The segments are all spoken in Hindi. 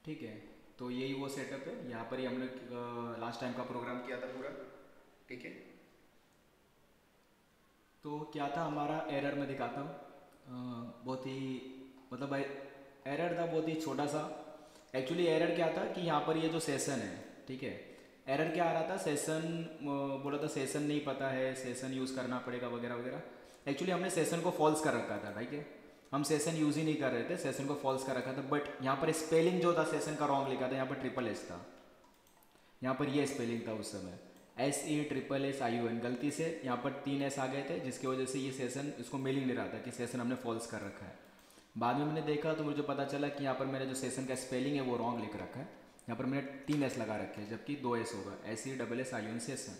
ठीक है। तो यही वो सेटअप है, यहाँ पर ही हमने लास्ट टाइम का प्रोग्राम किया था पूरा। ठीक है। तो क्या था हमारा, एरर में दिखाता हूँ। बहुत ही मतलब एरर था बहुत ही छोटा सा। एक्चुअली एरर क्या था कि यहाँ पर ये जो सेशन है, ठीक है, एरर क्या आ रहा था, सेशन बोला था सेशन नहीं पता है, सेशन यूज़ करना पड़ेगा वगैरह वगैरह। एक्चुअली हमने सेशन को फॉल्स कर रखा था, ठीक है। हम सेशन यूज़ ही नहीं कर रहे थे, सेशन को फॉल्स कर रखा था, बट यहाँ पर स्पेलिंग जो था सेशन का रॉन्ग लिखा था, यहाँ पर ट्रिपल एस था। यहाँ पर ये स्पेलिंग था उस समय, SESSION, गलती से यहाँ पर 3 S आ गए थे, जिसकी वजह से ये सेशन इसको मिल ही नहीं रहा था कि सेशन हमने फॉल्स कर रखा है। बाद में मैंने देखा तो मुझे पता चला कि यहाँ पर मेरा जो सेशन का स्पेलिंग है वो रॉन्ग लिख रखा है। यहाँ पर मैंने 3S लगा रखे हैं, जबकि 2S होगा, SESSION सेशन।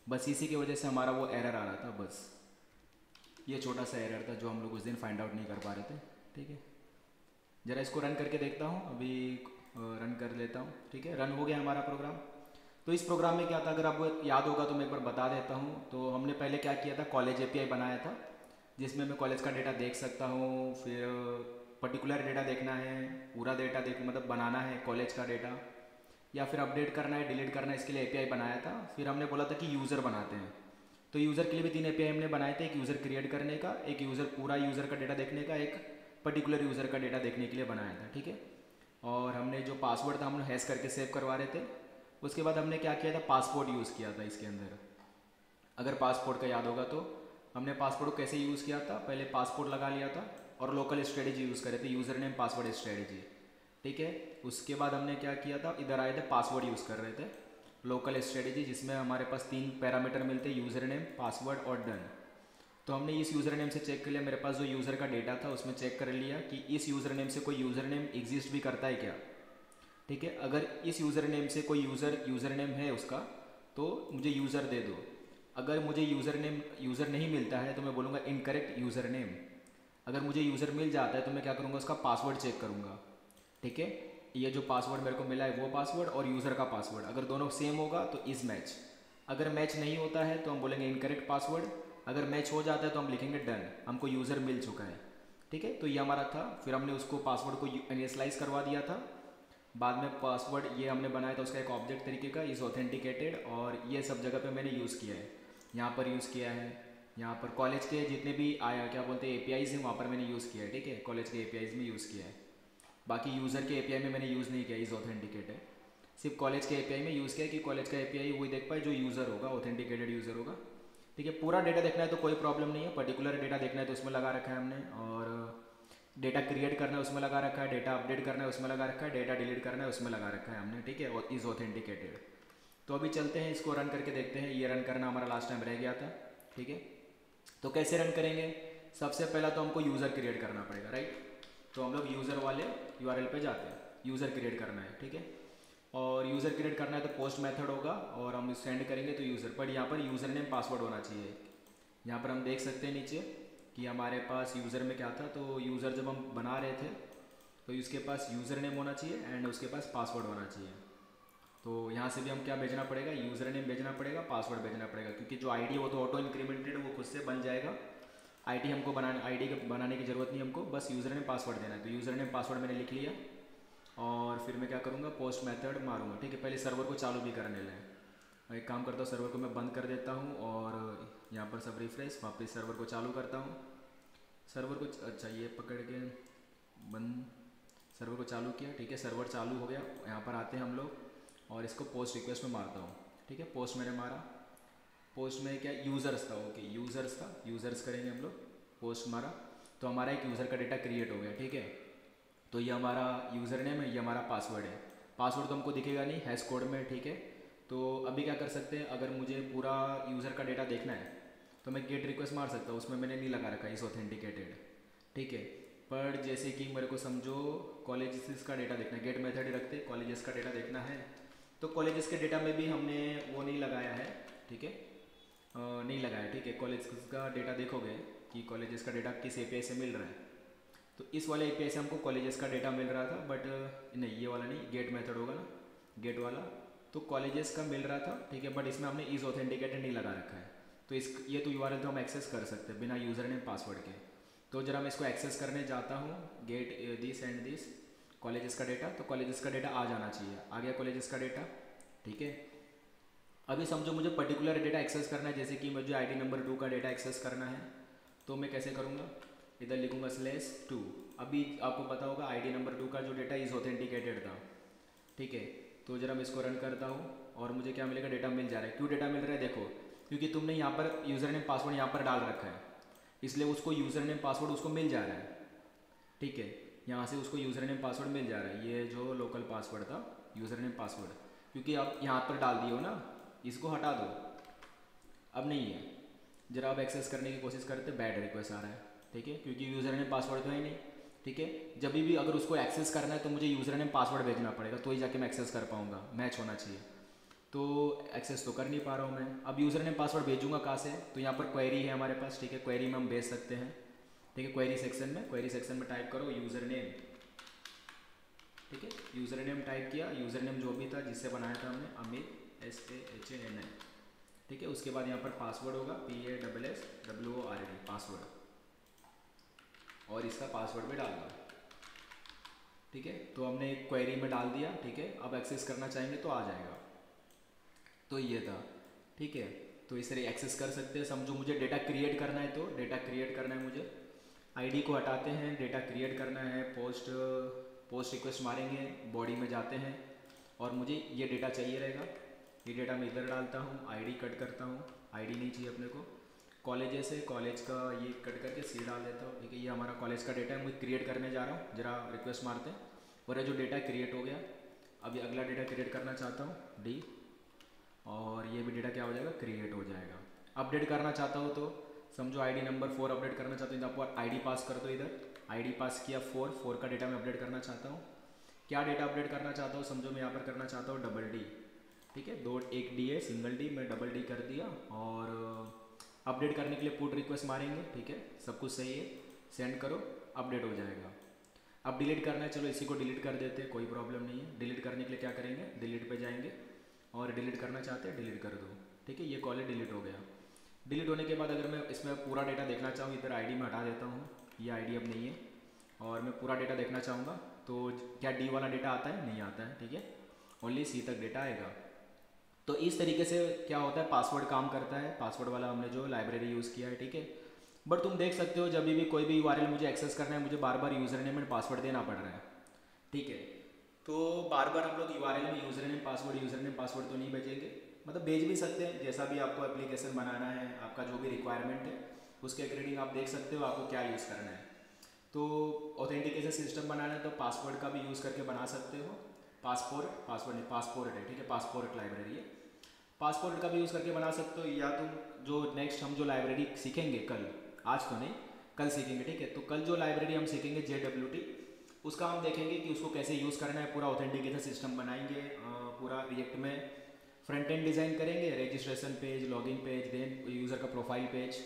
बस इसी की वजह से हमारा वो एरर आ रहा था, बस ये छोटा सा एरर था जो हम लोग उस दिन फाइंड आउट नहीं कर पा रहे थे। ठीक है, ज़रा इसको रन करके देखता हूँ अभी। रन कर लेता हूँ, ठीक है, रन हो गया हमारा प्रोग्राम। तो इस प्रोग्राम में क्या था, अगर आपको याद होगा तो मैं एक बार बता देता हूँ। तो हमने पहले क्या किया था, कॉलेज API बनाया था, जिसमें मैं कॉलेज का डेटा देख सकता हूँ। फिर पर्टिकुलर डेटा देखना है, पूरा डेटा देख मतलब बनाना है कॉलेज का डेटा, या फिर अपडेट करना है, डिलीट करना है, इसके लिए API बनाया था। फिर हमने बोला था कि यूज़र बनाते हैं, तो यूज़र के लिए भी 3 API हमने बनाए थे, एक यूज़र क्रिएट करने का, एक यूज़र पूरा यूज़र का डेटा देखने का, एक पर्टिकुलर यूज़र का डेटा देखने के लिए बनाया था। ठीक है। और हमने जो पासवर्ड था हम हैश करके सेव करवा रहे थे। उसके बाद हमने क्या किया था, पासपोर्ट यूज़ किया था इसके अंदर। अगर पासपोर्ट का याद होगा तो हमने पासपोर्ट को कैसे यूज़ किया था, पहले पासपोर्ट लगा लिया था और लोकल स्ट्रेटेजी यूज़ करे थे, यूज़र नेम पासवर्ड स्ट्रेटेजी। ठीक है। उसके बाद हमने क्या किया था, इधर आए थे, पासवर्ड यूज़ कर रहे थे, लोकल स्ट्रेटेजी, जिसमें हमारे पास 3 पैरामीटर मिलते, यूज़र नेम, पासवर्ड और डन। तो हमने इस यूज़र नेम से चेक कर लिया, मेरे पास जो यूज़र का डेटा था उसमें चेक कर लिया कि इस यूज़र नेम से कोई यूज़र नेम एग्जिस्ट भी करता है क्या। ठीक है, अगर इस यूज़र नेम से कोई यूज़र नेम है उसका, तो मुझे यूज़र दे दो। अगर मुझे यूज़र नहीं मिलता है तो मैं बोलूँगा इनकरेक्ट यूज़र नेम। अगर मुझे यूज़र मिल जाता है तो मैं क्या करूँगा, उसका पासवर्ड चेक करूँगा। ठीक है, ये जो पासवर्ड मेरे को मिला है वो पासवर्ड और यूज़र का पासवर्ड अगर दोनों सेम होगा तो इज़ मैच। अगर मैच नहीं होता है तो हम बोलेंगे इनकरेक्ट पासवर्ड। अगर मैच हो जाता है तो हम लिखेंगे डन, हमको यूज़र मिल चुका है। ठीक है, तो ये हमारा था। फिर हमने उसको पासवर्ड को इनिशियलाइज करवा दिया था। बाद में पासवर्ड ये हमने बनाया था उसका एक ऑब्जेक्ट तरीके का, इज़ ऑथेंटिकेटेड, और ये सब जगह पे मैंने यूज़ किया है। यहाँ पर यूज़ किया है, यहाँ पर कॉलेज के जितने भी आया क्या बोलते हैं APIs हैं वहाँ पर मैंने यूज़ किया है। ठीक है, कॉलेज के APIs में यूज़ किया है। बाकी यूज़र के API में मैंने यूज़ नहीं किया, इज़ ऑथेंटिकेट है। सिर्फ कॉलेज के API में यूज़ किया है कि कॉलेज का API वही देख पाए जो यूज़र होगा, ऑथेंटिकेटेड यूज़र होगा। ठीक है, पूरा डेटा देखना है तो कोई प्रॉब्लम नहीं है, पर्टिकुलर डेटा देखना है तो उसमें लगा रखा है हमने। और डेटा क्रिएट करना है उसमें लगा रखा है, डेटा अपडेट करना है उसमें लगा रखा है, डेटा डिलीट करना है उसमें लगा रखा है हमने। ठीक है, और इज़ ऑथेंटिकेटेड। तो अभी चलते हैं इसको रन करके देखते हैं। ये रन करना हमारा लास्ट टाइम रह गया था। ठीक है, तो कैसे रन करेंगे, सबसे पहला तो हमको यूज़र क्रिएट करना पड़ेगा, राइट। तो हम लोग यूज़र वाले URL पे जाते हैं, यूज़र क्रिएट करना है। ठीक है, और यूज़र क्रिएट करना है तो पोस्ट मेथड होगा और हम सेंड करेंगे तो यूज़र, पर यहाँ पर यूज़र नेम पासवर्ड होना चाहिए। यहाँ पर हम देख सकते हैं नीचे कि हमारे पास यूज़र में क्या था, तो यूज़र जब हम बना रहे थे तो उसके पास यूज़र नेम होना चाहिए एंड उसके पास पासवर्ड होना चाहिए। तो यहाँ से भी हम क्या भेजना पड़ेगा, यूज़र नेम भेजना पड़ेगा, पासवर्ड भेजना पड़ेगा, क्योंकि जो आईडी वो तो ऑटो इंक्रीमेंटेड, वो खुद से बन जाएगा। आईडी बनाने की ज़रूरत नहीं हमको, बस यूज़र नेम पासवर्ड देना है। तो यूज़र नेम पासवर्ड मैंने लिख लिया और फिर मैं क्या करूँगा, पोस्ट मेथड मारूंगा। ठीक है, पहले सर्वर को चालू भी करने लें। एक काम करता हूँ, सर्वर को मैं बंद कर देता हूँ और यहाँ पर सब रिफ्रेश, वापस सर्वर को चालू करता हूँ। सर्वर को अच्छा ये पकड़ के बंद, सर्वर को चालू किया। ठीक है, सर्वर चालू हो गया। यहाँ पर आते हैं हम लोग और इसको पोस्ट रिक्वेस्ट में मारता हूँ। ठीक है, पोस्ट मैंने मारा। पोस्ट में क्या यूज़र्स था, ओके यूज़र्स था, यूज़र्स करेंगे हम लोग। पोस्ट मारा तो हमारा एक यूज़र का डेटा क्रिएट हो गया। ठीक है, तो ये हमारा यूज़र नेम है, ये हमारा पासवर्ड है। पासवर्ड तो हमको दिखेगा नहीं हैश कोड में। ठीक है, तो अभी क्या कर सकते हैं, अगर मुझे पूरा यूज़र का डेटा देखना है तो मैं गेट रिक्वेस्ट मार सकता हूँ, उसमें मैंने नहीं लगा रखा इस ऑथेंटिकेटेड। ठीक है, पर जैसे कि मेरे को समझो कॉलेजेस का डेटा देखना है, गेट मेथड ही रखते, कॉलेजेस का डेटा देखना है, तो कॉलेजेस के डेटा में भी हमने वो नहीं लगाया है। ठीक है, नहीं लगाया। ठीक है, कॉलेज का डेटा देखोगे कि कॉलेजेस का डेटा किस API से मिल रहा है, तो इस वाले API से हमको कॉलेजेस का डेटा मिल रहा था, बट नहीं ये वाला नहीं, गेट मेथड होगा ना, गेट वाला। तो कॉलेजेस का मिल रहा था। ठीक है, बट इसमें हमने इज़ ऑथेंटिकेटेड नहीं लगा रखा है। तो इस ये तो URL तो हम एक्सेस कर सकते हैं बिना यूज़र नेम पासवर्ड के। तो जरा मैं इसको एक्सेस करने जाता हूँ, get this and this, colleges का डेटा, तो कॉलेजेस का डेटा आ जाना चाहिए, आ गया कॉलेजेस का डेटा। ठीक है, अभी समझो मुझे पर्टिकुलर डेटा एक्सेस करना है, जैसे कि मुझे आईडी नंबर 2 का डेटा एक्सेस करना है, तो मैं कैसे करूँगा, इधर लिखूँगा /2। अभी आपको पता होगा आईडी नंबर 2 का जो डेटा इज़ ऑथेंटिकेटेड था। ठीक है, तो जरा मैं इसको रन करता हूँ और मुझे क्या मिलेगा, डेटा मिल जा रहा है। क्यों डेटा मिल रहा है, देखो क्योंकि तुमने यहाँ पर यूज़र नेम पासवर्ड यहाँ पर डाल रखा है, इसलिए उसको यूज़र नेम पासवर्ड उसको मिल जा रहा है। ठीक है, यहाँ से उसको यूज़र नेम पासवर्ड मिल जा रहा है, ये जो लोकल पासवर्ड था यूज़र नेम पासवर्ड, क्योंकि आप यहाँ पर डाल दिए हो ना, इसको हटा दो, अब नहीं है। जरा आप एक्सेस करने की कोशिश करते, बैड रिक्वेस्ट आ रहा है। ठीक है, क्योंकि यूज़र नेम पासवर्ड तो है नहीं। ठीक है, जब भी अगर उसको एक्सेस करना है तो मुझे यूज़र नेम पासवर्ड भेजना पड़ेगा, तो ही जाके मैं एक्सेस कर पाऊँगा, मैच होना चाहिए। तो एक्सेस तो कर नहीं पा रहा हूँ मैं। अब यूज़र नेम पासवर्ड भेजूँगा कहाँ से, तो यहाँ पर क्वेरी है हमारे पास। ठीक है, क्वेरी में हम भेज सकते हैं। ठीक है, क्वेरी सेक्शन में टाइप करो यूज़र नेम। ठीक है, यूज़र नेम टाइप किया, यूज़र नेम जो भी था जिससे बनाया था हमने, अमित SAHAN। ठीक है, उसके बाद यहाँ पर पासवर्ड होगा PASSWORD, पासवर्ड, और इसका पासवर्ड भी डाल दो। ठीक है, तो हमने एक क्वेरी में डाल दिया। ठीक है, अब एक्सेस करना चाहेंगे तो आ जाएगा। तो ये था। ठीक है, तो इस तरह एक्सेस कर सकते हैं। समझो मुझे डेटा क्रिएट करना है, तो डेटा क्रिएट करना है मुझे, आईडी को हटाते हैं, डेटा क्रिएट करना है, पोस्ट रिक्वेस्ट मारेंगे, बॉडी में जाते हैं और मुझे ये डेटा चाहिए रहेगा। ये डेटा मैं इधर डालता हूँ, आईडी कट करता हूँ, आईडी नहीं चाहिए अपने को, कॉलेजेस है, कॉलेज का ये कट करके C डाल देता हूँ। ठीक है, ये हमारा कॉलेज का डेटा है, मैं क्रिएट करने जा रहा हूँ, जरा रिक्वेस्ट मारते हैं, और ये जो डेटा क्रिएट हो गया। अब ये अगला डेटा क्रिएट करना चाहता हूँ D, और ये भी डेटा क्या हो जाएगा, क्रिएट हो जाएगा। अपडेट करना चाहता हूँ तो समझो आईडी नंबर 4 अपडेट करना चाहता हूँ, तो आपको आईडी पास कर दो, इधर आईडी पास किया 4 का डेटा मैं अपडेट करना चाहता हूँ। क्या डेटा अपडेट करना चाहता हूँ, समझो मैं यहाँ पर करना चाहता हूँ $D। ठीक है, एक D है, सिंगल D, मैं $D कर दिया, और अपडेट करने के लिए पुट रिक्वेस्ट मारेंगे। ठीक है, सब कुछ सही है, सेंड करो, अपडेट हो जाएगा। अब डिलीट करना है, चलो इसी को डिलीट कर देते हैं, कोई प्रॉब्लम नहीं है। डिलीट करने के लिए क्या करेंगे, डिलीट पे जाएंगे, और डिलीट करना चाहते हैं डिलीट कर दो। ठीक है, ये कॉल डिलीट हो गया। डिलीट होने के बाद अगर मैं इसमें पूरा डेटा देखना चाहूँ, इधर आईडी में हटा देता हूँ, ये आईडी अब नहीं है, और मैं पूरा डेटा देखना चाहूँगा, तो क्या D वाला डेटा आता है, नहीं आता है। ठीक है, ओनली C तक डेटा आएगा। तो इस तरीके से क्या होता है, पासवर्ड काम करता है, पासवर्ड वाला हमने जो लाइब्रेरी यूज़ किया है। ठीक है, बट तुम देख सकते हो जब भी कोई भी URL मुझे एक्सेस करना है, मुझे बार बार यूज़र नेम एंड पासवर्ड देना पड़ रहा है। ठीक है, तो बार बार हम लोग URL में यूज़र नेम पासवर्ड तो नहीं भेजेंगे, मतलब भेज भी सकते हैं, जैसा भी आपको एप्लीकेशन बनाना है, आपका जो भी रिक्वायरमेंट है उसके अकॉर्डिंग आप देख सकते हो आपको क्या यूज़ करना है। तो ऑथेंटिकेशन सिस्टम बनाना है तो पासवर्ड का भी यूज़ करके बना सकते हो, पासपोर्ट है। ठीक है, पासपोर्ट लाइब्रेरी है, पासपोर्ट का भी यूज़ करके बना सकते हो, या तुम जो नेक्स्ट हम जो लाइब्रेरी सीखेंगे कल, आज तो नहीं, कल सीखेंगे। ठीक है, तो कल जो लाइब्रेरी हम सीखेंगे JWT, उसका हम देखेंगे कि उसको कैसे यूज़ करना है, पूरा ऑथेंटिकेशन सिस्टम बनाएंगे, पूरा रिएक्ट में फ्रंट एंड डिज़ाइन करेंगे, registration page, login page, then user का प्रोफाइल पेज।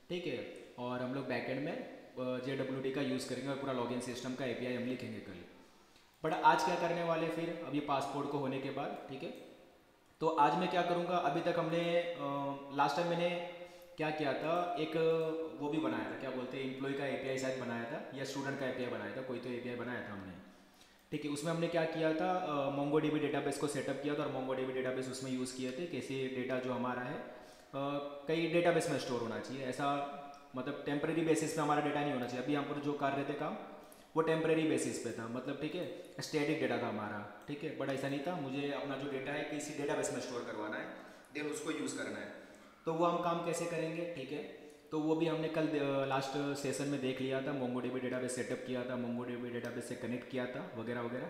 ठीक है, और हम लोग बैकएंड में JWT का यूज़ करेंगे, और पूरा लॉगिन सिस्टम का API हम लिखेंगे कल। बट आज क्या करने वाले फिर, अभी पासपोर्ट को होने के बाद। ठीक है, तो आज मैं क्या करूँगा, अभी तक हमने लास्ट टाइम मैंने क्या किया था, एक वो भी बनाया था, क्या बोलते हैं, एम्प्लॉय का API शायद बनाया था, या स्टूडेंट का API बनाया था, कोई तो API बनाया था हमने। ठीक है, उसमें हमने क्या किया था, MongoDB डेटाबेस को सेटअप किया था, और MongoDB डेटाबेस उसमें यूज़ किए थे, कैसे डेटा जो हमारा है कई डेटाबेस में स्टोर होना चाहिए, ऐसा मतलब टेम्परेरी बेसिस पे हमारा डेटा नहीं होना चाहिए। अभी हम पर जो कर रहे थे काम वो टेम्परेरी बेसिस पे था, मतलब ठीक है, स्टैटिक डेटा था हमारा। ठीक है, बट ऐसा नहीं था, मुझे अपना जो डेटा है किसी डेटाबेस में स्टोर करवाना है, देन उसको यूज़ करना है। तो वो हम काम कैसे करेंगे, ठीक है, तो वो भी हमने कल लास्ट सेशन में देख लिया था, MongoDB डेटाबेस सेटअप किया था, MongoDB डेटाबेस से कनेक्ट किया था, वगैरह वगैरह।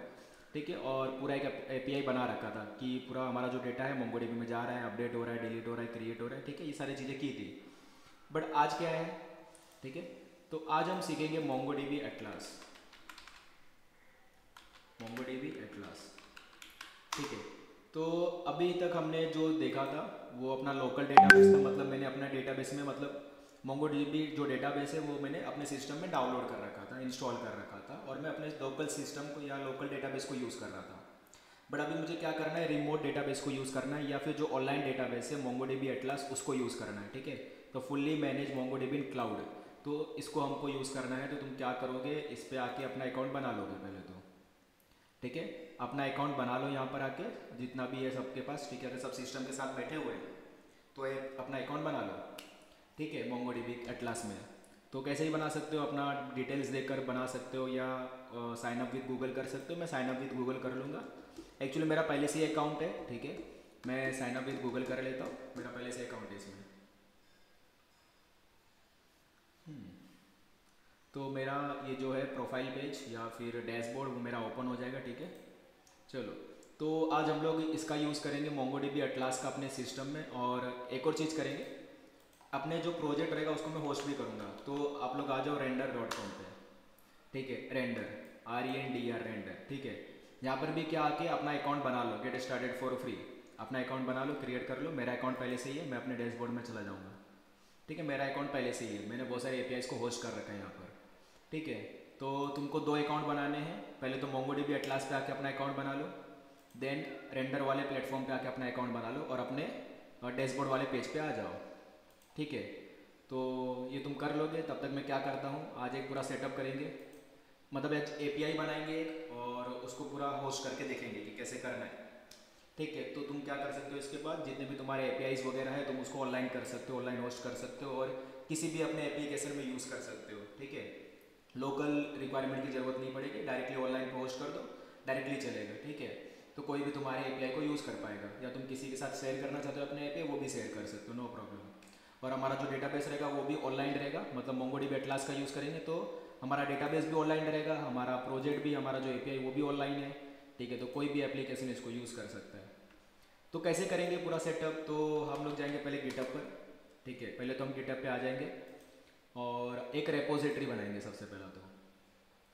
ठीक है, और पूरा एक API बना रखा था कि पूरा हमारा जो डेटा है MongoDB में जा रहा है, अपडेट हो रहा है, डिलीट हो रहा है, क्रिएट हो रहा है। ठीक है, ये सारी चीज़ें की थी। बट आज क्या है, ठीक है, तो आज हम सीखेंगे MongoDB एटलास। ठीक है, तो अभी तक हमने जो देखा था वो अपना लोकल डेटाबेस था, मतलब मैंने अपना डेटाबेस में, मतलब MongoDB जो डेटाबेस है वो मैंने अपने सिस्टम में डाउनलोड कर रखा था, इंस्टॉल कर रखा था, और मैं अपने लोकल सिस्टम को या लोकल डेटाबेस को यूज़ कर रहा था। बट अभी मुझे क्या करना है, रिमोट डेटाबेस को यूज़ करना है, या फिर जो ऑनलाइन डेटाबेस है MongoDB एटलास उसको यूज़ करना है। ठीक है, तो फुल्ली मैनेज MongoDB इन क्लाउड, तो इसको हमको यूज़ करना है। तो तुम क्या करोगे, इस पर आके अपना अकाउंट बना लोगे पहले तो। ठीक है। अपना अकाउंट बना लो यहाँ पर आके, जितना भी है सबके पास, ठीक है। अगर सब सिस्टम के साथ बैठे हुए हैं तो एक अपना अकाउंट बना लो, ठीक है, मोंगोडीबी एटलास में। तो कैसे ही बना सकते हो, अपना डिटेल्स देकर बना सकते हो या साइन अप विद गूगल कर सकते हो। मैं साइन अप विद गूगल कर लूँगा। एक्चुअली मेरा पहले से ही अकाउंट है, ठीक है। मैं साइन अप विद गूगल कर लेता हूँ, मेरा पहले से अकाउंट है इसमें। तो मेरा ये जो है प्रोफाइल पेज या फिर डैशबोर्ड वो मेरा ओपन हो जाएगा, ठीक है। चलो, तो आज हम लोग इसका यूज़ करेंगे मोंगोडीबी एटलास का अपने सिस्टम में। और एक और चीज़ करेंगे, अपने जो प्रोजेक्ट रहेगा उसको मैं होस्ट भी करूँगा। तो आप लोग आ जाओ render.com पे, ठीक है। रेंडर, RENDR रेंडर, ठीक है। यहाँ पर भी क्या आके अपना अकाउंट बना लो, गेट स्टार्टेड फॉर फ्री। अपना अकाउंट बना लो, क्रिएट कर लो। मेरा अकाउंट पहले से ही है, मैं अपने डैशबोर्ड में चला जाऊँगा, ठीक है। मेरा अकाउंट पहले से ही है, मैंने बहुत सारे APIs को होस्ट कर रखा है यहाँ पर, ठीक है। तो तुमको 2 अकाउंट बनाने हैं। पहले तो मोंगोडीबी एटलास पे आके अपना अकाउंट बना लो, देन रेंडर वाले प्लेटफॉर्म पे आके अपना अकाउंट बना लो और अपने डैशबोर्ड वाले पेज पे आ जाओ, ठीक है। तो ये तुम कर लोगे। तब तक मैं क्या करता हूँ, आज एक पूरा सेटअप करेंगे, मतलब एक API बनाएंगे एक, और उसको पूरा होस्ट करके देखेंगे कि कैसे करना है, ठीक है। तो तुम क्या कर सकते हो, इसके बाद जितने भी तुम्हारे APIs वगैरह है तुम उसको ऑनलाइन कर सकते हो, ऑनलाइन होस्ट कर सकते हो और किसी भी अपने एप्लीकेशन में यूज़ कर सकते हो, ठीक है। लोकल रिक्वायरमेंट की ज़रूरत नहीं पड़ेगी, डायरेक्टली ऑनलाइन पे होस्ट कर दो, डायरेक्टली चलेगा, ठीक है। तो कोई भी तुम्हारे API को यूज़ कर पाएगा, या तुम किसी के साथ शेयर करना चाहते हो अपने API, वो भी शेयर कर सकते हो, नो प्रॉब्लम। और हमारा जो डेटाबेस रहेगा वो भी ऑनलाइन रहेगा, मतलब मोंगोडीबी एटलास का यूज़ करेंगे तो हमारा डेटाबेस भी ऑनलाइन रहेगा, हमारा प्रोजेक्ट भी, हमारा जो API वो भी ऑनलाइन है, ठीक है। तो कोई भी एप्लीकेशन इसको यूज़ कर सकता है। तो कैसे करेंगे पूरा सेटअप, तो हम लोग जाएंगे पहले गिटहब पर, ठीक है। पहले तो हम गिटहब पे आ जाएंगे और एक रेपोजिटरी बनाएंगे सबसे पहला तो,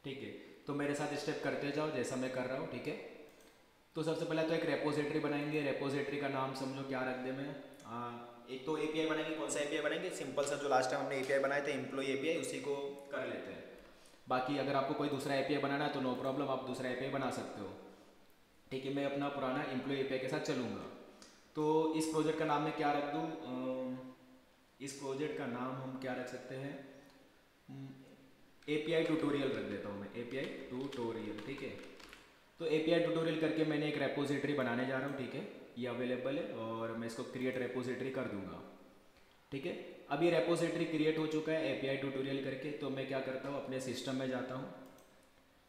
ठीक है। तो मेरे साथ स्टेप करते जाओ जैसा मैं कर रहा हूँ, ठीक है। तो सबसे पहले तो एक रेपोजिटरी बनाएंगे। रेपोजिटरी का नाम समझो क्या रख दे मैं, एक तो API बनाएंगे। कौन सा API बनाएंगे, सिंपल सा जो लास्ट टाइम हमने API बनाए थे, एम्प्लॉय API, उसी को कर लेते हैं। बाकी अगर आपको कोई दूसरा API बनाना है तो नो प्रॉब्लम, आप दूसरा API बना सकते हो, ठीक है। मैं अपना पुराना एम्प्लॉय API के साथ चलूँगा। तो इस प्रोजेक्ट का नाम मैं क्या रख दूँ, इस प्रोजेक्ट का नाम हम क्या रख सकते हैं, API ट्यूटोरियल रख देता हूँ मैं, API ट्यूटोरियल, ठीक है। तो API ट्यूटोरियल करके मैंने एक रेपोजिटरी बनाने जा रहा हूँ, ठीक है। ये अवेलेबल है और मैं इसको क्रिएट रेपोजिटरी कर दूंगा, ठीक है। अब ये रेपोजिटरी क्रिएट हो चुका है API ट्यूटोरियल करके। तो मैं क्या करता हूँ, अपने सिस्टम में जाता हूँ,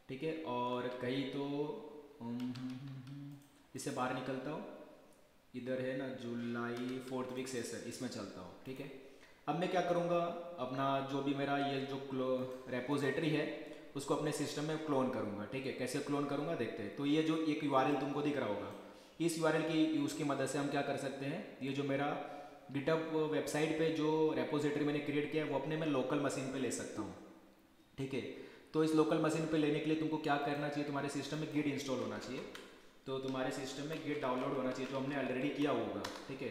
ठीक है। और कहीं तो इससे बाहर निकलता हूँ, इधर है ना जुलाई 4th वीक सेशन, इसमें चलता हूँ, ठीक है। अब मैं क्या करूँगा, अपना जो भी मेरा ये जो रेपोजिटरी है उसको अपने सिस्टम में क्लोन करूँगा, ठीक है। कैसे क्लोन करूँगा देखते हैं। तो ये जो एक URL तुमको दिख रहा होगा, इस URL की यूज़ की मदद से हम क्या कर सकते हैं, ये जो मेरा गिटहब वेबसाइट पे जो रेपोजिटरी मैंने क्रिएट किया है वो अपने मैं लोकल मशीन पे ले सकता हूँ, ठीक है। तो इस लोकल मशीन पे लेने के लिए तुमको क्या करना चाहिए, तुम्हारे सिस्टम में गिट इंस्टॉल होना चाहिए। तो तुम्हारे सिस्टम में गिट डाउनलोड होना चाहिए, जो हमने ऑलरेडी किया होगा, ठीक है।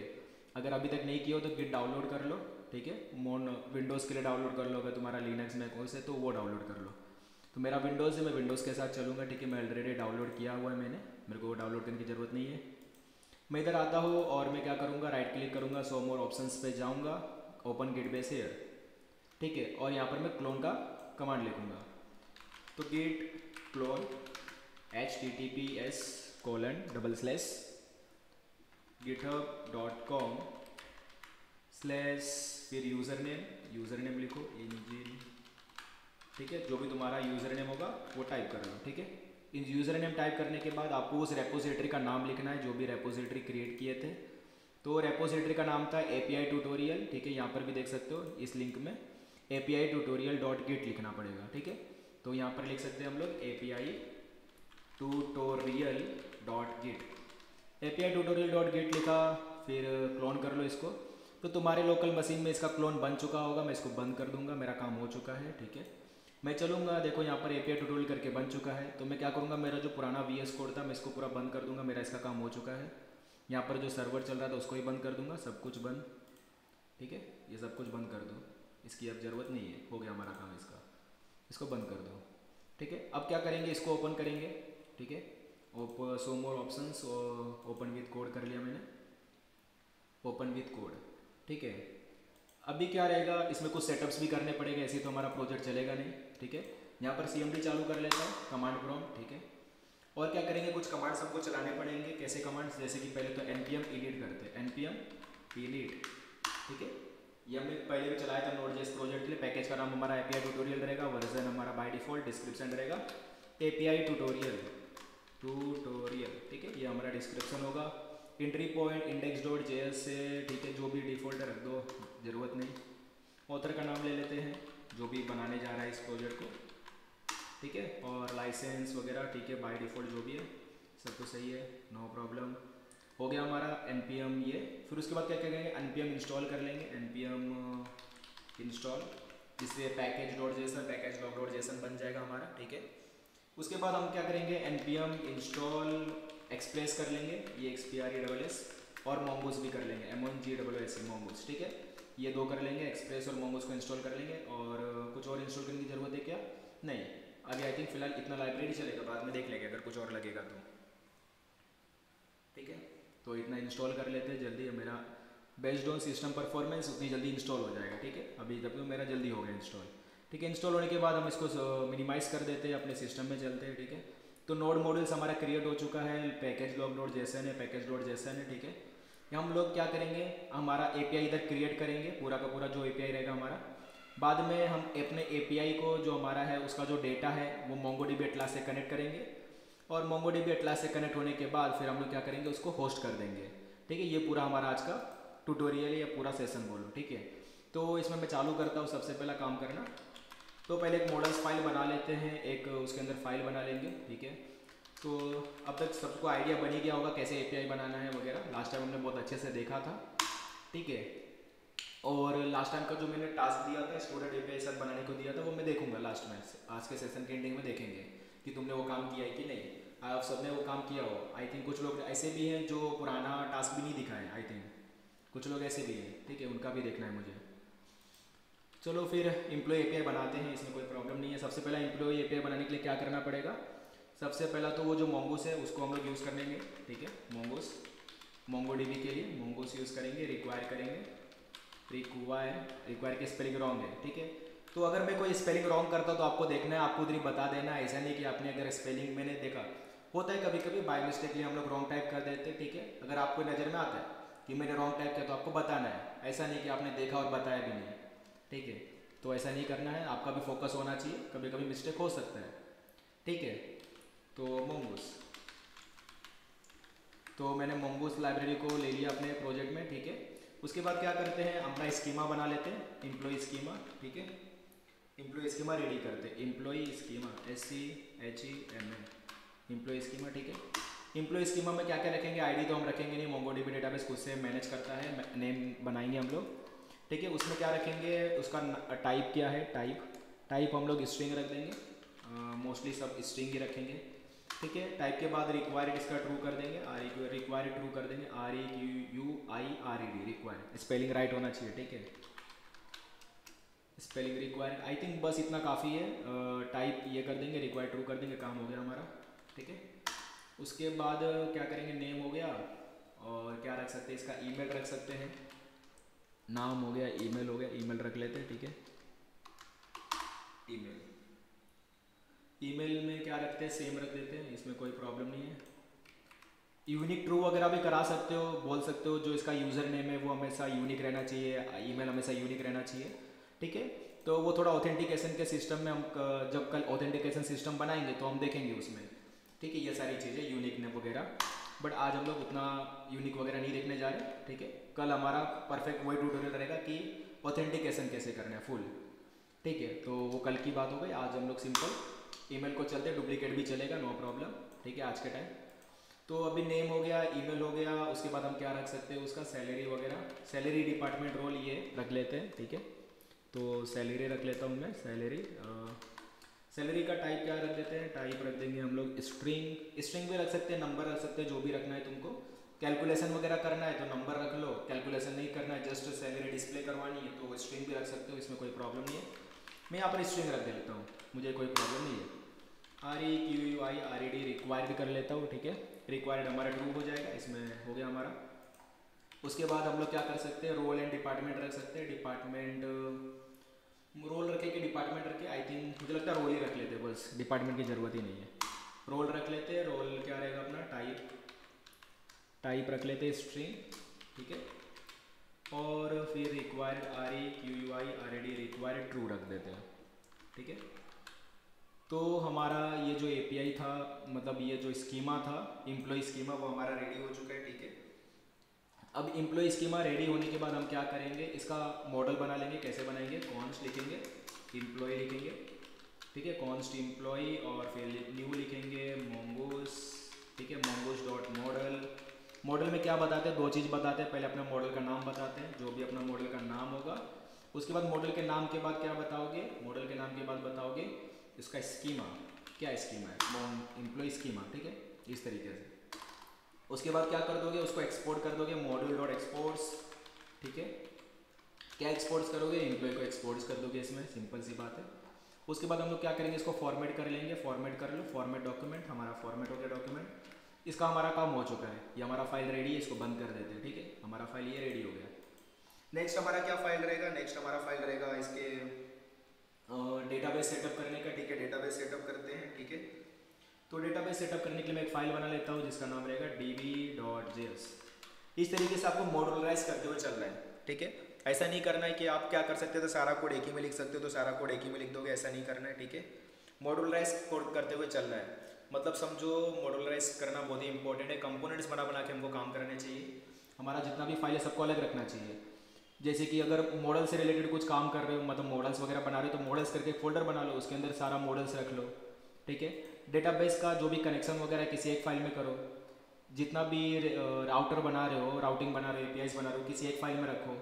अगर अभी तक नहीं किया हो तो गिट डाउनलोड कर लो, ठीक है। मोन विंडोज़ के लिए डाउनलोड कर लो, अगर तुम्हारा लिनक्स में कोर्स है तो वो डाउनलोड कर लो। तो मेरा विंडोज़ है, मैं विंडोज़ के साथ चलूँगा, ठीक है। मैं ऑलरेडी डाउनलोड किया हुआ है मैंने, मेरे को डाउनलोड करने की ज़रूरत नहीं है। मैं इधर आता हूँ और मैं क्या करूँगा, राइट क्लिक करूँगा, शो मोर ऑप्शंस पे जाऊँगा, ओपन गिट बेस हियर, ठीक है। और यहाँ पर मैं क्लोन का कमांड लिखूँगा। तो गिट क्लोन https:// github.com/ फिर यूज़र नेम लिखो इंजिन, ठीक है। जो भी तुम्हारा यूज़र नेम होगा वो टाइप कर लो, ठीक है। इन यूज़र नेम टाइप करने के बाद आपको उस रेपोजिटरी का नाम लिखना है, जो भी रेपोजिटरी क्रिएट किए थे। तो रेपोजिटरी का नाम था API ट्यूटोरियल, ठीक है। यहाँ पर भी देख सकते हो इस लिंक में API tutorial.git लिखना पड़ेगा, ठीक है। तो यहाँ पर लिख सकते हैं हम लोग API tutorial.git। API tutorial.git लिखा, फिर क्लोन कर लो इसको। तो तुम्हारे लोकल मशीन में इसका क्लोन बन चुका होगा, मैं इसको बंद कर दूंगा, मेरा काम हो चुका है, ठीक है। मैं चलूँगा, देखो यहाँ पर API ट्यूटोरियल करके बन चुका है। तो मैं क्या करूँगा, मेरा जो पुराना VS कोड था मैं इसको पूरा बंद कर दूंगा, मेरा इसका काम हो चुका है। यहाँ पर जो सर्वर चल रहा था उसको ही बंद कर दूंगा, सब कुछ बंद, ठीक है। ये सब कुछ बंद कर दो, इसकी अब ज़रूरत नहीं है, हो गया हमारा काम इसका, इसको बंद कर दो, ठीक है। अब क्या करेंगे, इसको ओपन करेंगे, ठीक है। Show more options, open with code कर लिया मैंने, ओपन विथ कोड, ठीक है। अभी क्या रहेगा, इसमें कुछ सेटअप्स भी करने पड़ेंगे, ऐसे तो हमारा प्रोजेक्ट चलेगा नहीं, ठीक है। यहाँ पर CMD चालू कर लेता हूँ, कमांड प्रॉम्प्ट, ठीक है। और क्या करेंगे, कुछ कमांड्स हमको चलाने पड़ेंगे। कैसे कमांड्स, जैसे कि पहले तो npm init करते हैं, npm init, ठीक है। ये हमने पहले भी चलाया था नोड.js प्रोजेक्ट के लिए। पैकेज का नाम हमारा एपीआई ट्यूटोरियल रहेगा, वर्जन हमारा बाय डिफॉल्ट डिस्क्रिप्शन रहेगा एपीआई ट्यूटोरियल, ठीक है, ये हमारा डिस्क्रिप्शन होगा। एंट्री पॉइंट index.js से, ठीक है, जो भी डिफ़ॉल्ट रख दो, ज़रूरत नहीं। ऑथर का नाम ले लेते हैं, जो भी बनाने जा रहा है इस प्रोजेक्ट को, ठीक है। और लाइसेंस वगैरह, ठीक है, बाय डिफ़ॉल्ट जो भी है सब तो सही है, नो प्रॉब्लम। हो गया हमारा npm ये। फिर उसके बाद क्या करेंगे, npm इंस्टॉल कर लेंगे, npm इंस्टॉल, जिससे पैकेज.json पैकेज log.json बन जाएगा हमारा, ठीक है। उसके बाद हम क्या करेंगे, npm इंस्टॉल एक्सप्रेस कर लेंगे, ये XPRESS, और mongoose भी कर लेंगे, mongoose mongoose, ठीक है। ये दो कर लेंगे, एक्सप्रेस और mongoose को इंस्टॉल कर लेंगे। और कुछ और इंस्टॉल करने की ज़रूरत है क्या, नहीं। अभी आई थिंक फ़िलहाल इतना लाइब्रेरी चलेगा, बाद में देख लेंगे अगर कुछ और लगेगा तो, ठीक है। तो इतना इंस्टॉल कर लेते हैं जल्दी, मेरा बेस्ड ऑन सिस्टम परफॉर्मेंस उतनी जल्दी इंस्टॉल हो जाएगा, ठीक है। अभी जब मेरा जल्दी हो गया इंस्टॉल, ठीक है। इंस्टॉल होने के बाद हम इसको मिनिमाइज़ कर देते हैं, अपने सिस्टम में चलते हैं, ठीक है। तो नोड मॉड्यूल्स हमारा क्रिएट हो चुका है, पैकेज log.json है, पैकेज.json है, ठीक है। हम लोग क्या करेंगे, हमारा एपीआई इधर क्रिएट करेंगे, पूरा का पूरा जो एपीआई रहेगा हमारा। बाद में हम अपने एपीआई को, जो हमारा है उसका जो डेटा है वो MongoDB एटलास से कनेक्ट करेंगे, और MongoDB एटलास से कनेक्ट होने के बाद फिर हम लोग क्या करेंगे, उसको होस्ट कर देंगे, ठीक है। ये पूरा हमारा आज का ट्यूटोरियल या पूरा सेशन बोलो, ठीक है। तो इसमें मैं चालू करता हूँ, सबसे पहला काम करना, तो पहले एक मॉडल्स फाइल बना लेते हैं, एक उसके अंदर फाइल बना लेंगे, ठीक है। तो अब तक सबको आइडिया बन ही गया होगा कैसे एपीआई बनाना है वगैरह, लास्ट टाइम हमने बहुत अच्छे से देखा था, ठीक है। और लास्ट टाइम का जो मैंने टास्क दिया था स्टूडेंट एपीआई सब बनाने को दिया था, वो मैं देखूंगा लास्ट में, आज के सेशन के एंडिंग में देखेंगे कि तुमने वो काम किया है कि नहीं। आप सबने वो काम किया हो, आई थिंक कुछ लोग ऐसे भी हैं जो पुराना टास्क भी नहीं दिखाएं, आई थिंक कुछ लोग ऐसे भी हैं, ठीक है, उनका भी देखना है मुझे। चलो फिर एम्प्लॉय एपीआई बनाते हैं, इसमें कोई प्रॉब्लम नहीं है। सबसे पहला एम्प्लॉय एपीआई बनाने के लिए क्या करना पड़ेगा, सबसे पहला तो वो जो mongoose है उसको हम लोग यूज़ कर लेंगे, ठीक है। mongoose MongoDB के लिए mongoose यूज़ करेंगे, रिक्वायर करेंगे, रिक्वायर की स्पेलिंग रॉन्ग है, ठीक है। तो अगर मैं कोई स्पेलिंग रॉन्ग करता तो आपको देखना है, आपको उधर ही बता देना है, ऐसा नहीं कि आपने अगर स्पेलिंग मैंने देखा, होता है कभी कभी बाय मिस्टेकली हम लोग रॉन्ग टाइप कर देते हैं, ठीक है। अगर आपको नज़र में आता है कि मैंने रॉन्ग टाइप किया तो आपको बताना है, ऐसा नहीं कि आपने देखा और बताया भी नहीं, ठीक है। तो ऐसा नहीं करना है, आपका भी फोकस होना चाहिए, कभी कभी मिस्टेक हो सकता है, ठीक है। तो mongoose, तो मैंने mongoose लाइब्रेरी को ले लिया अपने प्रोजेक्ट में, ठीक है। उसके बाद क्या करते हैं, अपना स्कीमा बना लेते हैं, एम्प्लॉय स्कीमा, ठीक है। एम्प्लॉय स्कीमा रेडी करते हैं, employ schema SCHEMA, employ schema, ठीक है। एम्प्लॉय स्कीमा में क्या क्या रखेंगे, आईडी तो हम रखेंगे नहीं, MongoDB डेटाबेस खुद से मैनेज करता है, नेम बनाएंगे हम लोग, ठीक है। उसमें क्या रखेंगे, उसका टाइप क्या है, टाइप हम लोग स्ट्रिंग रख देंगे, मोस्टली सब स्ट्रिंग ही रखेंगे, ठीक है। टाइप के बाद रिक्वायर्ड इसका ट्रू कर देंगे, रिक्वायर्ड ट्रू कर देंगे, REQUIRED, रिक्वायर्ड स्पेलिंग राइट होना चाहिए, ठीक है। स्पेलिंग रिक्वायर्ड, आई थिंक बस इतना काफ़ी है। टाइप ये कर देंगे, रिक्वायर्ड ट्रू कर देंगे, काम हो गया हमारा, ठीक है। उसके बाद क्या करेंगे, नेम हो गया, और क्या रख सकते हैं, इसका ईमेल रख सकते हैं, नाम हो गया, ईमेल हो गया, ईमेल रख लेते हैं, ठीक है। ईमेल में क्या रखते हैं, सेम रख देते हैं, इसमें कोई प्रॉब्लम नहीं है। यूनिक ट्रू वगैरह भी करा सकते हो, बोल सकते हो जो इसका यूज़र नेम है वो हमेशा यूनिक रहना चाहिए, ईमेल हमेशा यूनिक रहना चाहिए, ठीक है। तो वो थोड़ा ऑथेंटिकेशन के सिस्टम में हम जब कल ऑथेंटिकेशन सिस्टम बनाएंगे तो हम देखेंगे उसमें, ठीक है, ये सारी चीज़ें यूनिक नेम वगैरह। बट आज हम लोग उतना यूनिक वगैरह नहीं देखने जा रहे, ठीक है। कल हमारा परफेक्ट वही ट्यूटोरियल रहेगा कि ऑथेंटिकेशन कैसे करना है फुल, ठीक है। तो वो कल की बात हो गई, आज हम लोग सिंपल ईमेल को चलते, डुप्लीकेट भी चलेगा, नो प्रॉब्लम, ठीक है, आज के टाइम। तो अभी नेम हो गया, ईमेल हो गया, उसके बाद हम क्या रख सकते हैं, उसका सैलरी वगैरह, सैलरी डिपार्टमेंट रोल ये रख लेते हैं, ठीक है। तो सैलरी रख लेता हूँ मैं, सैलरी का टाइप क्या रख देते हैं, टाइप रख देंगे हम लोग स्ट्रिंग भी रख सकते हैं, नंबर रख सकते हैं, जो भी रखना है तुमको। कैलकुलेशन वगैरह करना है तो नंबर रख लो, कैलकुलेशन नहीं करना है जस्ट सैलरी डिस्प्ले करवानी है तो स्ट्रिंग भी रख सकते हो, इसमें कोई प्रॉब्लम नहीं है। मैं यहाँ पर स्ट्रिंग रख देता हूँ, मुझे कोई प्रॉब्लम नहीं है। REQUIRED रिक्वायर्ड कर लेता हूँ, ठीक है। रिक्वायर्ड हमारा ट्रू हो जाएगा, इसमें हो गया हमारा। उसके बाद हम लोग क्या कर सकते हैं, रोल एंड डिपार्टमेंट रख सकते हैं, डिपार्टमेंट रोल रखे कि डिपार्टमेंट रखे, आई थिंक मुझे लगता है रोल ही रख लेते हैं, बस डिपार्टमेंट की ज़रूरत ही नहीं है, रोल रख लेते हैं, रोल क्या रहेगा अपना, टाइप, टाइप रख लेते हैं स्ट्रिंग, ठीक है। और फिर required R E Q U I R A D required true रख देते हैं, ठीक है। तो हमारा ये जो एपीआई था, मतलब ये जो स्कीमा था एम्प्लॉय स्कीमा, वो हमारा रेडी हो चुका है, ठीक है। अब एम्प्लॉय स्कीमा रेडी होने के बाद हम क्या करेंगे, इसका मॉडल बना लेंगे। कैसे बनाएंगे, कॉन्स्ट लिखेंगे, एम्प्लॉय लिखेंगे, ठीक है, कॉन्स्ट एम्प्लॉय, और फिर न्यू लिखेंगे मोंगोस, ठीक है, मोंगोस डॉट मॉडल। मॉडल में क्या बताते हैं, दो चीज़ बताते हैं। पहले अपना मॉडल का नाम बताते हैं, जो भी अपना मॉडल का नाम होगा। उसके बाद मॉडल के नाम के बाद क्या बताओगे, मॉडल के नाम के बाद बताओगे इसका स्कीमा, क्या स्कीमा है, एम्प्लॉय स्कीमा, ठीक है, इस तरीके से। उसके बाद क्या कर दोगे, उसको एक्सपोर्ट कर दोगे, मॉड्यूल डॉट एक्सपोर्ट्स, ठीक है। क्या एक्सपोर्ट्स करोगे, एम्प्लॉय को एक्सपोर्ट्स कर दोगे, इसमें सिंपल सी बात है। उसके बाद हम लोग क्या करेंगे, इसको फॉर्मेट कर लेंगे, फॉर्मेट कर लो, फॉर्मेट डॉक्यूमेंट, हमारा फॉर्मेट हो गया डॉक्यूमेंट। इसका हमारा काम हो चुका है, ये हमारा फाइल रेडी है, इसको बंद कर देते हैं, ठीक है, हमारा फाइल ये रेडी हो गया। नेक्स्ट हमारा क्या फाइल रहेगा, नेक्स्ट हमारा फाइल रहेगा इसके डेटाबेस सेटअप करने का, ठीक है, डेटाबेस सेटअप करते हैं, ठीक है। तो डेटाबेस सेटअप करने के लिए मैं एक फाइल बना लेता हूँ जिसका नाम रहेगा db.js। इस तरीके से आपको मॉड्यूलराइज करते हुए चल रहा है, ठीक है। ऐसा नहीं करना है कि आप क्या कर सकते हो, तो सारा कोड एक ही में लिख सकते हो, तो सारा कोड एक ही में लिख दोगे, ऐसा नहीं करना है, ठीक है। मॉड्यूलराइज कोड करते हुए चल रहा है, मतलब समझो मॉड्यूलराइज करना बहुत ही इंपॉर्टेंट है। कंपोनेंट्स बना बना के हमको काम करने चाहिए, हमारा जितना भी फाइल है सबको अलग रखना चाहिए। जैसे कि अगर मॉडल से रिलेटेड कुछ काम कर रहे हो, मतलब मॉडल्स वगैरह बना रहे हो, तो मॉडल्स करके एक फोल्डर बना लो, उसके अंदर सारा मॉडल्स रख लो, ठीक है। डेटाबेस का जो भी कनेक्शन वगैरह किसी एक फाइल में करो, जितना भी राउटर बना रहे हो, राउटिंग बना रहे हो, एपीआईज बना रहे हो, किसी एक फाइल में रखो,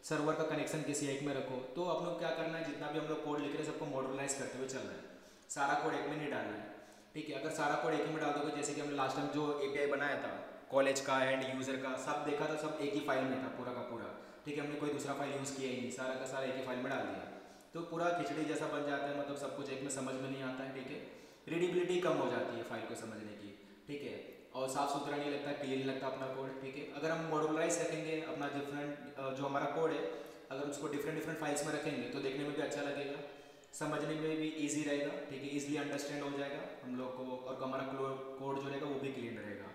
सर्वर का कनेक्शन किसी एक में रखो। तो हम लोग क्या करना है, जितना भी हम लोग कोड लिख रहे हैं सबको मॉड्यूलराइज करते हुए चल रहा है, सारा कोड एक में नहीं डालना है, ठीक है। अगर सारा कोड एक ही में डाल दोगे, जैसे कि हमने लास्ट टाइम जो एपीआई बनाया था कॉलेज का एंड यूज़र का, सब देखा था, सब एक ही फाइल में था पूरा का पूरा, ठीक है। हमने कोई दूसरा फाइल यूज़ किया ही नहीं, सारा का सारा एक ही फाइल में डाल दिया, तो पूरा खिचड़ी जैसा बन जाता है, मतलब सब कुछ एक में समझ में नहीं आता है, ठीक है। रीडेबिलिटी कम हो जाती है फाइल को समझने की, ठीक है, और साफ़ सुथरा नहीं लगता, क्लीन लगता अपना कोड, ठीक है। अगर हम मॉड्यूलराइज रखेंगे अपना डिफरेंट जो हमारा कोड है, अगर उसको डिफरेंट डिफरेंट फाइल्स में रखेंगे तो देखने में भी अच्छा लगेगा, समझने में भी ईजी रहेगा, ठीक है, ईजिली अंडरस्टैंड हो जाएगा हम लोग को, और हमारा कोड जो रहेगा वो भी क्लीन रहेगा,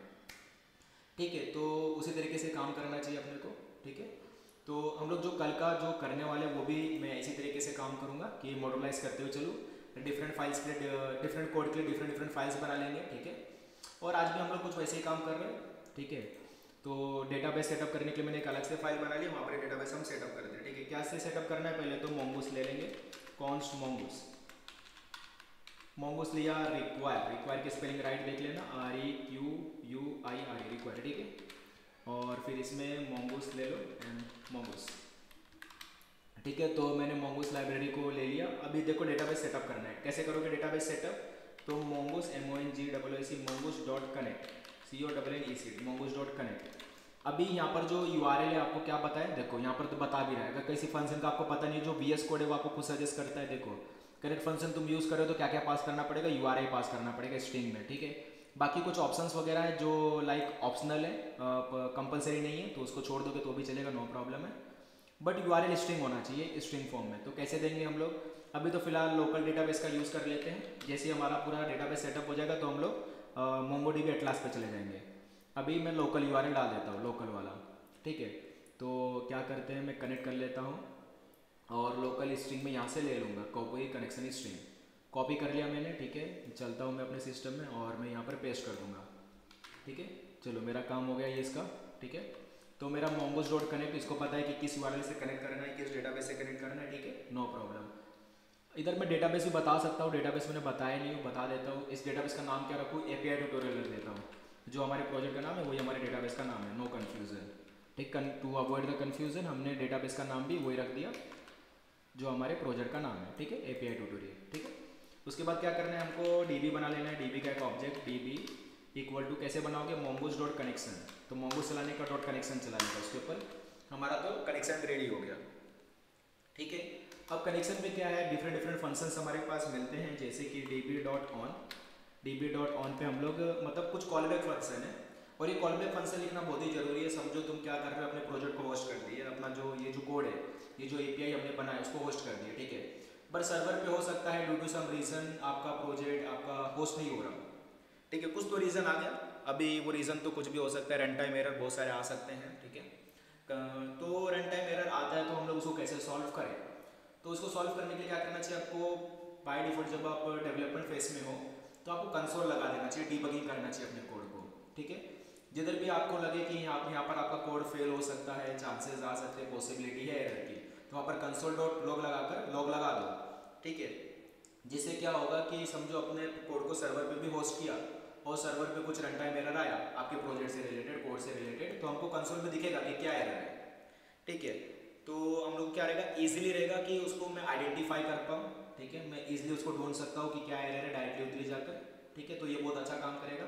ठीक है। तो उसी तरीके से काम करना चाहिए अपने को, ठीक है। तो हम लोग जो कल का जो करने वाले वो भी मैं इसी तरीके से काम करूँगा कि मॉड्यूलाइज करते हुए चलूँ, डिफरेंट फाइल्स के लिए, डिफरेंट कोड के लिए डिफरेंट डिफरेंट फाइल्स बना लेंगे, ठीक है। और आज भी हम लोग कुछ वैसे ही काम कर रहे हैं, ठीक है। तो डेटाबेस सेटअप करने के लिए मैंने एक अलग से फाइल बना ली, वहाँ पर डेटाबेस हम सेटअप करते हैं, ठीक है। क्या से सेटअप करना है, पहले तो मोंगोस ले लेंगे, कॉन्स्ट मोंगोस, मोंगोस लिया, रिक्वायर, रिक्वायर की स्पेलिंग राइट देख लेना, REQUIRE रिक्वायर, ठीक है। और फिर इसमें मोंगोस ले लो एंड मोंगोस, ठीक है। तो मैंने मोंगोस लाइब्रेरी को ले लिया। अभी देखो डेटाबेस सेटअप करना है, कैसे करोगे डेटाबेस सेटअप, तो mongoose MONGOOC mongoose dot connect CONNEC mongoose dot connect. अभी यहाँ पर जो URL है आपको क्या पता है, देखो यहाँ पर तो बता भी रहा है, अगर किसी फंक्शन का आपको पता नहीं, जो VS कोड है वो आपको खुद सजेस्ट करता है। देखो कनेक्ट फंक्शन तुम यूज़ करो तो क्या क्या पास करना पड़ेगा, URI पास करना पड़ेगा स्ट्रिंग में, ठीक है। बाकी कुछ ऑप्शंस वगैरह है जो लाइक ऑप्शनल है, कंपलसरी नहीं है, तो उसको छोड़ दोगे तो भी चलेगा, नो प्रॉब्लम है। बट URL स्ट्रिंग होना चाहिए स्ट्रिंग फॉर्म में। तो कैसे देंगे हम लोग, अभी तो फिलहाल लोकल डेटाबेस का यूज़ कर लेते हैं। जैसे हमारा पूरा डेटाबेस सेटअप हो जाएगा तो हम लोग मोंगोडीबी एटलास पे चले जाएंगे। अभी मैं लोकल URL डाल देता हूँ, लोकल वाला, ठीक है। तो क्या करते हैं, मैं कनेक्ट कर लेता हूँ और लोकल स्ट्रिंग में यहाँ से ले लूँगा, कॉपी कनेक्शन स्ट्रिंग कॉपी कर लिया मैंने, ठीक है। चलता हूँ मैं अपने सिस्टम में और मैं यहाँ पर पेस्ट कर दूँगा, ठीक है। चलो मेरा काम हो गया ये इसका, ठीक है। तो मेरा मोंगोस डॉट कनेक्ट, इसको पता है कि किस URL से कनेक्ट करना है, किस डेटाबेस से कनेक्ट करना है, ठीक है, नो प्रॉब्लम। इधर मैं डेटाबेस भी बता सकता हूँ, डेटाबेस मैंने बताया नहीं हूँ, बता देता हूँ। इस डेटाबेस का नाम क्या रखूँ, API ट्यूटोरियल रख देता हूँ, जो हमारे प्रोजेक्ट का नाम है वही हमारे डेटाबेस का नाम है, नो कन्फ्यूज़न, ठीक। टू अवॉइड द कन्फ्यूज़न हमने डेटाबेस का नाम भी वही रख दिया जो हमारे प्रोजेक्ट का नाम है, ठीक है, API ट्यूटोरियल, ठीक है। उसके बाद क्या करना है, हमको DB बना लेना है। DB का एक ऑब्जेक्ट DB इक्वल टू कैसे बनाओगे, मोंगोस डॉट कनेक्शन, तो मोंगोस चलाने का डॉट कनेक्शन चलाने का, उसके ऊपर हमारा तो कनेक्शन रेडी हो गया, ठीक है। अब कनेक्शन में क्या है, डिफरेंट डिफरेंट फंक्शंस हमारे पास मिलते हैं, जैसे कि DB डॉट ऑन पे हम लोग मतलब कुछ कॉलबैक फंक्शन है, और ये कॉलबैक फंक्शन लिखना बहुत ही जरूरी है। समझो तुम क्या कर रहे हो, अपने प्रोजेक्ट को होस्ट कर दिए, अपना जो ये जो कोड है, ये जो API हमने बनाया उसको होस्ट कर दिया, ठीक है। पर सर्वर पे हो सकता है ड्यू टू सम रीज़न आपका प्रोजेक्ट आपका होस्ट नहीं हो रहा, ठीक है, कुछ तो रीज़न आ गया, अभी वो रीज़न तो कुछ भी हो सकता है, रन टाइम एरर बहुत सारे आ सकते हैं, ठीक है। तो रन टाइम एरर आता है तो हम लोग उसको कैसे सॉल्व करें, तो उसको सॉल्व करने के लिए क्या करना चाहिए आपको, बाय डिफॉल्ट जब आप डेवलपमेंट फेस में हो तो आपको कंसोल लगा देना चाहिए, डीबगिंग करना चाहिए अपने कोड को, ठीक है। जिधर भी आपको लगे कि यहाँ पर आपका कोड फेल हो सकता है, चांसेस आ सकते हैं, पॉसिबिलिटी है एरर की, तो वहाँ पर कंसोल डॉट लॉग लगाकर लॉग लगा दो, ठीक है। जिससे क्या होगा कि समझो अपने कोड को सर्वर पे भी होस्ट किया और सर्वर पे कुछ रन टाइम एरर आया आपके प्रोजेक्ट से रिलेटेड, कोड से रिलेटेड, तो हमको कंसोल में दिखेगा कि क्या एरर है, ठीक है। तो हम लोग क्या रहेगा, इजीली रहेगा कि उसको मैं आइडेंटिफाई कर पाऊँ, ठीक है, मैं इजीली उसको ढूंढ सकता हूँ कि क्या एरर है डायरेक्टली उतरी जाकर, ठीक है। तो ये बहुत अच्छा काम करेगा।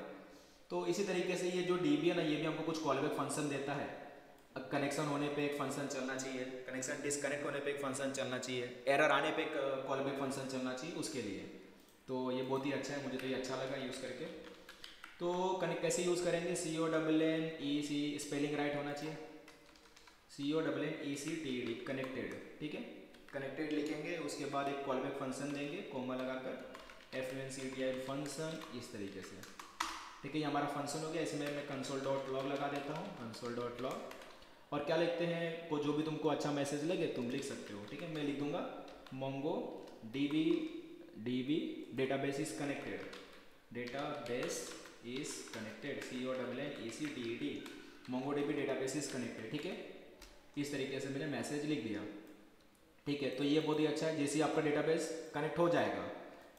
तो इसी तरीके से ये जो डीबी है ना, ये भी हमको कुछ कॉलबैक फंक्शन देता है। अब कनेक्शन होने पे एक फंक्शन चलना चाहिए, कनेक्शन डिसकनेक्ट होने पे एक फंक्शन चलना चाहिए, एरर आने पे एक कॉलबैक फंक्शन चलना चाहिए उसके लिए। तो ये बहुत ही अच्छा है, मुझे तो ये अच्छा लगा यूज़ करके। तो कनेक्ट कैसे यूज़ करेंगे, CONNEC स्पेलिंग राइट होना चाहिए, CONNECTED कनेक्टेड, ठीक है। कनेक्टेड लिखेंगे, उसके बाद एक कॉलबैक फंक्शन देंगे कोमा लगाकर, FUNCTI फंक्शन, इस तरीके से, ठीक है। ये हमारा फंक्शन हो गया। इसमें मैं कंसोल डॉट लॉग लगा देता हूँ, कंसोल डॉट लॉग, और क्या लिखते हैं, को जो भी तुमको अच्छा मैसेज लगे तुम लिख सकते हो, ठीक है। मैं लिख दूंगा Mongo DB database is connected, database is connected, CONNECTED Mongo DB database is connected, ठीक है। इस तरीके से मैंने मैसेज लिख दिया, ठीक है। तो ये बहुत ही अच्छा है, जैसे आपका डेटाबेस कनेक्ट हो जाएगा,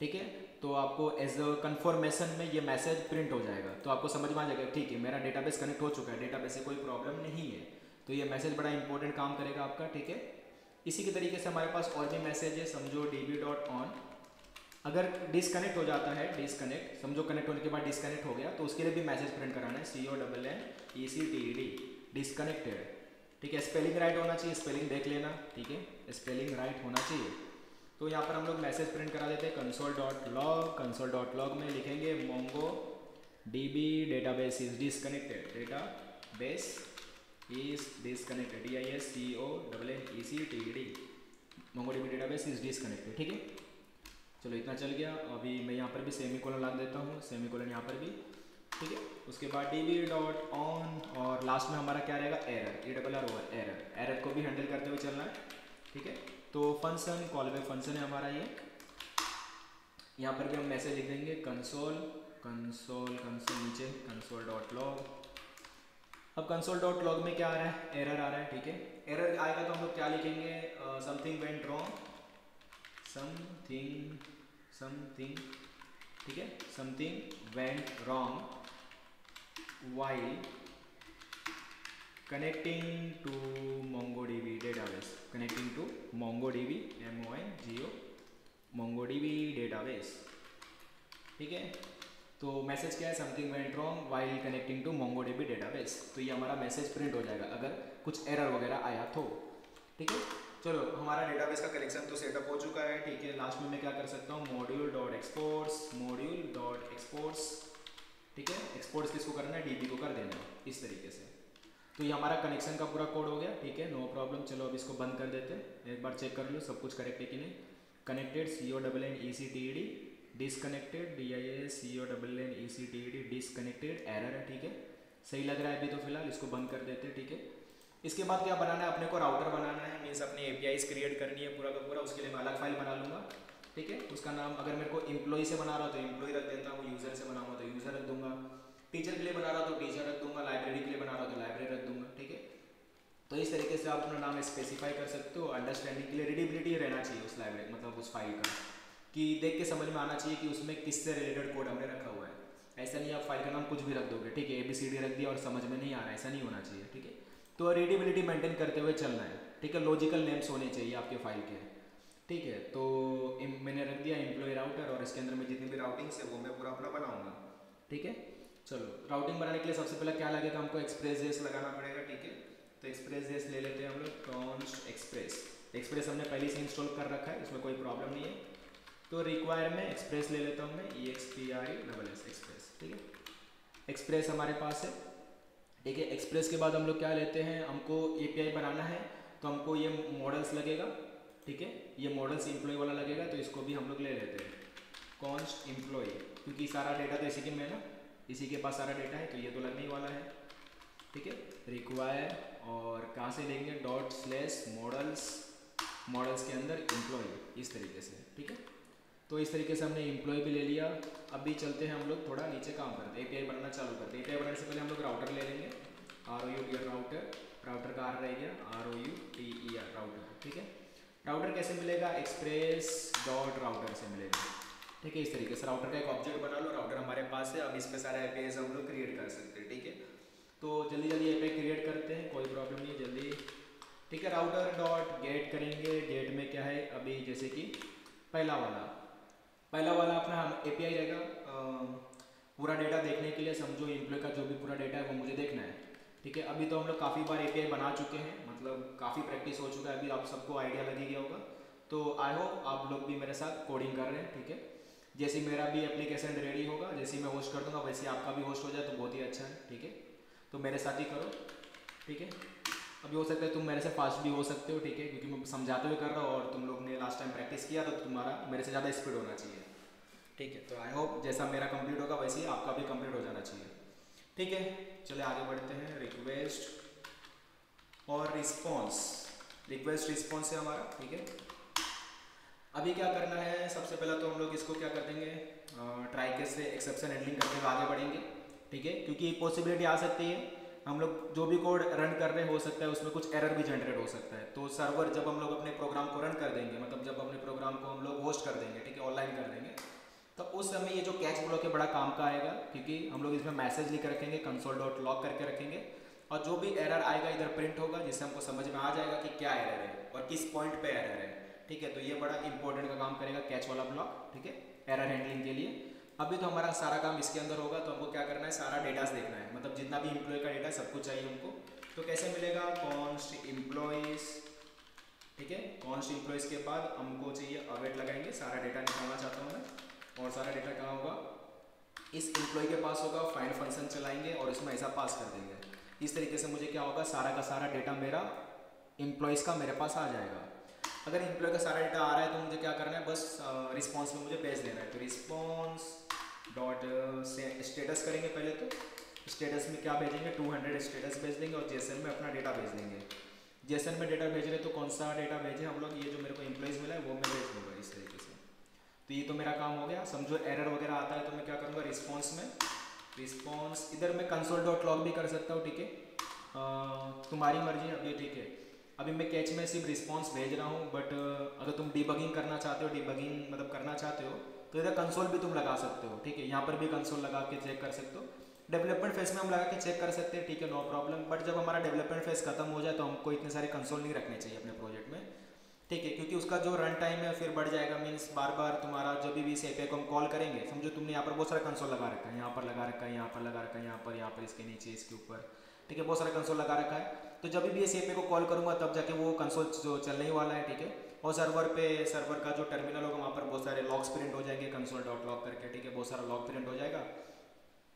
ठीक है, तो आपको एज अ कन्फर्मेशन में ये मैसेज प्रिंट हो जाएगा, तो आपको समझ में आ जाएगा ठीक है मेरा डेटाबेस कनेक्ट हो चुका है, डेटाबेस से कोई प्रॉब्लम नहीं है। तो ये मैसेज बड़ा इंपॉर्टेंट काम करेगा आपका, ठीक है। इसी के तरीके से हमारे पास और भी मैसेज है, समझो DB.on, अगर डिसकनेक्ट हो जाता है, डिसकनेक्ट समझो कनेक्ट होने के बाद डिसकनेक्ट हो गया, तो उसके लिए भी मैसेज प्रिंट कराना है, CONNECTED डिसकनेक्टेड, ठीक है। स्पेलिंग राइट होना चाहिए, स्पेलिंग देख लेना, ठीक है, स्पेलिंग राइट होना चाहिए। तो यहाँ पर हम लोग मैसेज प्रिंट करा देते हैं, कंसोल डॉट लॉग में लिखेंगे Mongo DB database is disconnected, database is disconnected, DISCONNECTED Mongo DB database is disconnected, ठीक है। चलो इतना चल गया। अभी मैं यहाँ पर भी सेमी कोलन लगा देता हूँ, सेमी कोलन यहाँ पर भी, ठीक है। उसके बाद DB.on, और लास्ट में हमारा क्या रहेगा, एरर, एरर को भी हैंडल करते हुए चलना है, ठीक है। तो फंक्शन कॉलबैक फंक्शन है हमारा ये, यहाँ पर भी हम मैसेज लिख देंगे कंसोल नीचे कंसोल डॉट लॉग। अब कंसोल डॉट लॉग में क्या आ रहा है, एरर आ रहा है, ठीक है। एरर आएगा तो हम लोग क्या लिखेंगे, समथिंग वेंट रॉन्ग, समथिंग, ठीक है, something went wrong while connecting to MongoDB database, connecting to MongoDB MongoDB database, ठीक है। तो मैसेज क्या है, something went wrong while connecting to MongoDB database. तो ये हमारा मैसेज प्रिंट हो जाएगा अगर कुछ एरर वगैरह आया तो, ठीक है। चलो हमारा डेटाबेस का कलेक्शन तो सेटअप हो चुका है, ठीक है। लास्ट में मैं क्या कर सकता हूँ, मॉड्यूल डॉट एक्सपोर्ट्स, ठीक है। एक्सपोर्ट्स किसको करना है, DB को कर देना है, इस तरीके से। तो ये हमारा कनेक्शन का पूरा कोड हो गया, ठीक है, नो प्रॉब्लम। चलो अब इसको बंद कर देते हैं, एक बार चेक कर लो सब कुछ करेक्ट है कि नहीं। Connected CONNECTED, disconnected DISCONNECTED disconnected, error है, ठीक है, सही लग रहा है अभी तो फिलहाल। इसको बंद कर देते हैं, ठीक है। इसके बाद क्या बनाना है, अपने को राउटर बनाना है, मीन्स अपनी APIs क्रिएट करनी है पूरा का पूरा। उसके लिए मैं अलग फाइल बना लूँगा, ठीक है। उसका नाम अगर मेरे को एम्प्लॉय से बना रहा हो तो एम्प्लॉय रख देता हूँ, यूज़र से बनाऊँगा तो यूज़र रख दूंगा, टीचर के लिए बना रहा हो तो टीचर रख दूंगा, लाइब्रेरी के लिए बना रहा हो तो लाइब्रेरी रख दूंगा, ठीक है। तो इस तरीके से आप अपना नाम स्पेसिफाई कर सकते हो। अंडरस्टैंडिंग के लिए रीडेबिलिटी रहना चाहिए उस लाइब्रेरी, मतलब उस फाइल का, कि देख के समझ में आना चाहिए कि उसमें किससे रिलेटेड कोड हमने रखा हुआ है। ऐसा नहीं आप फाइल का नाम कुछ भी रख दोगे, ठीक है, ABCD रख दिया और समझ में नहीं आ रहा है, ऐसा नहीं होना चाहिए, ठीक है। तो रीडेबिलिटी मेंटेन करते हुए चलना है, ठीक है। लॉजिकल नेम्स होने चाहिए आपके फाइल के, ठीक है। तो मैंने रख दिया एम्प्लॉय राउटर, और इसके अंदर में जितनी भी राउटिंग्स है वो मैं पूरा अपना बनाऊंगा, ठीक है। चलो राउटिंग बनाने के लिए सबसे पहले क्या लगेगा, हमको एक्सप्रेस लगाना पड़ेगा, ठीक है। तो एक्सप्रेस ले लेते हैं हम लोग, कॉन्स्ट एक्सप्रेस हमने पहले से इंस्टॉल कर रखा है, इसमें कोई प्रॉब्लम नहीं है। तो रिक्वायर में एक्सप्रेस ले लेता हूँ मैं, EXPRESS एक्सप्रेस, ठीक है। एक्सप्रेस हमारे पास है, ठीक है। एक्सप्रेस के बाद हम लोग क्या लेते हैं, हमको API बनाना है तो हमको ये मॉडल्स लगेगा, ठीक है। ये मॉडल्स एम्प्लॉय वाला लगेगा, तो इसको भी हम लोग ले लेते हैं, कॉन्स्ट एम्प्लॉय, क्योंकि सारा डेटा तो इसी के में है ना, इसी के पास सारा डेटा है, तो ये तो लगने ही वाला है, ठीक है। रिक्वायर और कहाँ से लेंगे, डॉट स्लैश मॉडल्स, मॉडल्स के अंदर एम्प्लॉय, इस तरीके से, ठीक है। तो इस तरीके से हमने एम्प्लॉय भी ले लिया। अभी चलते हैं हम लोग थोड़ा नीचे काम करते हैं, एपीआई बनाना चालू करते हैं। एपीआई बनाने से पहले हम लोग राउटर ले लेंगे, ROUTER राउटर, राउटर का आर रह गया ROUTER राउटर, ठीक है। राउटर कैसे मिलेगा, एक्सप्रेस डॉट राउटर से मिलेगा, ठीक है। इस तरीके से राउटर का एक ऑब्जेक्ट बना लो, राउटर हमारे पास है। अब इस पर सारे एपीआई हम लोग क्रिएट कर सकते हैं, ठीक है। तो जल्दी जल्दी एपीआई क्रिएट करते हैं, कोई प्रॉब्लम नहीं है, जल्दी, ठीक है। राउटर डॉट गेट करेंगे, गेट में क्या है अभी, जैसे कि पहला वाला अपना एपीआई रहेगा पूरा डेटा देखने के लिए। समझो एम्प्लॉय का जो भी पूरा डेटा है वो मुझे देखना है, ठीक है। अभी तो हम लोग काफ़ी बार एपीआई बना चुके हैं, मतलब काफ़ी प्रैक्टिस हो चुका है, अभी आप सबको आइडिया लग ही गया होगा। तो आई होप आप लोग भी मेरे साथ कोडिंग कर रहे हैं, ठीक है। जैसे मेरा भी एप्लीकेशन रेडी होगा, जैसे मैं होस्ट कर दूंगा वैसे आपका भी होस्ट हो जाए तो बहुत ही अच्छा है, ठीक है। तो मेरे साथ ही करो, ठीक है। अभी हो सकता है तुम मेरे से फास्ट भी हो सकते हो, ठीक है, क्योंकि मैं समझाते हुए कर रहा हूँ और तुम लोग ने लास्ट टाइम प्रैक्टिस किया तो तुम्हारा मेरे से ज़्यादा स्पीड होना चाहिए, ठीक है। तो आई होप जैसा मेरा कंप्लीट होगा वैसे ही आपका भी कंप्लीट हो जाना चाहिए, ठीक है। चलिए आगे बढ़ते हैं। रिक्वेस्ट और रिस्पॉन्स, रिक्वेस्ट रिस्पॉन्स है हमारा, ठीक है। अभी क्या करना है, सबसे पहला तो हम लोग इसको क्या कर देंगे, ट्राई केस से एक्सेप्शन हैंडलिंग करते हुए आगे बढ़ेंगे, ठीक है। क्योंकि पॉसिबिलिटी आ सकती है हम लोग जो भी कोड रन कर रहे हो सकता है उसमें कुछ एरर भी जनरेट हो सकता है। तो सर्वर जब हम लोग अपने प्रोग्राम को रन कर देंगे, मतलब जब अपने प्रोग्राम को हम लोग होस्ट कर देंगे, ठीक है, ऑनलाइन कर देंगे, तो उस समय ये जो कैच ब्लॉक है बड़ा काम का आएगा, क्योंकि हम लोग इसमें मैसेज लिख रखेंगे, कंसोल डॉट लॉग करके रखेंगे, और जो भी एरर आएगा इधर प्रिंट होगा, जिससे हमको समझ में आ जाएगा कि क्या एरर है और किस पॉइंट पे एरर है, ठीक है। तो ये बड़ा इंपॉर्टेंट का काम करेगा कैच वाला ब्लॉक, ठीक है, एरर हैंडलिंग के लिए। अभी तो हमारा सारा काम इसके अंदर होगा, तो हमको क्या करना है, सारा डेटास देखना है, मतलब जितना भी इम्प्लॉय का डेटा सब कुछ चाहिए हमको। तो कैसे मिलेगा, कॉन्स्ट इम्प्लॉयज, ठीक है। कॉन्स्ट इम्प्लॉयज के बाद हमको चाहिए अवेट लगाएंगे, सारा डेटा निकालना चाहता हूँ मैं, और सारा डेटा कहाँ होगा, इस इम्प्लॉय के पास होगा। फाइंड फंक्शन चलाएंगे और इसमें ऐसा पास कर देंगे। इस तरीके से मुझे क्या होगा, सारा का सारा डेटा मेरा इम्प्लॉयज़ का मेरे पास आ जाएगा। अगर इम्प्लॉय का सारा डेटा आ रहा है तो मुझे क्या करना है, बस रिस्पॉन्स में मुझे भेज देना है। तो रिस्पॉन्स डॉट स्टेटस करेंगे पहले, तो स्टेटस में क्या भेजेंगे, 200 स्टेटस भेज देंगे, और जेसन में अपना डेटा भेज देंगे। जेसन में डेटा भेज रहे तो कौन सा डेटा भेजें हम लोग, ये जो मेरे को इम्प्लॉयज़ मिला है वो मैं भेज दूँगा इस तरीके से। तो ये तो मेरा काम हो गया। समझो एरर वगैरह आता है तो मैं क्या करूँगा, रिस्पॉन्स में, रिस्पॉन्स इधर मैं कंसोल डॉट लॉग भी कर सकता हूँ, ठीक है, तुम्हारी मर्जी है अभी, ठीक है। अभी मैं कैच में सिर्फ रिस्पॉन्स भेज रहा हूँ, बट अगर तुम डिबगिंग करना चाहते हो, डिबगिंग मतलब करना चाहते हो, तो इधर कंसोल भी तुम लगा सकते हो, ठीक है। यहाँ पर भी कंसोल लगा के चेक कर सकते हो। डेवलपमेंट फेज में हम लगा के चेक कर सकते हैं, ठीक है, नो प्रॉब्लम। बट जब हमारा डेवलपमेंट फेज खत्म हो जाए तो हमको इतने सारे कंसोल नहीं रखने चाहिए अपने प्रोजेक्ट में, ठीक है, क्योंकि उसका जो रन टाइम है फिर बढ़ जाएगा। मीन्स बार बार तुम्हारा जब भी इस एपीआई को हम कॉल करेंगे, समझो तुमने यहाँ पर बहुत सारा कंसोल लगा रखा है, यहाँ पर लगा रखा है, यहाँ पर लगा रखा है, यहाँ पर इसके नीचे, इसके ऊपर, ठीक है, बहुत सारा कंसोल लगा रखा है। तो जब भी इस एपीआई को कॉल करूँगा तब जाके वो कंसोल जो चलने ही वाला है, ठीक है। और सर्वर का जो टर्मिनल होगा वहाँ पर बहुत सारे लॉग्स प्रिंट हो जाएंगे कंसोल डॉट लॉग करके, ठीक है, बहुत सारा लॉग प्रिंट हो जाएगा,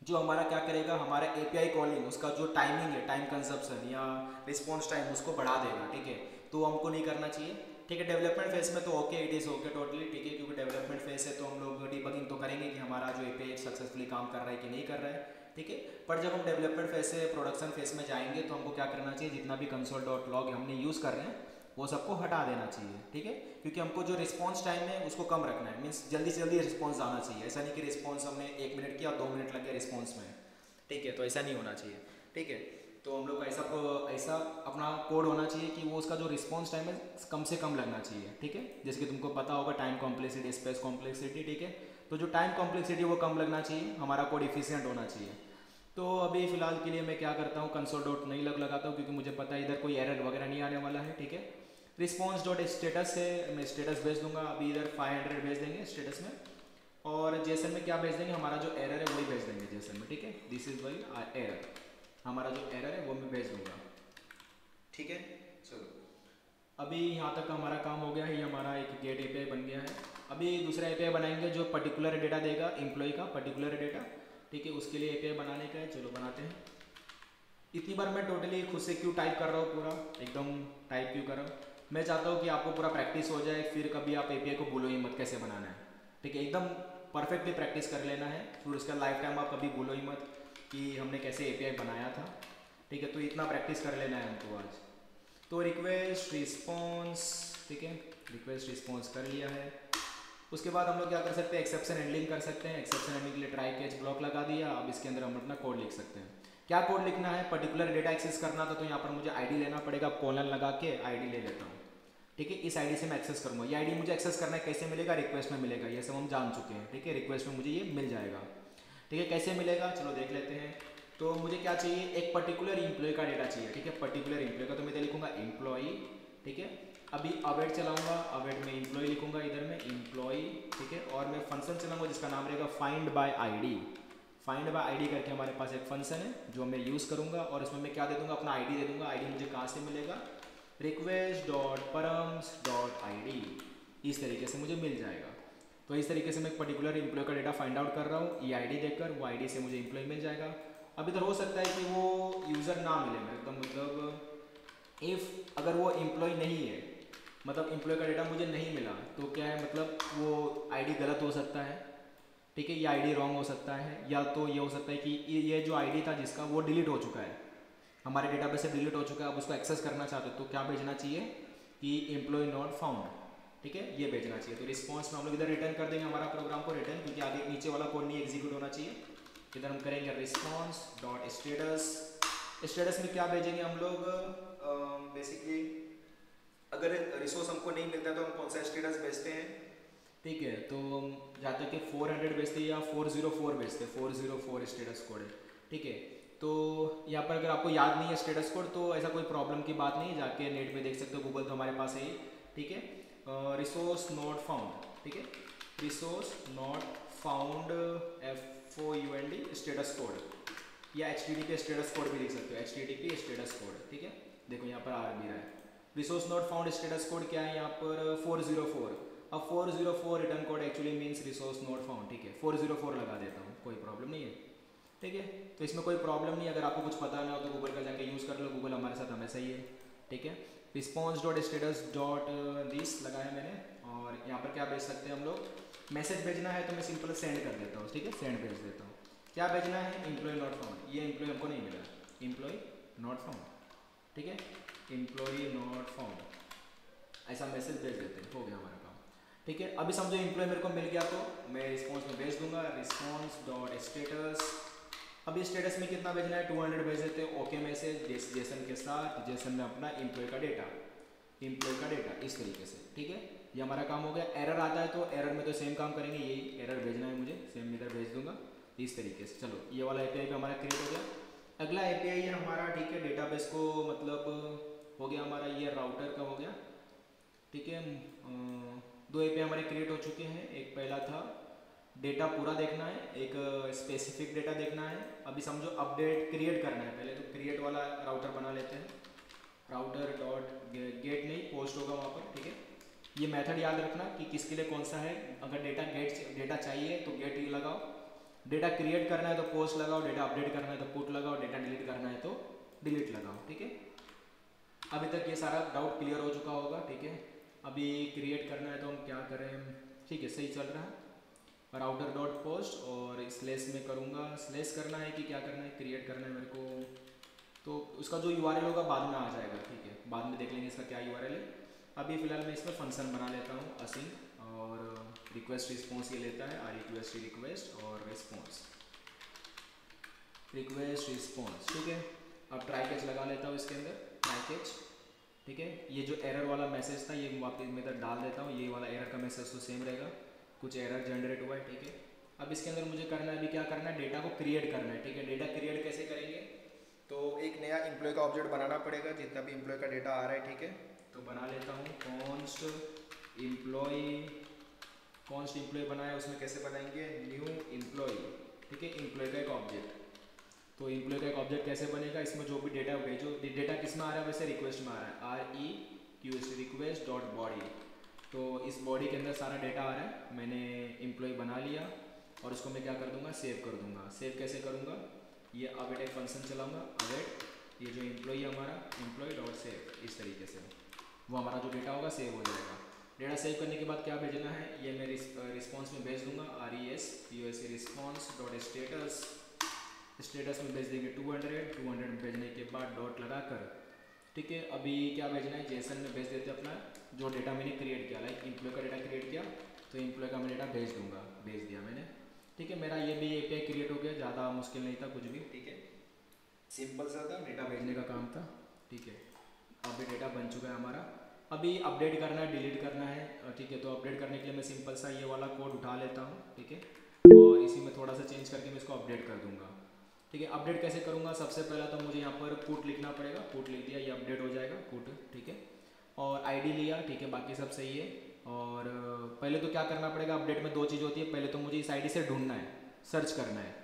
जो हमारा क्या करेगा, हमारा एपीआई कॉलिंग उसका जो टाइमिंग है, टाइम कंजप्शन या रिस्पॉन्स टाइम, उसको बढ़ा देगा, ठीक है। तो हमको नहीं करना चाहिए, ठीक है। डेवलपमेंट फेज में तो okay, it is okay totally, ठीक है, क्योंकि डेवलपमेंट फेज है तो हम लोग डिबगिंग तो करेंगे कि हमारा जो एपीआई सक्सेसफुली काम कर रहा है कि नहीं कर रहा है, ठीक है। पर जब हम डेवलपमेंट फेज से प्रोडक्शन फेज में जाएंगे तो हमको क्या करना चाहिए, जितना भी कंसोल डॉट लॉग हमने यूज़ कर रहे हैं वो सबको हटा देना चाहिए, ठीक है, क्योंकि हमको जो रिस्पॉन्स टाइम है उसको कम रखना है। मीन्स जल्दी से जल्दी रिस्पॉन्स आना चाहिए, ऐसा नहीं कि रिस्पॉन्स हमने 1 मिनट किया 2 मिनट लग गया रिस्पॉन्स में, ठीक है, तो ऐसा नहीं होना चाहिए, ठीक है। तो हम लोग को ऐसा अपना कोड होना चाहिए कि वो उसका जो रिस्पॉन्स टाइम है कम से कम लगना चाहिए, ठीक है। जैसे कि तुमको पता होगा टाइम कॉम्प्लेक्सिटी, स्पेस कॉम्प्लेक्सिटी, ठीक है। तो जो टाइम कॉम्प्लेक्सिटी वो कम लगना चाहिए, हमारा कोड इफिशियंट होना चाहिए। तो अभी फ़िलहाल के लिए मैं क्या करता हूँ, कंसोल डॉट नहीं लगाता हूँ, क्योंकि मुझे पता है इधर कोई एरर वगैरह नहीं आने वाला है, ठीक है। रिस्पॉन्स डॉट स्टेटस से मैं स्टेटस भेज दूंगा, अभी इधर 500 भेज देंगे स्टेटस में, और जेसन में क्या भेज देंगे, हमारा जो एरर है वही भेज देंगे जेसन में, ठीक है। दिस इज वाई एरर, हमारा जो एरर है वो मैं भेज दूंगा, ठीक है। चलो अभी यहाँ तक हमारा काम हो गया है, ये हमारा एक गेट एपीआई बन गया है। अभी दूसरा एपीआई बनाएंगे जो पर्टिकुलर डेटा देगा, एम्प्लॉय का पर्टिकुलर डेटा, ठीक है, उसके लिए एपीआई बनाने का है। चलो बनाते हैं। इतनी बार मैं टोटली खुद से क्यों टाइप कर रहा हूँ, पूरा एकदम टाइप क्यों कर रहा हूँ, मैं चाहता हूँ कि आपको पूरा प्रैक्टिस हो जाए, फिर कभी आप एपीआई को भूलो ही मत कैसे बनाना है, ठीक है। एकदम परफेक्टली प्रैक्टिस कर लेना है, फिर उसका लाइफ टाइम आप कभी भूलो ही मत कि हमने कैसे एपीआई बनाया था। ठीक है, तो इतना प्रैक्टिस कर लेना है हमको आज। तो रिक्वेस्ट रिस्पॉन्स, ठीक है, रिक्वेस्ट रिस्पॉन्स कर लिया है। उसके बाद हम लोग क्या कर सकते हैं, एक्सेप्शन हैंडलिंग कर सकते हैं। एक्सेप्शन हैंडलिंग के लिए ट्राई कैच ब्लॉक लगा दिया। अब इसके अंदर हम अपना कोड लिख सकते हैं। क्या कोड लिखना है, पर्टिकुलर डेटा एक्सेस करना था तो यहाँ पर मुझे आईडी लेना पड़ेगा, कॉलन लगा के आईडी ले लेता हूँ। ठीक है, इस आईडी से मैं एक्सेस करूँगा। ये आईडी मुझे एक्सेस करना है, कैसे मिलेगा, रिक्वेस्ट में मिलेगा, ये सब हम जान चुके हैं। ठीक है, रिक्वेस्ट में मुझे ये मिल जाएगा। ठीक है, कैसे मिलेगा चलो देख लेते हैं। तो मुझे क्या चाहिए, एक पर्टिकुलर एम्प्लॉय का डेटा चाहिए। ठीक है, पर्टिकुलर एम्प्लॉय का, तो मैं लिखूंगा एम्प्लॉय। ठीक है, अभी अवेट चलाऊंगा, अवेट में एम्प्लॉय लिखूंगा, इधर में एम्प्लॉय। ठीक है, और मैं फंक्शन चलाऊंगा जिसका नाम रहेगा find by ID. Find by ID करके हमारे पास एक फंक्शन है जो मैं यूज़ करूंगा, और इसमें मैं क्या दे दूंगा, अपना आईडी दे दूंगा। आईडी मुझे कहाँ से मिलेगा, request dot params dot ID, इस तरीके से मुझे मिल जाएगा। तो इस तरीके से मैं एक पर्टिकुलर एम्प्लॉय का डेटा फाइंड आउट कर रहा हूँ, ये आईडी देकर वो आईडी से मुझे एम्प्लॉय मिल जाएगा। अब इधर हो सकता है कि वो यूज़र ना मिले मेरे को, मतलब इफ़ अगर वो एम्प्लॉय नहीं है, मतलब एम्प्लॉय का डेटा मुझे नहीं मिला, तो क्या है, मतलब वो आईडी गलत हो सकता है। ठीक है, ये आईडी रॉन्ग हो सकता है, या तो ये हो सकता है कि ये जो आईडी था जिसका, वो डिलीट हो चुका है, हमारे डेटाबेस से डिलीट हो चुका है, अब उसको एक्सेस करना चाहते हो तो क्या भेजना चाहिए कि एम्प्लॉय नॉट फाउंड। ठीक है, ये भेजना चाहिए। तो रिस्पॉन्स में हम लोग इधर रिटर्न कर देंगे हमारा प्रोग्राम को रिटर्न, क्योंकि आगे नीचे वाला कोड नहीं एग्जीक्यूट होना चाहिए। इधर हम करेंगे रिस्पॉन्स डॉट स्टेटस। स्टेटस में क्या भेजेंगे हम लोग, बेसिकली अगर रिसोर्स हमको नहीं मिलता है तो हम कौन सा स्टेटस भेजते हैं। ठीक है, तो जहाँ तक कि 400 भेजते हैं या 404 भेजते हैं, 404 स्टेटस कोड है। ठीक है, तो यहाँ पर अगर आपको याद नहीं है स्टेटस कोड तो ऐसा कोई प्रॉब्लम की बात नहीं है, जाके नेट पे देख सकते हो, गूगल तो हमारे पास है ही। ठीक है, रिसोर्स नॉट फाउंड। ठीक है, resource not found FOUND status code, या HTTP स्टेटस कोड भी लिख सकते हो, HTTP स्टेटस कोड। ठीक है, देखो यहाँ पर आ भी रहा है resource not found status code क्या है यहाँ पर 404। अब 404 return code actually means resource not found. ठीक है, 404 लगा देता हूँ, कोई प्रॉब्लम नहीं है। ठीक है, तो इसमें कोई प्रॉब्लम नहीं। अगर आपको कुछ पता ना हो तो गूगल का जाके यूज़ कर लो, गूगल हमारे साथ हमेशा ही है। ठीक है, response dot status dot this लगाया मैंने, और यहाँ पर क्या भेज सकते हैं हम लोग, मैसेज भेजना है तो मैं सिंपल सेंड कर देता हूँ। ठीक है, सेंड भेज देता हूँ। क्या भेजना है, एम्प्लॉय नॉट फाउंड, ये एम्प्लॉय हमको नहीं मिला, एम्प्लॉय नॉट फाउंड। ठीक है, एम्प्लॉय नॉट फाउंड, ऐसा मैसेज भेज देते हैं, हो गया हमारा काम। ठीक है, अभी समझो एम्प्लॉय मेरे को मिल गया तो मैं रिस्पॉन्स में भेज दूंगा रिस्पॉन्स डॉट स्टेटस। अभी स्टेटस में कितना भेजना है, 200 भेज देते हैं, ओके मैसेज जेसन के साथ, जेसन में अपना एम्प्लॉय का डेटा, एम्प्लॉय का डेटा इस तरीके से। ठीक है, ये हमारा काम हो गया। एरर आता है तो एरर में तो सेम काम करेंगे, यही एरर भेजना है मुझे, सेम इधर भेज दूंगा इस तरीके से। चलो ये वाला एपीआई भी हमारा क्रिएट हो गया। अगला एपीआई है हमारा, ठीक है, डेटाबेस को मतलब हो गया हमारा, ये राउटर का हो गया। ठीक है, 2 एपीआई हमारे क्रिएट हो चुके हैं। एक पहला था डेटा पूरा देखना है, एक स्पेसिफिक डेटा देखना है। अभी समझो अपडेट क्रिएट करना है, पहले तो क्रिएट वाला राउटर बना लेते हैं, राउटर डॉट गेट नहीं, पोस्ट होगा वहाँ पर। ठीक है, ये मेथड याद रखना कि किसके लिए कौन सा है। अगर डेटा चाहिए तो गेट ही लगाओ, डेटा क्रिएट करना है तो पोस्ट लगाओ, डेटा अपडेट करना है तो पुट लगाओ, डेटा डिलीट करना है तो डिलीट लगाओ। ठीक है, अभी तक ये सारा डाउट क्लियर हो चुका होगा। ठीक है, अभी क्रिएट करना है तो हम क्या करें, ठीक है, सही चल रहा है। राउटर डॉट पोस्ट और स्लेश में करूँगा, स्लेश करना है कि क्या करना है, क्रिएट करना है मेरे को, तो उसका जो URL होगा बाद में आ जाएगा। ठीक है, बाद में देख लेंगे इसका क्या URL है। अभी फ़िलहाल मैं इसमें फंक्शन बना लेता हूँ असिन, और रिक्वेस्ट रिस्पॉन्स ये लेता है, REQUEST रिक्वेस्ट और रिस्पॉन्स, रिक्वेस्ट रिस्पॉन्स। ठीक है, अब ट्राई कैच लगा लेता हूँ इसके अंदर, ट्राई कैच। ठीक है, ये जो एरर वाला मैसेज था ये वापस मैं इधर डाल देता हूँ, ये वाला एरर का मैसेज तो सेम रहेगा, कुछ एरर जनरेट हुआ है। ठीक है, अब इसके अंदर मुझे करना है, अभी क्या करना है, डेटा को क्रिएट करना है। ठीक है, डेटा क्रिएट कैसे करेंगे, तो एक नया एम्प्लॉय का ऑब्जेक्ट बनाना पड़ेगा, जितना भी एम्प्लॉय का डेटा आ रहा है। ठीक है, तो बना लेता हूँ कॉन्स्ट एम्प्लॉय बनाया, उसमें कैसे बनाएंगे, न्यू एम्प्लॉय। ठीक है, एम्प्लॉय का एक ऑब्जेक्ट, तो एम्प्लॉय का एक ऑब्जेक्ट कैसे बनेगा, इसमें जो भी डेटा भेजो, डेटा किस में आ रहा है, वैसे रिक्वेस्ट में आ रहा है, REQUEST रिक्वेस्ट डॉट बॉडी। तो इस बॉडी के अंदर सारा डेटा आ रहा है, मैंने एम्प्लॉय बना लिया और उसको मैं क्या कर दूंगा, सेव कर दूंगा। सेव कैसे करूँगा, ये अवेट एक फंक्शन चलाऊँगा, अवेट ये जो एम्प्लॉय है हमारा, एम्प्लॉय डॉट सेव, इस तरीके से वो हमारा जो डेटा होगा सेव हो जाएगा। डेटा सेव करने के बाद क्या भेजना है, ये मैं रिस्पॉन्स में भेज दूंगा, RESPONS response dot status, status में भेज देंगे 200 भेजने के बाद डॉट लगाकर, ठीक है। अभी क्या भेजना है, जेसन में भेज देते अपना जो डेटा मैंने क्रिएट किया, लाइक एम्प्लॉय का डेटा क्रिएट किया तो एम्प्लॉय का मैं डेटा भेज दूंगा, भेज दिया मैंने, ठीक है। मेरा ये भी API क्रिएट हो गया, ज़्यादा मुश्किल नहीं था कुछ भी, ठीक है, सिंपल सा था, डेटा भेजने का काम था, ठीक है। अभी डेटा बन चुका है हमारा, अभी अपडेट करना है, डिलीट करना है, ठीक है। तो अपडेट करने के लिए मैं सिंपल सा ये वाला कोड उठा लेता हूँ, ठीक है, और इसी में थोड़ा सा चेंज करके मैं इसको अपडेट कर दूंगा, ठीक है। अपडेट कैसे करूँगा, सबसे पहला तो मुझे यहाँ पर पुट लिखना पड़ेगा, पुट लिख दिया, ये अपडेट हो जाएगा पुट, ठीक है, और ID लिया, ठीक है, बाकी सब सही है। और पहले तो क्या करना पड़ेगा, अपडेट में दो चीज़ होती है, पहले तो मुझे इस ID से ढूंढना है, सर्च करना है,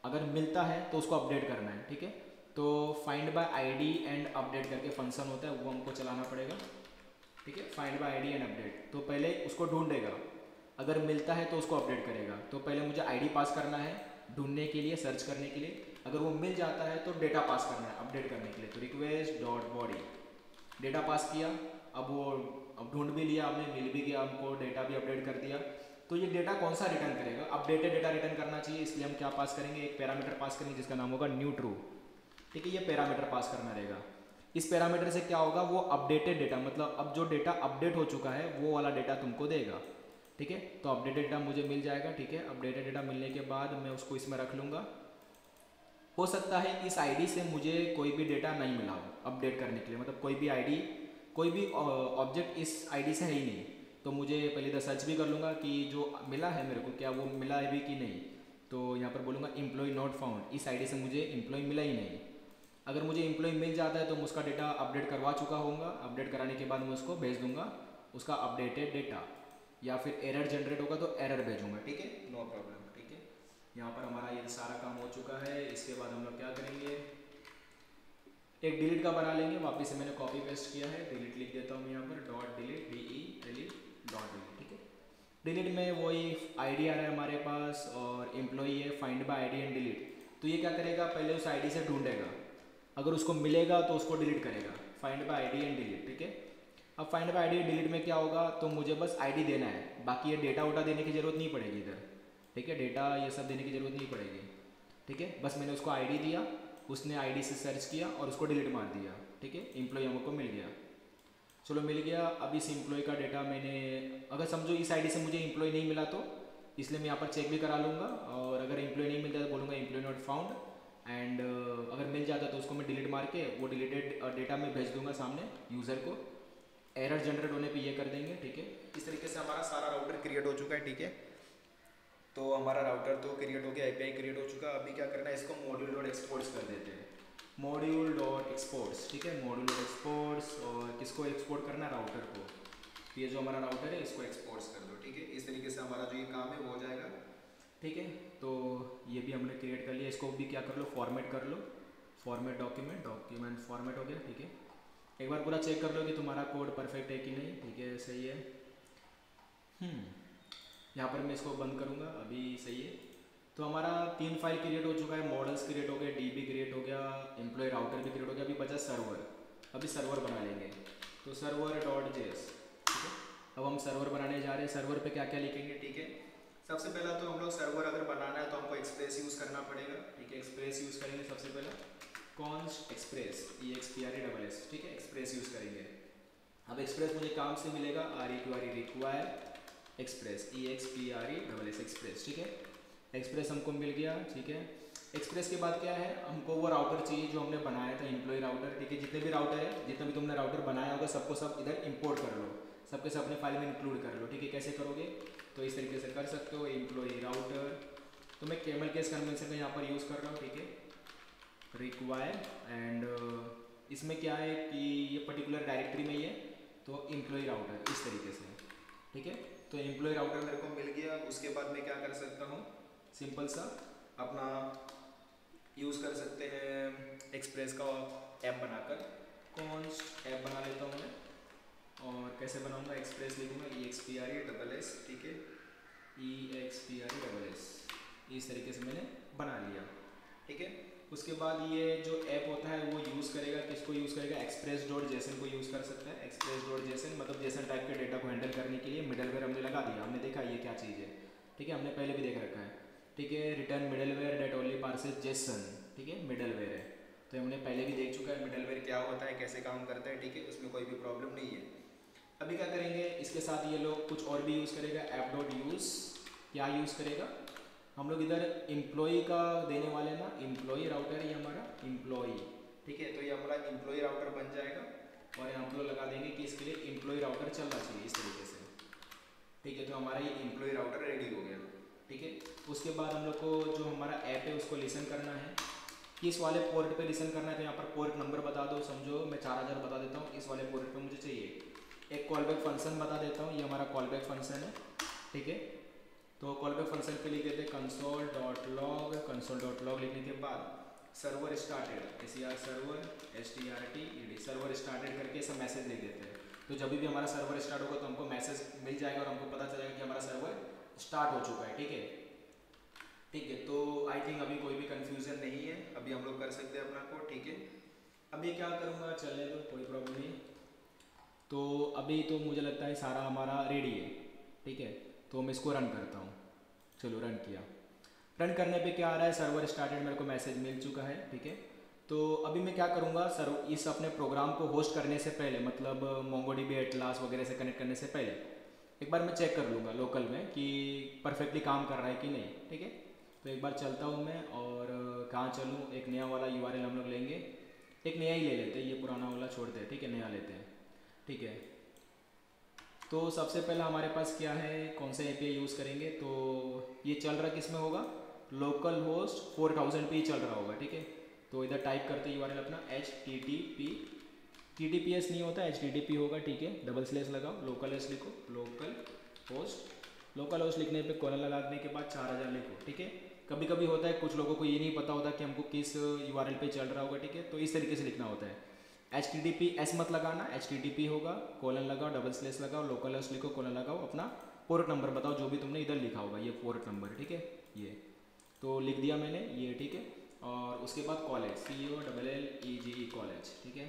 अगर मिलता है तो उसको अपडेट करना है, ठीक है। तो find by ID and update करके फंक्शन होता है, वो हमको चलाना पड़ेगा, ठीक है। Find by ID and update, तो पहले उसको ढूंढेगा, अगर मिलता है तो उसको अपडेट करेगा, तो पहले मुझे ID पास करना है ढूंढने के लिए, सर्च करने के लिए, अगर वो मिल जाता है तो डेटा पास करना है अपडेट करने के लिए, तो request dot body, data pass किया, अब ढूंढ भी लिया आपने, मिल भी गया हमको, डेटा भी अपडेट कर दिया, तो ये डेटा कौन सा रिटर्न करेगा, अपडेटेड डेटा रिटर्न करना चाहिए, इसलिए हम क्या पास करेंगे, एक पैरामीटर पास करेंगे जिसका नाम होगा न्यू ट्रू, ठीक है, ये पैरामीटर पास करना रहेगा। इस पैरामीटर से क्या होगा, वो अपडेटेड डेटा, मतलब अब जो डेटा अपडेट हो चुका है वो वाला डेटा तुमको देगा, ठीक है। तो अपडेटेड डेटा मुझे मिल जाएगा, ठीक है। अपडेटेड डेटा मिलने के बाद मैं उसको इसमें रख लूँगा, हो सकता है इस ID से मुझे कोई भी डेटा नहीं मिला हो अपडेट करने के लिए, मतलब कोई भी ID, कोई भी ऑब्जेक्ट इस ID से है ही नहीं, तो मुझे पहले इधर सर्च भी कर लूँगा कि जो मिला है मेरे को क्या वो मिला है भी कि नहीं, तो यहाँ पर बोलूँगा एम्प्लॉय नॉट फाउंड, इस ID से मुझे एम्प्लॉय मिला ही नहीं, अगर मुझे एम्प्लॉय मिल जाता है तो मैं उसका डेटा अपडेट करवा चुका होऊंगा, अपडेट कराने के बाद मैं उसको भेज दूंगा उसका अपडेटेड डेटा, या फिर एरर जनरेट होगा तो एरर भेजूंगा, ठीक है, नो प्रॉब्लम, ठीक है। यहाँ पर हमारा ये सारा काम हो चुका है, इसके बाद हम लोग क्या करेंगे, एक डिलीट का बना लेंगे, वापस से मैंने कॉपी पेस्ट किया है, डिलीट लिख देता हूँ मैं यहाँ पर, dot delete DE dot delete, ठीक है। डिलीट में वही ID आ रहा है हमारे पास और एम्प्लॉई है, find by ID and delete, तो ये क्या करेगा, पहले उस ID से ढूंढेगा, अगर उसको मिलेगा तो उसको डिलीट करेगा, find by ID and delete, ठीक है। अब फाइंड बाय ID डिलीट में क्या होगा, तो मुझे बस ID देना है, बाकी ये डेटा वोटा देने की ज़रूरत नहीं पड़ेगी इधर, ठीक है, डेटा ये सब देने की ज़रूरत नहीं पड़ेगी, ठीक है। बस मैंने उसको ID दिया, उसने ID से सर्च किया और उसको डिलीट मार दिया, ठीक है, एम्प्लॉय हमको मिल गया, चलो मिल गया। अब इस एम्प्लॉय का डेटा मैंने, अगर समझो इस ID से मुझे एम्प्लॉय नहीं मिला तो इसलिए मैं यहाँ पर चेक भी करा लूँगा, और अगर एम्प्लॉय नहीं मिलता तो बोलूँगा एम्प्लॉय नॉट फाउंड, एंड अगर मिल जाता तो उसको मैं डिलीट मार के वो डिलीटेड डेटा में भेज दूंगा सामने यूज़र को, एरर जनरेट होने पे ये कर देंगे, ठीक है। इस तरीके से हमारा सारा राउटर क्रिएट हो चुका है, ठीक है। तो हमारा राउटर तो क्रिएट हो गया, API क्रिएट हो चुका, अभी क्या करना है, इसको मॉड्यूल डॉट एक्सपोर्ट्स कर देते हैं, मॉड्यूल डॉट एक्सपोर्ट्स, ठीक है, मॉड्यूल डॉट एक्सपोर्ट्स, और किसको एक्सपोर्ट करना है, राउटर को, तो ये जो हमारा राउटर है इसको एक्सपोर्ट्स कर दो, ठीक है। इस तरीके से हमारा जो ये काम है वो हो जाएगा, ठीक है। तो ये भी हमने क्रिएट कर लिया, इसको भी क्या कर लो, फॉर्मेट कर लो, फॉर्मेट डॉक्यूमेंट फॉर्मेट हो गया, ठीक है। एक बार पूरा चेक कर लो कि तुम्हारा कोड परफेक्ट है कि नहीं, ठीक है, सही है। यहाँ पर मैं इसको बंद करूँगा, अभी सही है। तो हमारा 3 फाइल क्रिएट हो चुका है, मॉडल्स क्रिएट हो गए, DB क्रिएट हो गया, एम्प्लॉय राउटर भी क्रिएट हो गया, अभी बचा सर्वर, अभी सर्वर बना लेंगे, तो सर्वर डॉट JS, ठीक है। अब हम सर्वर बनाने जा रहे हैं, सर्वर पे क्या क्या लिखेंगे, ठीक है। सबसे पहला तो हम लोग सर्वर अगर बनाना है तो हमको एक्सप्रेस यूज़ करना पड़ेगा, ठीक है, एक्सप्रेस यूज़ करेंगे सबसे पहला, कॉन्स्ट एक्सप्रेस EXPRESS, ठीक है, एक्सप्रेस यूज़ करेंगे। अब एक्सप्रेस मुझे काम से मिलेगा, REQUIRE require express EXPRESS express, ठीक है, एक्सप्रेस हमको मिल गया, ठीक है। एक्सप्रेस के बाद क्या है, हमको वो राउटर चाहिए जो हमने बनाया था, एम्प्लॉय राउटर, ठीक है। जितने भी राउटर है, जितना भी तुमने राउटर बनाया होगा सबको सब इधर इंपोर्ट कर लो, सबके सब अपने फाइल में इंक्लूड कर लो, ठीक है। कैसे करोगे, तो इस तरीके से कर सकते हो, एम्प्लॉय राउटर, तो मैं कैमल केस कन्वेंशन का यहाँ पर यूज़ कर रहा हूँ, ठीक है, रिक्वायर, एंड इसमें क्या है कि ये पर्टिकुलर डायरेक्टरी में ही है, तो एम्प्लॉय राउटर इस तरीके से, ठीक है। तो एम्प्लॉय राउटर मेरे को मिल गया, उसके बाद मैं क्या कर सकता हूँ, सिंपल सा अपना यूज़ कर सकते हैं एक्सप्रेस का ऐप बनाकर, कॉन्स्ट ऐप बना लेता हूँ मैं, और कैसे बनाऊँगा, एक्सप्रेस लिखूँगा EXPRESS, ठीक है, EXPRESS, इस तरीके से मैंने बना लिया, ठीक है। उसके बाद ये जो ऐप होता है वो यूज़ करेगा, किसको यूज़ करेगा, एक्सप्रेस डॉट जेसन को यूज़ कर सकता है। एक्सप्रेस डॉट जेसन मतलब जेसन टाइप के डेटा को हैंडल करने के लिए मिडलवेयर हमने लगा दिया, हमने देखा ये क्या चीज़ है, ठीक है, हमने पहले भी देख रखा है, ठीक है। Return middleware that only parses JSON, ठीक है, मिडलवेयर है, तो हमने पहले भी देख चुका है मिडलवेयर क्या होता है, कैसे काम करता है, ठीक है, उसमें कोई भी प्रॉब्लम नहीं है। अभी क्या करेंगे, इसके साथ ये लोग कुछ और भी यूज़ करेगा, ऐप डॉट यूज़, क्या यूज़ करेगा, हम लोग इधर एम्प्लॉई का देने वाले ना, एम्प्लॉई राउटर ये हमारा एम्प्लॉई, ठीक है, तो ये हमारा एम्प्लॉई राउटर बन जाएगा और यहाँ हम लोग लगा देंगे कि इसके लिए एम्प्लॉई राउटर चलना चाहिए इस तरीके से, ठीक है, तो हमारा ये एम्प्लॉई राउटर रेडी हो गया, ठीक है। उसके बाद हम लोग को जो हमारा ऐप है उसको लिसन करना है, किस वाले पोर्ट पे लिसन करना है, तो यहाँ पर पोर्ट नंबर बता दो, समझो मैं 4000 बता देता हूँ, इस वाले पोर्ट पे मुझे चाहिए। एक कॉलबैक फंक्शन बता देता हूँ, ये हमारा कॉलबैक फंक्शन है, ठीक है, तो कॉलबैक फंक्शन पे लिख देते हैं console dot log, console dot log लिखने के बाद server started, S server STRTED server started करके सब मैसेज लिख देते हैं, तो जब भी हमारा सर्वर स्टार्ट होगा तो हमको मैसेज मिल जाएगा और हमको पता चलेगा कि हमारा सर्वर स्टार्ट हो चुका है, ठीक है, ठीक है। तो आई थिंक अभी कोई भी कन्फ्यूज़न नहीं है, अभी हम लोग कर सकते हैं अपना कोड, ठीक है। अभी क्या करूँगा, चलने दो, कोई प्रॉब्लम नहीं। तो अभी तो मुझे लगता है सारा हमारा रेडी है, ठीक है, तो मैं इसको रन करता हूँ। चलो रन किया, रन करने पे क्या आ रहा है, सर्वर स्टार्टेड मेरे को मैसेज मिल चुका है, ठीक है। तो अभी मैं क्या करूँगा, सर्व इस अपने प्रोग्राम को होस्ट करने से पहले, मतलब मोंगोडीबी एटलास वगैरह से कनेक्ट करने से पहले एक बार मैं चेक कर लूँगा लोकल में कि परफेक्टली काम कर रहा है कि नहीं, ठीक है। तो एक बार चलता हूँ मैं, और कहाँ चलूँ, एक नया वाला URL हम लोग लेंगे, एक नया ही ले लेते हैं, ये पुराना वाला छोड़ते हैं, ठीक है, नया लेते हैं, ठीक है। तो सबसे पहला हमारे पास क्या है, कौन सा API यूज़ करेंगे, तो ये चल रहा किस में होगा, लोकल होस्ट 4000 पे ही चल रहा होगा, ठीक है। तो इधर टाइप करते URL अपना HTTP, TTPS नहीं होता, HTTP होगा, ठीक है, डबल स्लैश लगाओ, लोकल होस्ट लिखो, लोकल होस्ट लिखने पे कॉलन लगाने के बाद 4000 लिखो, ठीक है। कभी कभी होता है कुछ लोगों को ये नहीं पता होता कि हमको किस URL पे चल रहा होगा, ठीक है, तो इस तरीके से लिखना होता है, HTTPS मत लगाना, HTTP होगा, कॉलन लगाओ, डबल स्लैश लगाओ, लोकल होस्ट लिखो, कॉलन लगाओ, अपना पोर्ट नंबर बताओ जो भी तुमने इधर लिखा होगा, ये पोर्ट नंबर, ठीक है, ये तो लिख दिया मैंने ये, ठीक है। और उसके बाद कॉलेज, COLLEGE कॉलेज, ठीक है,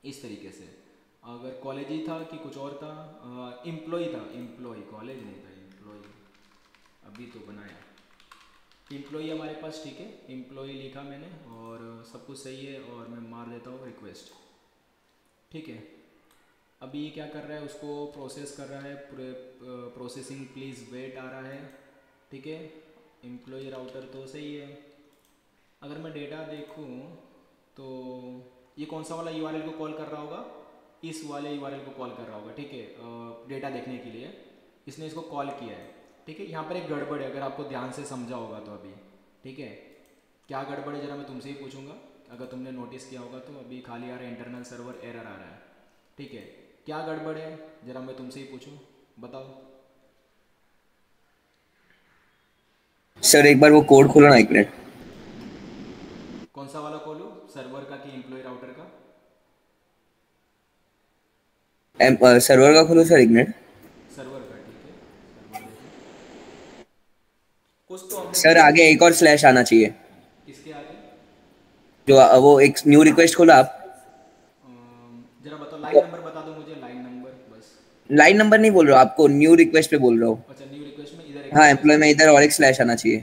इस तरीके से। अगर कॉलेज ही था कि कुछ और था, एम्प्लॉय था, एम्प्लॉय, कॉलेज नहीं था, एम्प्लॉय, अभी तो बनाया एम्प्लॉय हमारे पास, ठीक है, एम्प्लॉय लिखा मैंने और सब कुछ सही है, और मैं मार देता हूँ रिक्वेस्ट, ठीक है। अभी ये क्या कर रहा है, उसको प्रोसेस कर रहा है, प्रोसेसिंग प्लीज़ वेट आ रहा है, ठीक है। एम्प्लॉय राउटर तो सही है, अगर मैं डेटा देखूँ तो ये कौन सा वाला URL को कॉल कर रहा होगा, इस वाले URL को कॉल कर रहा होगा, ठीक है, डेटा देखने के लिए इसने इसको कॉल किया है, ठीक है। यहाँ पर एक गड़बड़ है, अगर आपको ध्यान से समझा होगा तो अभी, ठीक है, क्या गड़बड़ है ज़रा मैं तुमसे ही पूछूंगा, अगर तुमने नोटिस किया होगा तो अभी खाली आ रहा है इंटरनल सर्वर एरर आ रहा है, ठीक है, क्या गड़बड़ है ज़रा मैं तुमसे ही पूछूं, बताओ। सर एक बार वो कोड खोलो ना, एक मिनट। कौन सा वाला खोलूँ, सर्वर का कि एम्प्लॉय राउटर का, सर्वर का खोलो सर, एक मिनट। सर्वर का, ठीक है, सर्वर देखो, कुछ तो हमने सर मिस आगे किया एक है, और स्लैश आना चाहिए। किसके आगे, जो वो एक न्यू रिक्वेस्ट खोलो आप। ज़रा बताओ, लाइन नंबर बता दो मुझे, लाइन नंबर बस। लाइन नंबर नहीं बोल रहा हूँ, आपको न्यू रिक्वेस्ट पे बोल रहा हूँ। अच्छा, न्यू रिक्वेस्ट में इधर एक हाँ, स्लैश एम्प्लॉय में चाहिए, इधर और एक स्लैश आना चाहिए।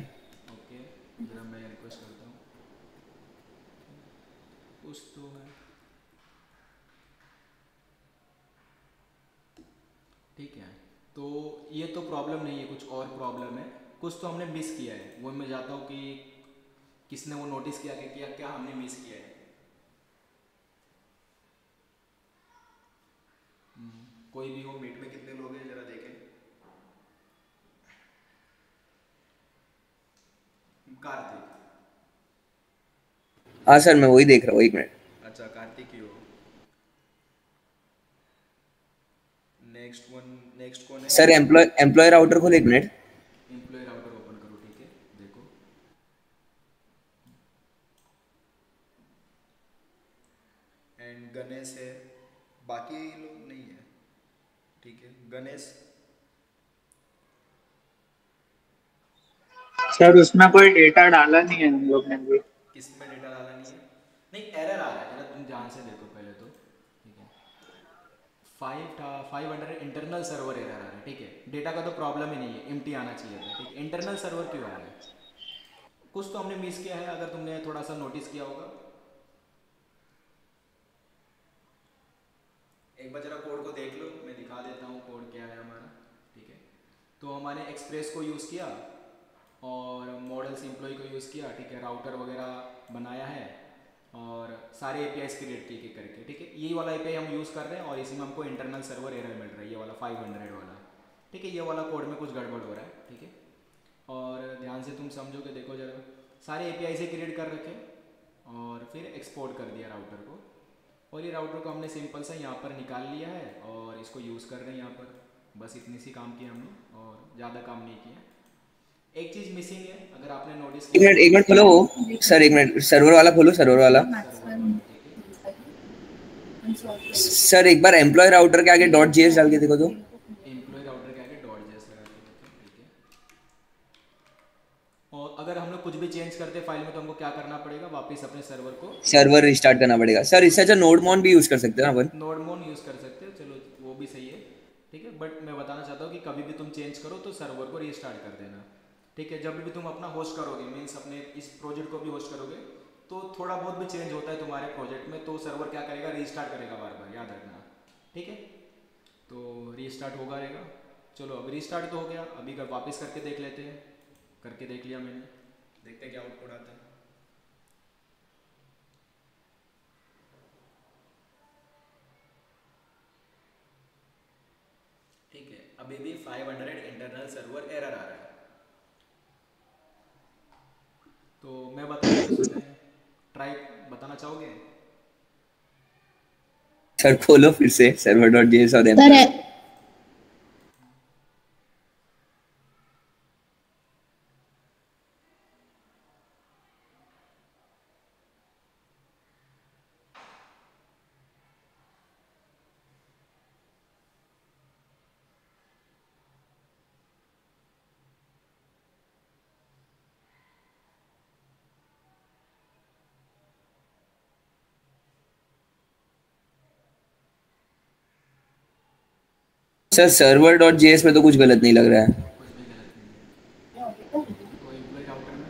ओके, ज़रा मैं रिक्वेस्ट करता हूँ, कुछ तो है, ठीक है। तो ये तो प्रॉब्लम नहीं है, कुछ और प्रॉब्लम है, कुछ तो हमने मिस किया है, वो मैं जाता हूँ कि किसने वो नोटिस किया कि क्या क्या हमने मिस किया है। कोई भी हो, मीट में कितने लोग हैं जरा देखें, कार्तिक, हाँ सर, मैं वही देख रहा हूँ, एक मिनट। अच्छा कार्तिक ही हो, नेक्स्ट वन, नेक्स्ट कौन है, सर एम्प्लॉय राउटर खोलो, एक मिनट। एम्प्लॉय राउटर ओपन करो, ठीक है, देखो, एंड गणेश है, बाकी लोग नहीं है, ठीक है, गणेश, सर उसमें कोई डेटा डाला नहीं है हम लोग ने भी। इसमें डेटा डाला नहीं है। नहीं, एरर आ रहा है, जरा तुम ध्यान से देखो पहले तो, ठीक है। 500 इंटरनल सर्वर एरर आ रहा है, ठीक है। डेटा का तो प्रॉब्लम ही नहीं है, एम्प्टी आना चाहिए था, ठीक है। इंटरनल सर्वर क्यों आ रहा है? कुछ तो हमने मिस किया है, अगर तुमने थोड़ा सा नोटिस किया होगा। एक बार जरा कोड को देख लो, मैं दिखा देता हूँ कोड क्या है हमारा, ठीक है। तो हमने एक्सप्रेस को यूज़ किया और मॉडल्स एम्प्लॉय को यूज़ किया, ठीक है। राउटर वगैरह बनाया है और सारे एपीआईज क्रिएट किए करके, ठीक है। यही वाला एपीआई हम यूज़ कर रहे हैं और इसी में हमको इंटरनल सर्वर एरर मिल रहा है, ये वाला 500 वाला, ठीक है। ये वाला कोड में कुछ गड़बड़ हो रहा है, ठीक है। और ध्यान से तुम समझोगे, देखो जरा, सारे एपीआई से क्रिएट कर रखे और फिर एक्सपोर्ट कर दिया राउटर को, और ये राउटर को हमने सिंपल सा यहाँ पर निकाल लिया है और इसको यूज़ कर रहे हैं यहाँ पर। बस इतनी सी काम किया हमने और ज़्यादा काम नहीं किया। एक चीज़ मिसिंग है, अगर आपने नोटिस किया होगा। एक मिनट खोलो वो। सर एक मिनट, सर्वर वाला खोलो, सर्वर वाला। सर्वर वाला, ठीक है। सर एक बार एम्प्लॉय राउटर के आगे डॉट जेएस डाल के देखो तो। एम्प्लॉय राउटर के आगे डॉट जेएस लगा के देखें, ठीक है। और अगर हम लोग कुछ भी चेंज करते फाइल में तो हमको क्या करना पड़ेगा, वापस अपने सर्वर को सर्वर रिस्टार्ट करना पड़ेगा। सर इससे अच्छा नोडमॉन भी यूज कर सकते हैं ना अपन। नोडमोन यूज़ कर सकते हो, चलो वो भी सही है, ठीक है। बट मैं बताना चाहता हूँ कि कभी भी तुम चेंज करो तो सर्वर को रीस्टार्ट कर देना, ठीक है। जब भी तुम अपना होस्ट करोगे, मीन्स अपने इस प्रोजेक्ट को भी होस्ट करोगे, तो थोड़ा बहुत भी चेंज होता है तुम्हारे प्रोजेक्ट में तो सर्वर क्या करेगा, रीस्टार्ट करेगा बार बार, याद रखना, ठीक है। तो रीस्टार्ट होगा रहेगा। चलो अब रीस्टार्ट तो हो गया, अभी कर वापस करके देख लेते हैं। करके देख लिया मैंने, देखते हैं क्या आउटपुट आता है। ठीक है, अभी भी 500 इंटरनल सर्वर एरर आ रहा है। तो मैं बताऊँ इसमें ट्राई, बताना चाहोगे? सर खोलो फिर से सर्वर डॉट जेएस और sir employ. Sir server dot JS में तो कुछ गलत नहीं लग रहा है। कुछ भी गलत नहीं है। तो एम्प्लॉय राउटर में,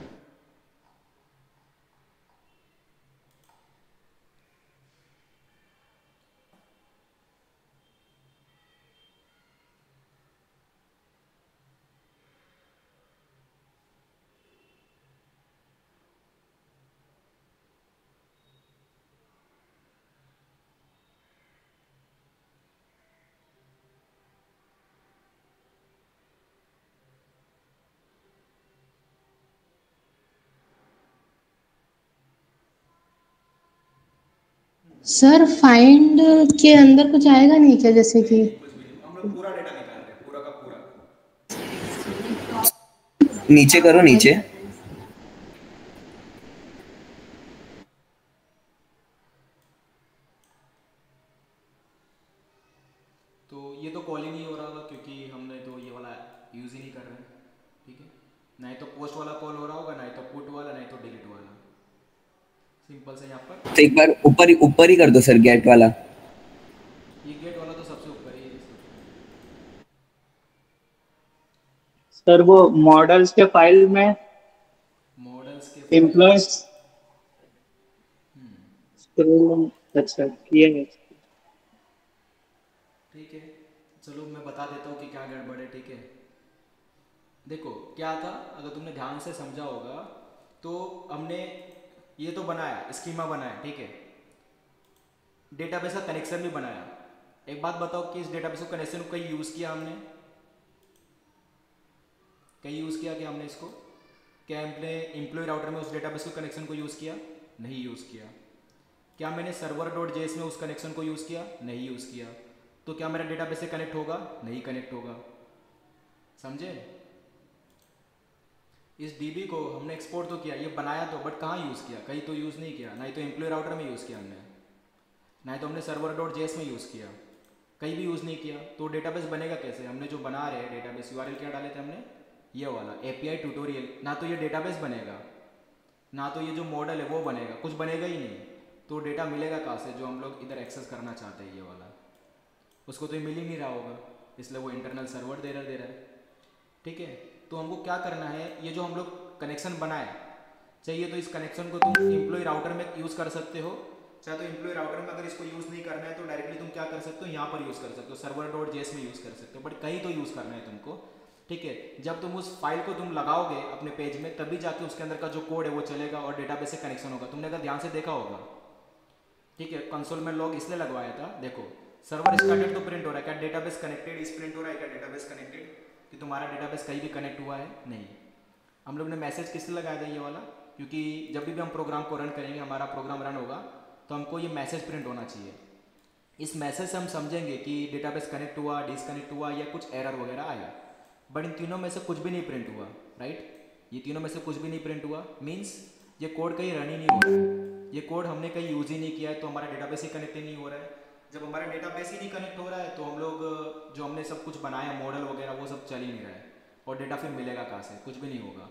सर फाइंड के अंदर कुछ आएगा नहीं क्या, जैसे नहीं कि नहीं, कुछ भी नहीं, हम लोग पूरा डेटा निकाल रहे हैं, पूरा का पूरा। नीचे करो नीचे। तो ये तो कॉल ही नहीं हो रहा होगा क्योंकि हमने तो ये वाला यूज़ ही नहीं कर रहे हैं, ठीक है। ना ही तो पोस्ट वाला कॉल हो रहा होगा, ना ही तो पुट वाला, ना ही तो डिलीट वाला। सिंपल से यहाँ पर तो एक बार ऊपर ही कर दो सर, गेट वाला। ये गेट वाला तो सबसे ऊपर ही है, इसको छोड़ दो। सर वो मॉडल्स के फाइल में मॉडल्स के फाइल में, एम्प्लॉयज, अच्छा ये है। ठीक है। चलो मैं बता देता हूँ कि क्या गड़बड़ है, ठीक है। देखो क्या था, अगर तुमने ध्यान से समझा होगा तो हमने ये तो बनाया, स्कीमा बनाया, ठीक है। डेटाबेस का कनेक्शन भी बनाया। एक बात बताओ कि इस डेटाबेस को कनेक्शन को कहीं यूज़ किया हमने, कहीं यूज़ किया क्या हमने इसको? क्या एम्प्लॉय राउटर में उस डेटाबेस के कनेक्शन को यूज़ किया? नहीं यूज़ किया। क्या मैंने सर्वर डॉट जेएस में उस कनेक्शन को यूज़ किया? नहीं यूज़ किया। तो क्या मेरा डेटाबेस से कनेक्ट होगा? नहीं कनेक्ट होगा। समझे? इस डीबी को हमने एक्सपोर्ट तो किया, ये बनाया तो, बट कहाँ यूज़ किया? कहीं तो यूज़ नहीं किया, ना ही तो एम्प्लॉय राउटर में यूज़ किया हमने, ना ही तो हमने सर्वर डॉट जेएस में यूज़ किया, कहीं भी यूज़ नहीं किया। तो डेटाबेस बनेगा कैसे? हमने जो बना रहे हैं डेटाबेस यूआरएल क्या डाले थे हमने? ये वाला एपीआई ट्यूटोरियल। ना तो ये डेटाबेस बनेगा, ना तो ये जो मॉडल है वो बनेगा, कुछ बनेगा ही नहीं। तो डेटा मिलेगा कहाँ से जो हम लोग इधर एक्सेस करना चाहते हैं, ये वाला उसको तो ये मिल ही नहीं रहा होगा, इसलिए वो इंटरनल सर्वर दे रहा है। ठीक है, तो हमको क्या करना है, ये जो हम लोग कनेक्शन बनाए चाहिए, तो इस कनेक्शन को तुम एम्प्लॉय राउटर में यूज़ कर सकते हो, चाहे तो एम्प्लॉय राउटर में अगर इसको यूज़ नहीं करना है तो डायरेक्टली तुम क्या कर सकते हो, यहाँ पर यूज़ कर सकते हो, server.js में यूज़ कर सकते हो, बट कहीं तो यूज़ करना है तुमको। ठीक है, जब तुम उस फाइल को तुम लगाओगे अपने पेज में, तभी जाके उसके अंदर का जो कोड है वो चलेगा और डेटाबेस से कनेक्शन होगा। तुमने अगर ध्यान से देखा होगा, ठीक है, कंसोल में लॉग इसलिए लगवाया था, देखो सर्वर स्टार्टेड तो प्रिंट हो रहा है, क्या डेटाबेस कनेक्टेड इस प्रिंट हो रहा है, क्या डेटाबेस कनेक्टेड, कि तुम्हारा डेटाबेस कहीं भी कनेक्ट हुआ है नहीं। हम लोग ने मैसेज किस लिए लगाया था ये वाला, क्योंकि जब भी हम प्रोग्राम को रन करेंगे, हमारा प्रोग्राम रन होगा तो हमको ये मैसेज प्रिंट होना चाहिए। इस मैसेज से हम समझेंगे कि डेटाबेस कनेक्ट हुआ, डिसकनेक्ट हुआ या कुछ एरर वगैरह आया। बट इन तीनों में से कुछ भी नहीं प्रिंट हुआ, राइट, ये तीनों में से कुछ भी नहीं प्रिंट हुआ, मीन्स ये कोड कहीं रन ही नहीं हो रहा है, ये कोड हमने कहीं यूज़ ही नहीं किया है, तो हमारा डेटाबेस ही कनेक्ट ही नहीं हो रहा है। जब हमारा डेटाबेस ही नहीं कनेक्ट हो रहा है तो हम लोग जो हमने सब कुछ बनाया मॉडल वगैरह वो सब चल ही नहीं रहा है, और डेटा फिर मिलेगा कहाँ से, कुछ भी नहीं होगा।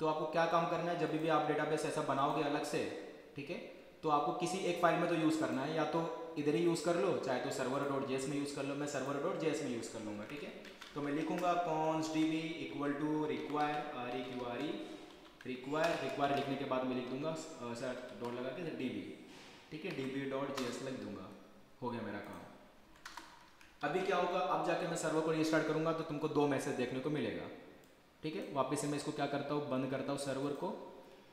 तो आपको क्या काम करना है, जब भी आप डेटाबेस ऐसा बनाओगे अलग से, ठीक है, तो आपको किसी एक फाइल में तो यूज़ करना है, या तो इधर ही यूज़ कर लो, चाहे तो server.js में यूज़ कर लो, मैं server.js में यूज़ कर लूँगा। ठीक है, तो मैं लिखूँगा const db equal to require require लिखने के बाद मैं लिख दूंगा सर डॉट लगा के db, ठीक है, db.js लिख दूंगा, हो गया मेरा काम। अभी क्या होगा, अब जाके मैं सर्वर को रीस्टार्ट करूँगा तो तुमको 2 मैसेज देखने को मिलेगा। ठीक है, वापस से मैं इसको क्या करता हूँ, बंद करता हूँ सर्वर को,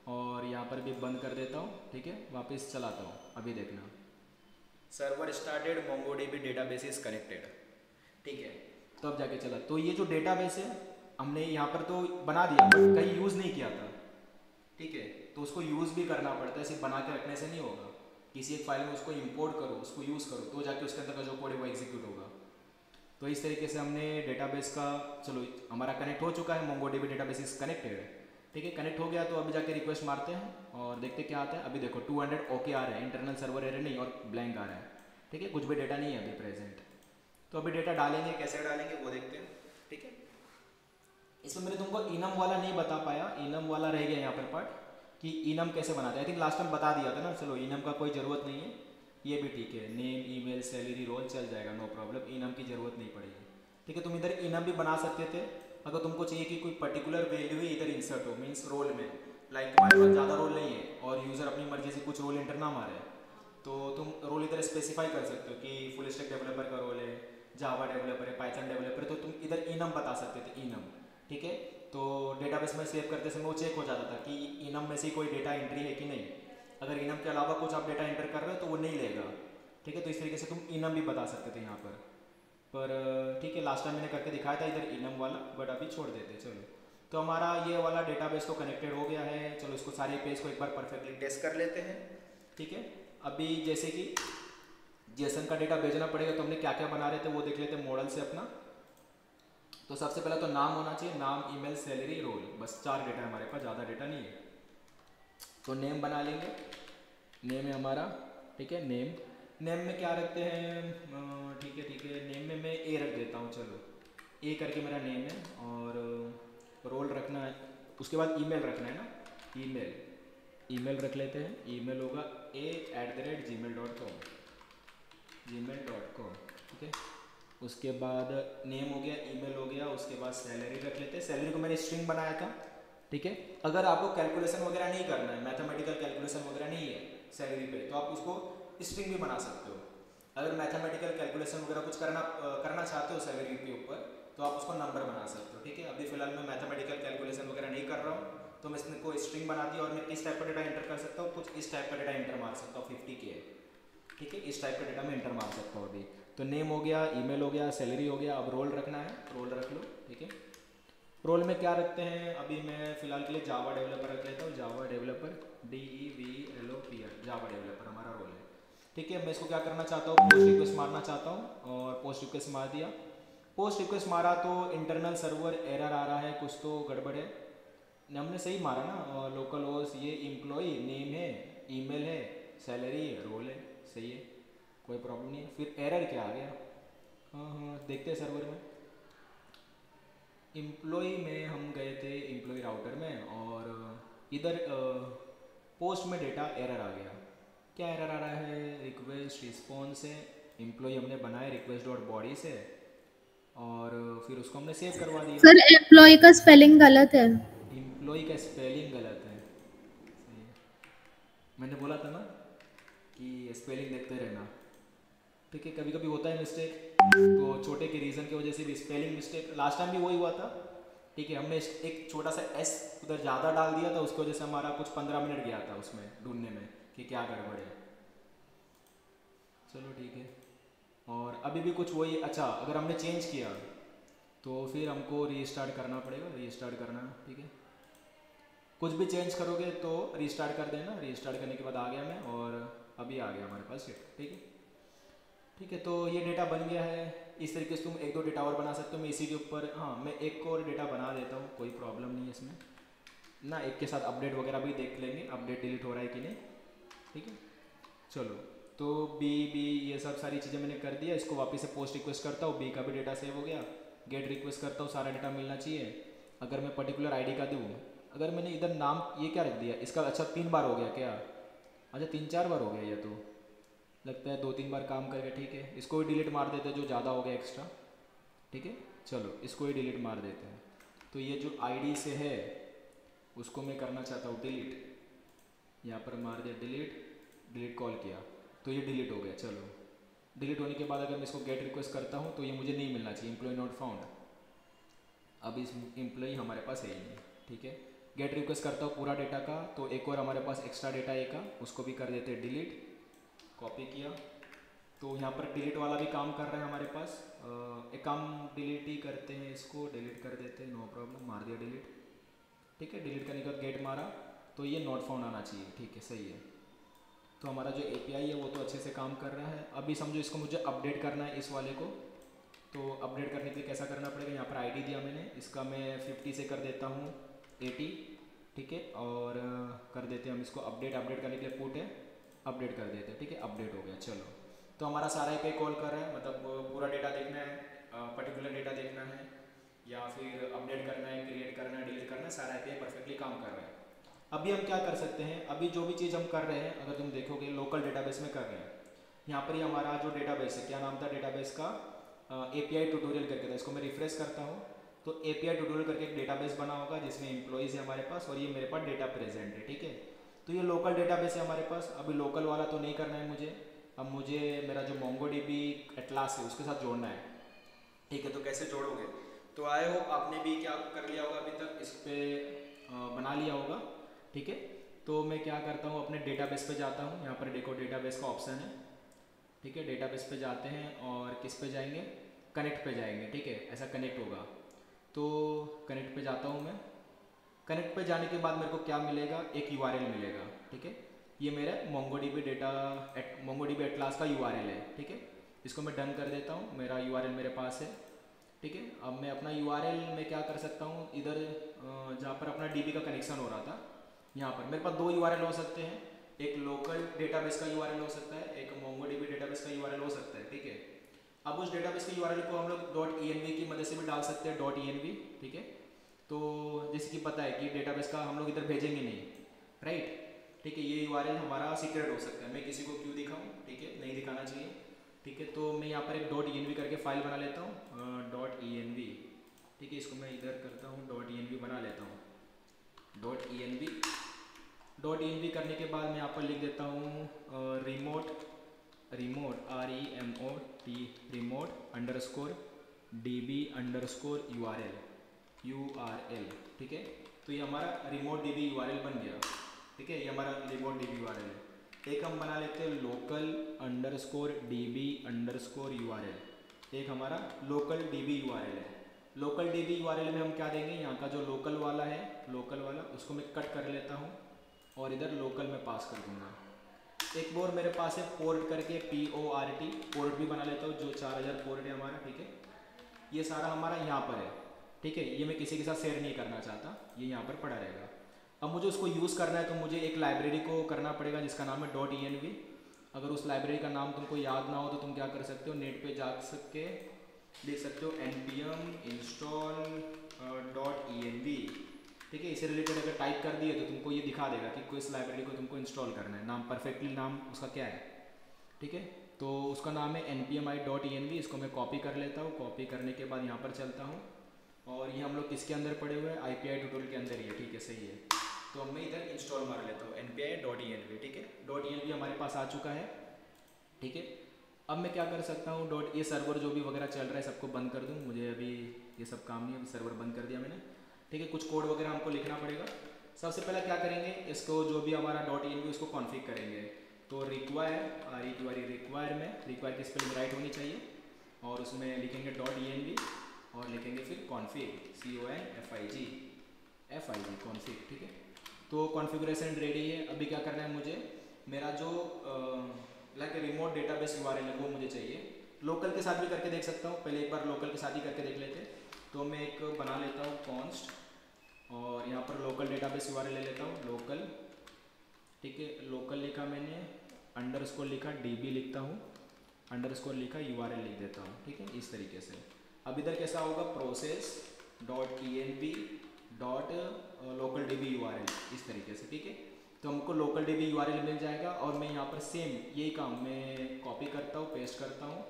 और यहाँ पर भी बंद कर देता हूँ। ठीक है, वापस चलाता हूँ, अभी देखना server started, MongoDB database is connected. ठीक है, तो अब जाके चला, तो ये जो डेटाबेस है हमने यहाँ पर तो बना दिया बट कहीं यूज़ नहीं किया था। ठीक है, तो उसको यूज़ भी करना पड़ता है, सिर्फ बना के रखने से नहीं होगा, किसी एक फाइल में उसको इंपोर्ट करो, उसको यूज़ करो, तो जाके उसके अंदर का जो कोड है वो एग्जीक्यूट होगा। तो इस तरीके से हमने डेटाबेस का, चलो हमारा कनेक्ट हो चुका है, मोंगोडीबी डेटाबेस इज कनेक्टेड। ठीक है, कनेक्ट हो गया, तो अभी जाके रिक्वेस्ट मारते हैं और देखते क्या आता है। अभी देखो 200 ओके आ रहा है, इंटरनल सर्वर एरर नहीं, और ब्लैंक आ रहा है। ठीक है, कुछ भी डेटा नहीं है अभी प्रेजेंट। तो अभी डेटा डालेंगे, कैसे डालेंगे वो देखते हैं। ठीक है, इसमें मैंने तुमको इनम वाला नहीं बता पाया, इनम वाला रह गया यहाँ पर पार्ट, कि इनम कैसे बनाते हैं। आई थिंक लास्ट टाइम बता दिया था ना, चलो इनम का कोई ज़रूरत नहीं है, ये भी ठीक है, नेम ईमेल सैलरी रोल चल जाएगा, नो प्रॉब्लम, इनम की ज़रूरत नहीं पड़ेगी। ठीक है, तुम इधर इनम भी बना सकते थे अगर तुमको चाहिए कि कोई पर्टिकुलर वैल्यू ही इधर इंसर्ट हो, मीन्स रोल में, लाइक तुम्हारे पास ज़्यादा रोल नहीं है और यूज़र अपनी मर्जी से कुछ रोल इंटर ना मारे, तो तुम रोल इधर स्पेसिफाई कर सकते हो कि फुल स्टैक डेवलपर का रोल है, जावा डेवलपर है, पाइथन डेवलपर है, तो तुम इधर इनम बता सकते थे, इनम। ठीक है, तो डेटाबेस में सेव करते समय वो चेक हो जाता था कि इनम में से कोई डेटा एंट्री है कि नहीं, अगर इनम के अलावा कुछ आप डेटा एंटर कर रहे हो तो वो नहीं लेगा। ठीक है, तो इस तरीके से तुम इनम भी बता सकते थे यहाँ पर ठीक है, लास्ट टाइम मैंने करके दिखाया था इधर इनम वाला, बट अभी छोड़ देते। चलो, तो हमारा ये वाला डेटाबेस तो कनेक्टेड हो गया है। चलो इसको सारे पेज को एक बार परफेक्टली टेस्ट कर लेते हैं। ठीक है, अभी जैसे कि जेसन का डेटा भेजना पड़ेगा, तो हमने क्या क्या बना रहे थे वो देख लेते हैं मॉडल से अपना। तो सबसे पहले तो नाम होना चाहिए, नाम ईमेल सैलरी रोल, बस 4 डेटा है हमारे पास, ज़्यादा डेटा नहीं है। तो नेम बना लेंगे, नेम है हमारा। ठीक है, नेम में क्या रखते हैं, ठीक है, नेम में मैं ए रख देता हूँ, चलो ए करके मेरा नेम है, और रोल रखना है, उसके बाद ईमेल रखना है ना, ईमेल रख लेते हैं, ईमेल होगा a@gmail.com। ठीक है, उसके बाद नेम हो गया, ईमेल हो गया, उसके बाद सैलरी रख लेते हैं। सैलरी को मैंने स्ट्रिंग बनाया था। ठीक है, अगर आपको कैलकुलेशन वगैरह नहीं करना है, मैथमेटिकल कैलकुलेशन वगैरह नहीं है सैलरी पे, तो आप उसको स्ट्रिंग भी बना सकते हो। अगर मैथमेटिकल कैलकुलेशन वगैरह कुछ करना चाहते हो सैलरी के ऊपर, तो आप उसको नंबर बना सकते हो। ठीक है, अभी फिलहाल मैं मैथमेटिकल कैलकुलेशन वगैरह नहीं कर रहा हूँ, तो मैं इसको स्ट्रिंग बना दी, और मैं किस टाइप का डेटा एंटर कर सकता हूँ, कुछ इस टाइप का डेटा एंटर मार सकता हूँ, 50 के। ठीक है, इस टाइप का डेटा मैं एंटर मार सकता हूँ अभी। तो नेम हो गया, ईमेल हो गया, सैलरी हो गया, अब रोल रखना है, रोल रख लो। ठीक है, रोल में क्या रखते हैं, अभी मैं फिलहाल के लिए जावा डेवलपर रख लेता हूँ, Java developer DEVLOPR, Java developer हमारा रोल है। ठीक है, मैं इसको क्या करना चाहता हूँ, पोस्ट रिक्वेस्ट मारना चाहता हूँ, और पोस्ट रिक्वेस्ट मार दिया। पोस्ट रिक्वेस्ट मारा तो इंटरनल सर्वर एरर आ रहा है, कुछ तो गड़बड़ है, हमने सही मारा ना, और लोकल होस्ट ये एम्प्लॉई नेम है, ईमेल है, सैलरी है, रोल है, सही है, कोई प्रॉब्लम नहीं है। फिर एरर क्या आ गया, हाँ देखते हैं सर्वर में। एम्प्लॉई में हम गए थे एम्प्लॉई राउटर में, और इधर पोस्ट में डेटा एरर आ गया। क्या एरर आ रहा है? रिक्वेस्ट रिस्पॉन्स है, एम्प्लॉय हमने बनाया रिक्वेस्ट डॉट बॉडी से और फिर उसको हमने सेव करवा दिया। सर एम्प्लॉय का स्पेलिंग गलत है। एम्प्लॉय का स्पेलिंग गलत है, सही है। मैंने बोला था ना कि स्पेलिंग देखते रहना, ठीक है। कभी कभी होता है मिस्टेक, तो छोटे के रीज़न की वजह से भी स्पेलिंग मिस्टेक, लास्ट टाइम भी वही हुआ था, ठीक है। हमने एक छोटा सा एस उधर ज़्यादा डाल दिया था, उसकी वजह से हमारा कुछ 15 मिनट गया था उसमें ढूंढने में कि क्या गड़बड़ है। चलो ठीक है। और अभी भी कुछ वही, अच्छा अगर हमने चेंज किया तो फिर हमको रीस्टार्ट करना पड़ेगा, रीस्टार्ट करना, ठीक है। कुछ भी चेंज करोगे तो रीस्टार्ट कर देना। रीस्टार्ट करने के बाद आ गया मैं और अभी आ गया हमारे पास, ठीक है। ठीक है, तो ये डेटा बन गया है। इस तरीके से तुम एक दो डेटा और बना सकते हो। मैं इसी के ऊपर, हाँ मैं एक और डेटा बना देता हूँ, कोई प्रॉब्लम नहीं है इसमें ना। एक के साथ अपडेट वगैरह भी देख लेंगे, अपडेट डिलीट हो रहा है कि नहीं, ठीक है। चलो, तो बी ये सब सारी चीज़ें मैंने कर दिया। इसको वापस से पोस्ट रिक्वेस्ट करता हूँ, बी का भी डेटा सेव हो गया। गेट रिक्वेस्ट करता हूँ, सारा डेटा मिलना चाहिए। अगर मैं पर्टिकुलर आईडी का दूँ, अगर मैंने इधर नाम ये क्या रख दिया इसका, अच्छा 3 बार हो गया क्या? अच्छा 3-4 बार हो गया ये, तो लगता है 2-3 बार काम करके, ठीक है। इसको भी डिलीट मार देते हैं जो ज़्यादा हो गया एक्स्ट्रा, ठीक है। चलो इसको ही डिलीट मार देते हैं। तो ये जो आईडी से है उसको मैं करना चाहता हूँ डिलीट, यहाँ पर मार दिया डिलीट कॉल किया तो ये डिलीट हो गया। चलो, डिलीट होने के बाद अगर मैं इसको गेट रिक्वेस्ट करता हूँ तो ये मुझे नहीं मिलना चाहिए, एम्प्लॉय नॉट फाउंड। अब इस एम्प्लॉय हमारे पास है ही नहीं, ठीक है। गेट रिक्वेस्ट करता हूँ पूरा डेटा का, तो एक और हमारे पास एक्स्ट्रा डेटा है का, उसको भी कर देते हैं डिलीट। कॉपी किया तो यहाँ पर डिलीट वाला भी काम कर रहा है हमारे पास। एक काम डिलीट ही करते हैं, इसको डिलीट कर देते हैं, नो प्रॉब्लम, मार दिया डिलीट, ठीक है। डिलीट करने के बाद गेट मारा तो ये नॉट फाउंड आना चाहिए, ठीक है, सही है। तो हमारा जो एपीआई है वो तो अच्छे से काम कर रहा है। अभी समझो इसको मुझे अपडेट करना है इस वाले को, तो अपडेट करने के लिए कैसा करना पड़ेगा? यहाँ पर आईडी दिया मैंने, इसका मैं 50 से कर देता हूँ 80, ठीक है। और कर देते हैं हम इसको अपडेट करने के लिए पुट है, अपडेट कर देते हैं, ठीक है। अपडेट हो गया। चलो, तो हमारा सारा एपीआई कॉल कर रहा है, मतलब पूरा डेटा देखना है, पर्टिकुलर डेटा देखना है या फिर अपडेट करना है, क्रिएट करना है, डिलीट करना है, सारा एपीआई परफेक्टली काम कर रहा है। अभी हम क्या कर सकते हैं? अभी जो भी चीज़ हम कर रहे हैं, अगर तुम देखोगे लोकल डेटाबेस में कर रहे हैं। यहाँ पर ही हमारा जो डेटाबेस है, क्या नाम था डेटाबेस का? एपीआई ट्यूटोरियल करके था। इसको मैं रिफ्रेश करता हूँ तो एपीआई ट्यूटोरियल करके एक डेटाबेस बना होगा जिसमें एम्प्लॉइज़ है हमारे पास और ये मेरे पास डेटा प्रेजेंट है, ठीक है। तो ये लोकल डेटाबेस है हमारे पास। अभी लोकल वाला तो नहीं करना है मुझे, अब मुझे मेरा जो मोंगोडीबी एटलास है उसके साथ जोड़ना है, ठीक है। तो कैसे जोड़ोगे? तो आए हो, आपने भी क्या कर लिया होगा अभी तक, इस पर बना लिया होगा, ठीक है। तो मैं क्या करता हूँ, अपने डेटाबेस पे जाता हूँ। यहाँ पर देखो डेटाबेस का ऑप्शन है, ठीक है। डेटाबेस पे जाते हैं और किस पे जाएंगे? कनेक्ट पे जाएंगे, ठीक है। ऐसा कनेक्ट होगा तो कनेक्ट पे जाता हूँ मैं। कनेक्ट पे जाने के बाद मेरे को क्या मिलेगा? एक यूआरएल मिलेगा, ठीक है। ये मेरा मोंगोडीबी मोंगोडीबी एटलास का यूआरएल है, ठीक है। इसको मैं डन कर देता हूँ, मेरा यूआरएल मेरे पास है, ठीक है। अब मैं अपना यूआरएल में क्या कर सकता हूँ, इधर जहाँ पर अपना डीबी का कनेक्शन हो रहा था, यहाँ पर मेरे पास 2 यूआरएल हो सकते हैं। एक लोकल डेटाबेस का यूआरएल हो सकता है, एक मोंगोडीबी डेटाबेस का यूआरएल हो सकता है, ठीक है। अब उस डेटाबेस के यूआरएल को हम लोग .env की मदद से भी डाल सकते हैं, .env, ठीक है। तो जैसे कि पता है कि डेटाबेस का हम लोग इधर भेजेंगे नहीं, राइट, ठीक है। ये यूआरएल हमारा सीक्रेट हो सकता है, मैं किसी को क्यों दिखाऊं, ठीक है, नहीं दिखाना चाहिए, ठीक है। तो मैं यहाँ पर एक .env करके फाइल बना लेता हूँ, .env, ठीक है। इसको मैं इधर करता हूँ, .env बना लेता हूँ, .env करने के बाद मैं यहाँ पर लिख देता हूँ remote remote underscore db underscore URL, ठीक है। तो ये हमारा रिमोट db URL बन गया, ठीक है। ये हमारा रिमोट db URL है। एक हम बना लेते हैं local underscore db underscore URL, एक हमारा लोकल db URL है। लोकल db URL में हम क्या देंगे? यहाँ का जो लोकल वाला है, लोकल वाला उसको मैं कट कर लेता हूँ और इधर लोकल में पास कर दूँगा। एक और मेरे पास है पोर्ट करके, PORT, पोर्ट भी बना लेता हूँ, जो 4000 पोर्ट है हमारा, ठीक है। ये सारा हमारा यहाँ पर है, ठीक है। ये मैं किसी के साथ शेयर नहीं करना चाहता, ये यहाँ पर पड़ा रहेगा। अब मुझे उसको यूज़ करना है तो मुझे एक लाइब्रेरी को करना पड़ेगा जिसका नाम है .env। अगर उस लाइब्रेरी का नाम तुमको याद ना हो तो तुम क्या कर सकते हो, नेट पे जा सके देख सकते हो npm install .env, ठीक है। इससे रिलेटेड अगर टाइप कर दिए तो तुमको ये दिखा देगा कि किस लाइब्रेरी को तुमको इंस्टॉल करना है। नाम परफेक्टली नाम उसका क्या है, ठीक है। तो उसका नाम है npmi.env। इसको मैं कॉपी कर लेता हूँ। कॉपी करने के बाद यहाँ पर चलता हूँ और ये हम लोग किसके अंदर पड़े हुए हैं, IPI ट्यूटोरियल के अंदर ही है, ठीक है, सही है। तो मैं इधर इंस्टॉल मार लेता हूँ npi.env, ठीक है। .env हमारे पास आ चुका है, ठीक है। अब मैं क्या कर सकता हूँ, ये सर्वर जो भी वगैरह चल रहा है सबको बंद कर दूँ, मुझे अभी ये सब काम नहीं है, अभी सर्वर बंद कर दिया मैंने, ठीक है। कुछ कोड वगैरह हमको लिखना पड़ेगा। सबसे पहले क्या करेंगे, इसको जो भी हमारा .env उसको कॉन्फ़िग करेंगे। तो रिक्वायर में रिक्वायर की स्पेलिंग राइट होनी चाहिए और उसमें लिखेंगे .env और लिखेंगे फिर config config config, ठीक है। तो कॉन्फ़िगरेशन रेडी है। अभी क्या करना है, मुझे मेरा जो लाइक रिमोट डेटाबेस URL है वो मुझे चाहिए। लोकल के साथ भी करके देख सकता हूँ, पहले एक बार लोकल के साथ ही करके देख लेते हैं। तो मैं एक बना लेता हूँ कॉन्स्ट और यहाँ पर लोकल डेटाबेस URL ले लेता हूँ, लोकल, ठीक है। लोकल लिखा मैंने, अंडरस्कोर लिखा, DB लिखता हूँ, अंडरस्कोर लिखा, URL लिख देता हूँ, ठीक है, इस तरीके से। अब इधर कैसा होगा, process.env local db URL, इस तरीके से, ठीक है। तो हमको लोकल DB URL मिल जाएगा और मैं यहाँ पर सेम यही काम मैं कॉपी करता हूँ, पेस्ट करता हूँ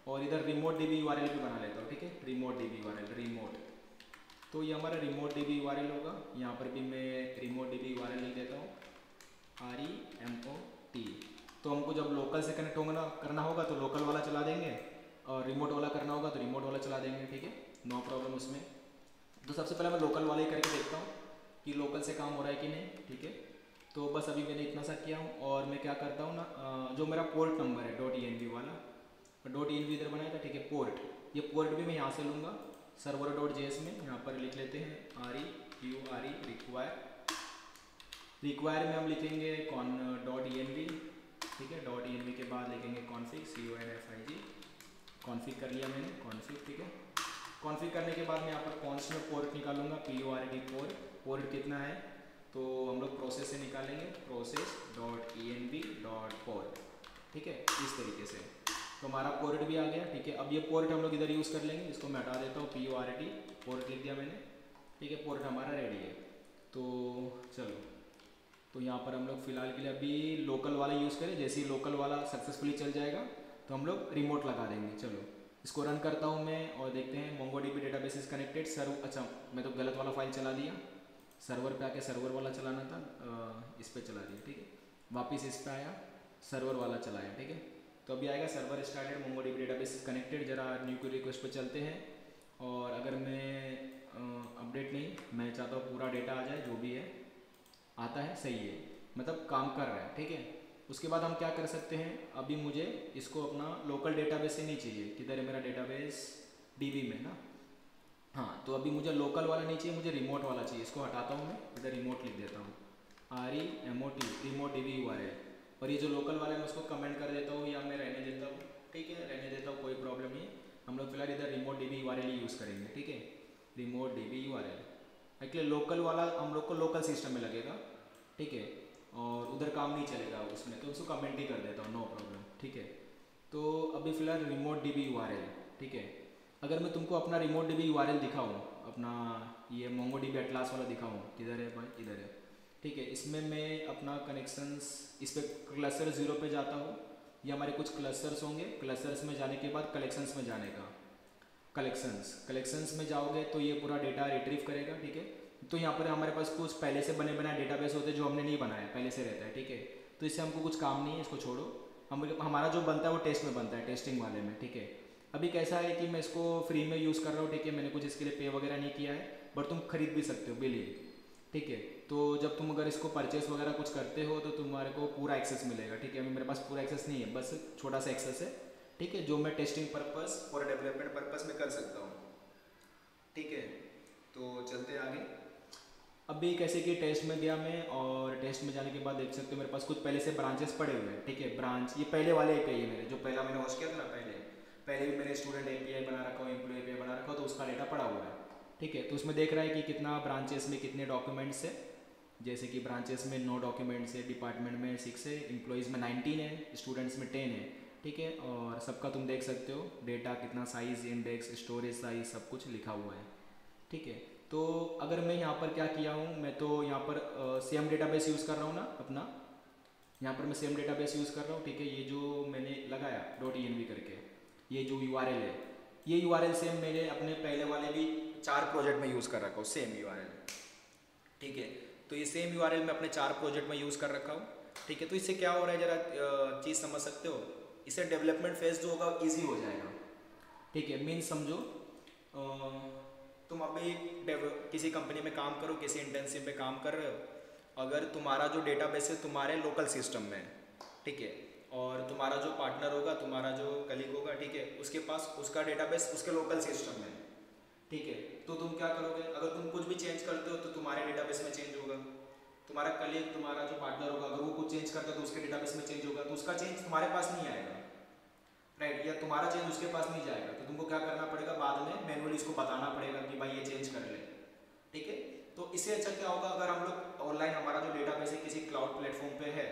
और इधर रिमोट DB URL भी बना लेता हूँ, ठीक है। रिमोट DB URL, रिमोट, तो ये हमारा रिमोट DB URL होगा। यहाँ पर भी मैं रिमोट DB URL लिख देता हूँ, REMOT। तो हमको जब लोकल से कनेक्ट होगा करना होगा तो लोकल वाला चला देंगे और रिमोट वाला करना होगा तो रिमोट वाला चला देंगे, ठीक है, नो प्रॉब्लम उसमें। तो सबसे पहले मैं लोकल वाला ही करके देखता हूँ कि लोकल से काम हो रहा है कि नहीं, ठीक है। तो बस अभी मैंने इतना सा किया हूँ और मैं क्या करता हूँ ना, जो मेरा पोर्ट नंबर है .env वाला, .env इधर बनाया था, ठीक है, पोर्ट, ये पोर्ट भी मैं यहाँ से लूँगा server.js में, यहाँ पर लिख लेते हैं रिक्वायर में हम लिखेंगे .env, ठीक है। .env के बाद लिखेंगे config config कर लिया मैंने, config, ठीक है। कॉन्फ़िग करने के बाद मैं यहाँ पर कॉन्स्ट में पोर्ट निकालूंगा, PORT पोर्ट कितना है, तो हम लोग प्रोसेस से निकालेंगे, process.env.port, ठीक है, इस तरीके से। तो हमारा पोर्ट भी आ गया, ठीक है। अब ये पोर्ट हम लोग इधर यूज़ कर लेंगे, इसको मैं हटा देता हूँ, PORT पोर्ट लिख दिया मैंने, ठीक है। पोर्ट हमारा रेडी है। तो चलो, तो यहाँ पर हम लोग फ़िलहाल के लिए अभी लोकल वाला यूज़ करें। जैसे ही लोकल वाला सक्सेसफुली चल जाएगा तो हम लोग रिमोट लगा देंगे। चलो इसको रन करता हूँ मैं और देखते हैं MongoDB डेटाबेस इज कनेक्टेड सर्व। अच्छा, मैं तो गलत वाला फाइल चला दिया, सर्वर पे आके सर्वर वाला चलाना था, इस पे चला दिया, ठीक है। वापस इस पे आया, सर्वर वाला चलाया, ठीक है। तो अभी आएगा server started, MongoDB database is connected. जरा न्यू क्वेरी रिक्वेस्ट पे चलते हैं और अगर मैं अपडेट नहीं, मैं चाहता हूँ पूरा डेटा आ जाए, जो भी है आता है, सही है, मतलब काम कर रहा है, ठीक है। उसके बाद हम क्या कर सकते हैं, अभी मुझे इसको अपना लोकल डेटाबेस से नहीं चाहिए, किधर है मेरा डेटाबेस, DB में ना, हाँ। तो अभी मुझे लोकल वाला नहीं चाहिए, मुझे रिमोट वाला चाहिए। इसको हटाता हूँ मैं, इधर रिमोट लिख देता हूँ, REMOT, रिमोट DB URL। और ये जो लोकल वाला है मैं उसको कमेंट कर देता हूँ या मैं रहने देता हूँ, ठीक है, रहने देता हूँ, कोई प्रॉब्लम नहीं है। हम लोग फिलहाल इधर रिमोट DB URL ही यूज़ करेंगे, ठीक है, remote DB URL। Actually local वाला हम लोग को लोकल सिस्टम में लगेगा, ठीक है, और उधर काम नहीं चलेगा उसमें, तो उसको कमेंट ही कर देता हूँ, नो प्रॉब्लम, ठीक है। तो अभी फ़िलहाल रिमोट DB URL, ठीक है। अगर मैं तुमको अपना रिमोट DB URL दिखाऊँ, अपना ये MongoDB एटलास वाला दिखाऊँ, किधर है भाई, इधर है, ठीक है। इसमें मैं अपना कनेक्शंस, इस पर क्लस्टर 0 पे जाता हूँ, ये हमारे कुछ क्लस्टर्स होंगे, क्लस्टर्स में जाने के बाद कलेक्शंस में जाने का, कलेक्शंस में जाओगे तो ये पूरा डेटा रिट्रीव करेगा, ठीक है। तो यहाँ पर हमारे पास कुछ पहले से बने बनाए डेटाबेस होते हैं जो हमने नहीं बनाया, पहले से रहता है, ठीक है। तो इससे हमको कुछ काम नहीं है, इसको छोड़ो। हमारा जो बनता है वो टेस्ट में बनता है, टेस्टिंग वाले में, ठीक है। अभी कैसा है कि मैं इसको फ्री में यूज़ कर रहा हूँ, ठीक है, मैंने कुछ इसके लिए पे वगैरह नहीं किया है, बट तुम खरीद भी सकते हो, बिलीव, ठीक है। तो जब तुम अगर इसको परचेस वगैरह कुछ करते हो तो तुम्हारे को पूरा एक्सेस मिलेगा, ठीक है। अभी मेरे पास पूरा एक्सेस नहीं है, बस छोटा सा एक्सेस है, ठीक है, जो मैं टेस्टिंग पर्पस और डेवलपमेंट पर्पस में कर सकता हूँ, ठीक है। तो चलते हैं आगे। अभी कैसे कि टेस्ट में गया मैं और टेस्ट में जाने के बाद देख सकते हो मेरे पास कुछ पहले से ब्रांचेस पड़े हुए हैं, ठीक है। ब्रांच ये पहले वाले API है मेरे, जो पहला मैंने होस्ट किया था ना, पहले भी मैंने स्टूडेंट API बना रखा हो, एम्प्लॉय API बना रखा हो, तो उसका डेटा पड़ा हुआ है, ठीक है। तो उसमें देख रहा है कि कितना ब्रांचेस में कितने डॉक्यूमेंट्स है, जैसे कि ब्रांचेस में 9 डॉक्यूमेंट्स है, डिपार्टमेंट में 6 है, एम्प्लॉयज़ में 19 है, स्टूडेंट्स में 10 है, ठीक है। और सबका तुम देख सकते हो डेटा कितना, साइज़, इंडेक्स, स्टोरेज साइज, सब कुछ लिखा हुआ है, ठीक है। तो अगर मैं यहाँ पर क्या किया हूँ, मैं तो यहाँ पर सेम डेटाबेस यूज़ कर रहा हूँ ना अपना, यहाँ पर मैं सेम डेटाबेस यूज़ कर रहा हूँ, ठीक है। ये जो मैंने लगाया .env करके, ये जो URL है, ये URL सेम मेरे अपने पहले वाले भी 4 प्रोजेक्ट में यूज़ कर रखा हूँ, सेम URL, ठीक है। तो ये सेम URL मैं अपने 4 प्रोजेक्ट में यूज़ कर रखा हूँ, ठीक है। तो इससे क्या हो रहा है, ज़रा चीज़ समझ सकते हो, इससे डेवलपमेंट फेज जो होगा ईजी हो जाएगा, ठीक है। मीन समझो तुम अभी किसी कंपनी में काम करो, किसी इंटेंसिव में काम कर रहे हो, अगर तुम्हारा जो डेटाबेस है तुम्हारे लोकल सिस्टम में, ठीक है, और तुम्हारा जो पार्टनर होगा, तुम्हारा जो कलीग होगा, ठीक है, उसके पास उसका डेटाबेस उसके लोकल सिस्टम में, ठीक है। तो तुम क्या करोगे, अगर तुम कुछ भी चेंज करते हो तो तुम्हारे डेटाबेस में चेंज होगा, तुम्हारा कलीग, तुम्हारा जो पार्टनर होगा, अगर वो कुछ चेंज करता है तो उसके डेटाबेस में चेंज होगा, तो उसका चेंज तुम्हारे पास नहीं आएगा, राइट, या तुम्हारा चेंज उसके पास नहीं जाएगा। तो तुमको क्या करना पड़ेगा, बाद में मैनुअली इसको बताना पड़ेगा कि भाई ये चेंज कर ले, ठीक है। तो इससे अच्छा क्या होगा, अगर हम लोग ऑनलाइन हमारा जो डेटाबेस है किसी क्लाउड प्लेटफॉर्म पे है,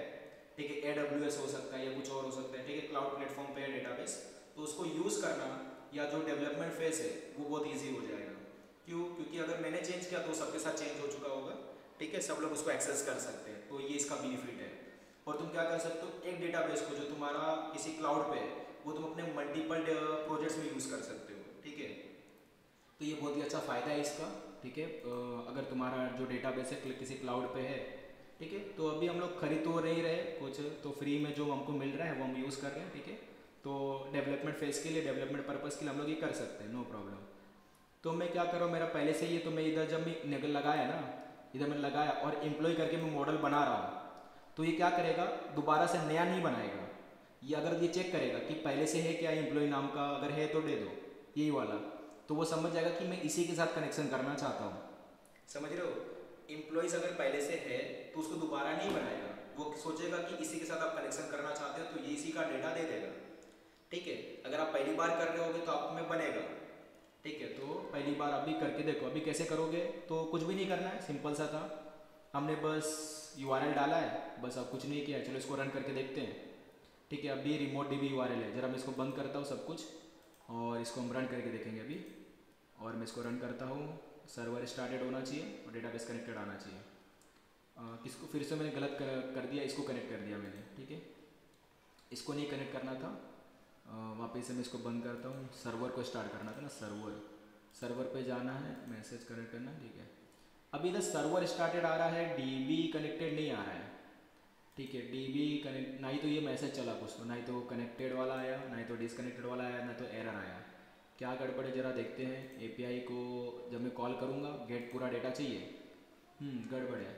ठीक है, AWS हो सकता है या कुछ और हो सकता है, ठीक है, क्लाउड प्लेटफॉर्म पे है डेटाबेस, तो उसको यूज़ करना या जो डेवलपमेंट फेस है वो बहुत ईजी हो जाएगा। क्यों, क्योंकि अगर मैंने चेंज किया तो सबके साथ चेंज हो चुका होगा, ठीक है, सब लोग उसको एक्सेस कर सकते हैं, तो ये इसका बेनिफिट है। और तुम क्या कर सकते हो, एक डेटाबेस को जो तुम्हारा किसी क्लाउड पे है वो तुम अपने मल्टीपल प्रोजेक्ट्स में यूज़ कर सकते हो, ठीक है। तो ये बहुत ही अच्छा फ़ायदा है इसका, ठीक है। अगर तुम्हारा जो डेटाबेस है किसी क्लाउड पे है, ठीक है, तो अभी हम लोग खरीद तो नहीं रहे कुछ, तो फ्री में जो हमको मिल रहा है वो हम यूज़ कर रहे हैं, ठीक है। तो डेवलपमेंट फेज के लिए, डेवलपमेंट पर्पज़ के लिए हम लोग ये कर सकते हैं, नो प्रॉब्लम। तो मैं क्या कर रहा हूँ, मेरा पहले से ही है, तो मैं इधर जब मैं निकल लगाया ना, इधर मैंने लगाया और एम्प्लॉय करके मैं मॉडल बना रहा हूँ, तो ये क्या करेगा, दोबारा से नया नहीं बनाएगा, ये अगर ये चेक करेगा कि पहले से है क्या एम्प्लॉय नाम का, अगर है तो दे दो यही वाला, तो वो समझ जाएगा कि मैं इसी के साथ कनेक्शन करना चाहता हूँ, समझ रहे हो। एम्प्लॉयज़ अगर पहले से है तो उसको दोबारा नहीं बनाएगा, वो सोचेगा कि इसी के साथ आप कनेक्शन करना चाहते हो तो ये इसी का डेटा दे देगा, ठीक है। अगर आप पहली बार कर रहे होगे तो आप में बनेगा, ठीक है। तो पहली बार अभी करके देखो, अभी कैसे करोगे, तो कुछ भी नहीं करना है, सिंपल सा था, हमने बस URL डाला है, बस अब कुछ नहीं किया। चलो इसको रन करके देखते हैं, ठीक है। अभी रिमोट DB URL है, ज़रा मैं इसको बंद करता हूँ सब कुछ और इसको हम रन करके देखेंगे अभी। और मैं इसको रन करता हूँ, सर्वर स्टार्टेड होना चाहिए और डेटाबेस कनेक्टेड आना चाहिए। किसको फिर से मैंने गलत कर दिया, इसको कनेक्ट कर दिया मैंने, ठीक है, इसको नहीं कनेक्ट करना था। वापस से मैं इसको बंद करता हूँ, सर्वर को स्टार्ट करना था ना, सर्वर पे जाना है, मैसेज कनेक्ट करना, ठीक है। अभी इधर सर्वर स्टार्टेड आ रहा है, DB कनेक्टेड नहीं आ रहा है, ठीक है। DB कनेक्ट, ना ही तो ये मैसेज चला कुछ, तो ना ही तो कनेक्टेड वाला आया, ना ही तो डिसकनेक्टेड वाला आया, ना तो एरर आया। क्या गड़बड़ है ज़रा देखते हैं। API को जब मैं कॉल करूँगा, गेट पूरा डेटा चाहिए, गड़बड़ है,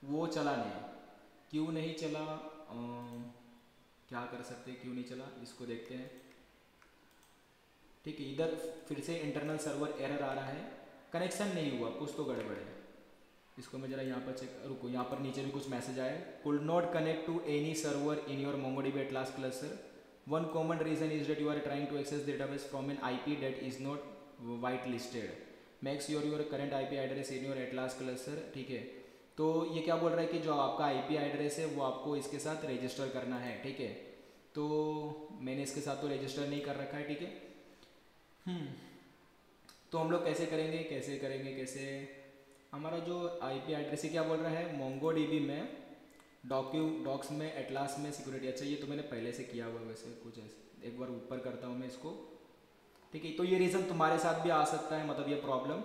वो चला नहीं, क्यों नहीं चला, क्या कर सकते हैं, क्यों नहीं चला, इसको देखते हैं, ठीक है। इधर फिर से इंटरनल सर्वर एरर आ रहा है, कनेक्शन नहीं हुआ, कुछ तो गड़बड़ है। इसको मैं ज़रा यहाँ पर चेक, रुको, यहाँ पर नीचे भी कुछ मैसेज आया, could not connect to any server in your MongoDB Atlas cluster, one common reason is that you are trying to access database from an IP that is not white listed, make sure your current IP address in your Atlas cluster, ठीक है। तो ये क्या बोल रहा है कि जो आपका IP एड्रेस है वो आपको इसके साथ रजिस्टर करना है, ठीक है। तो मैंने इसके साथ तो रजिस्टर नहीं कर रखा है, ठीक है। तो हम लोग कैसे करेंगे, कैसे हमारा जो IP एड्रेस है क्या बोल रहा है, MongoDB में डॉक्स में एटलास में सिक्योरिटी, अच्छा ये तो मैंने पहले से किया हुआ है वैसे, कुछ ऐसे एक बार ऊपर करता हूँ मैं इसको, ठीक है। तो ये रीज़न तुम्हारे साथ भी आ सकता है, मतलब ये प्रॉब्लम,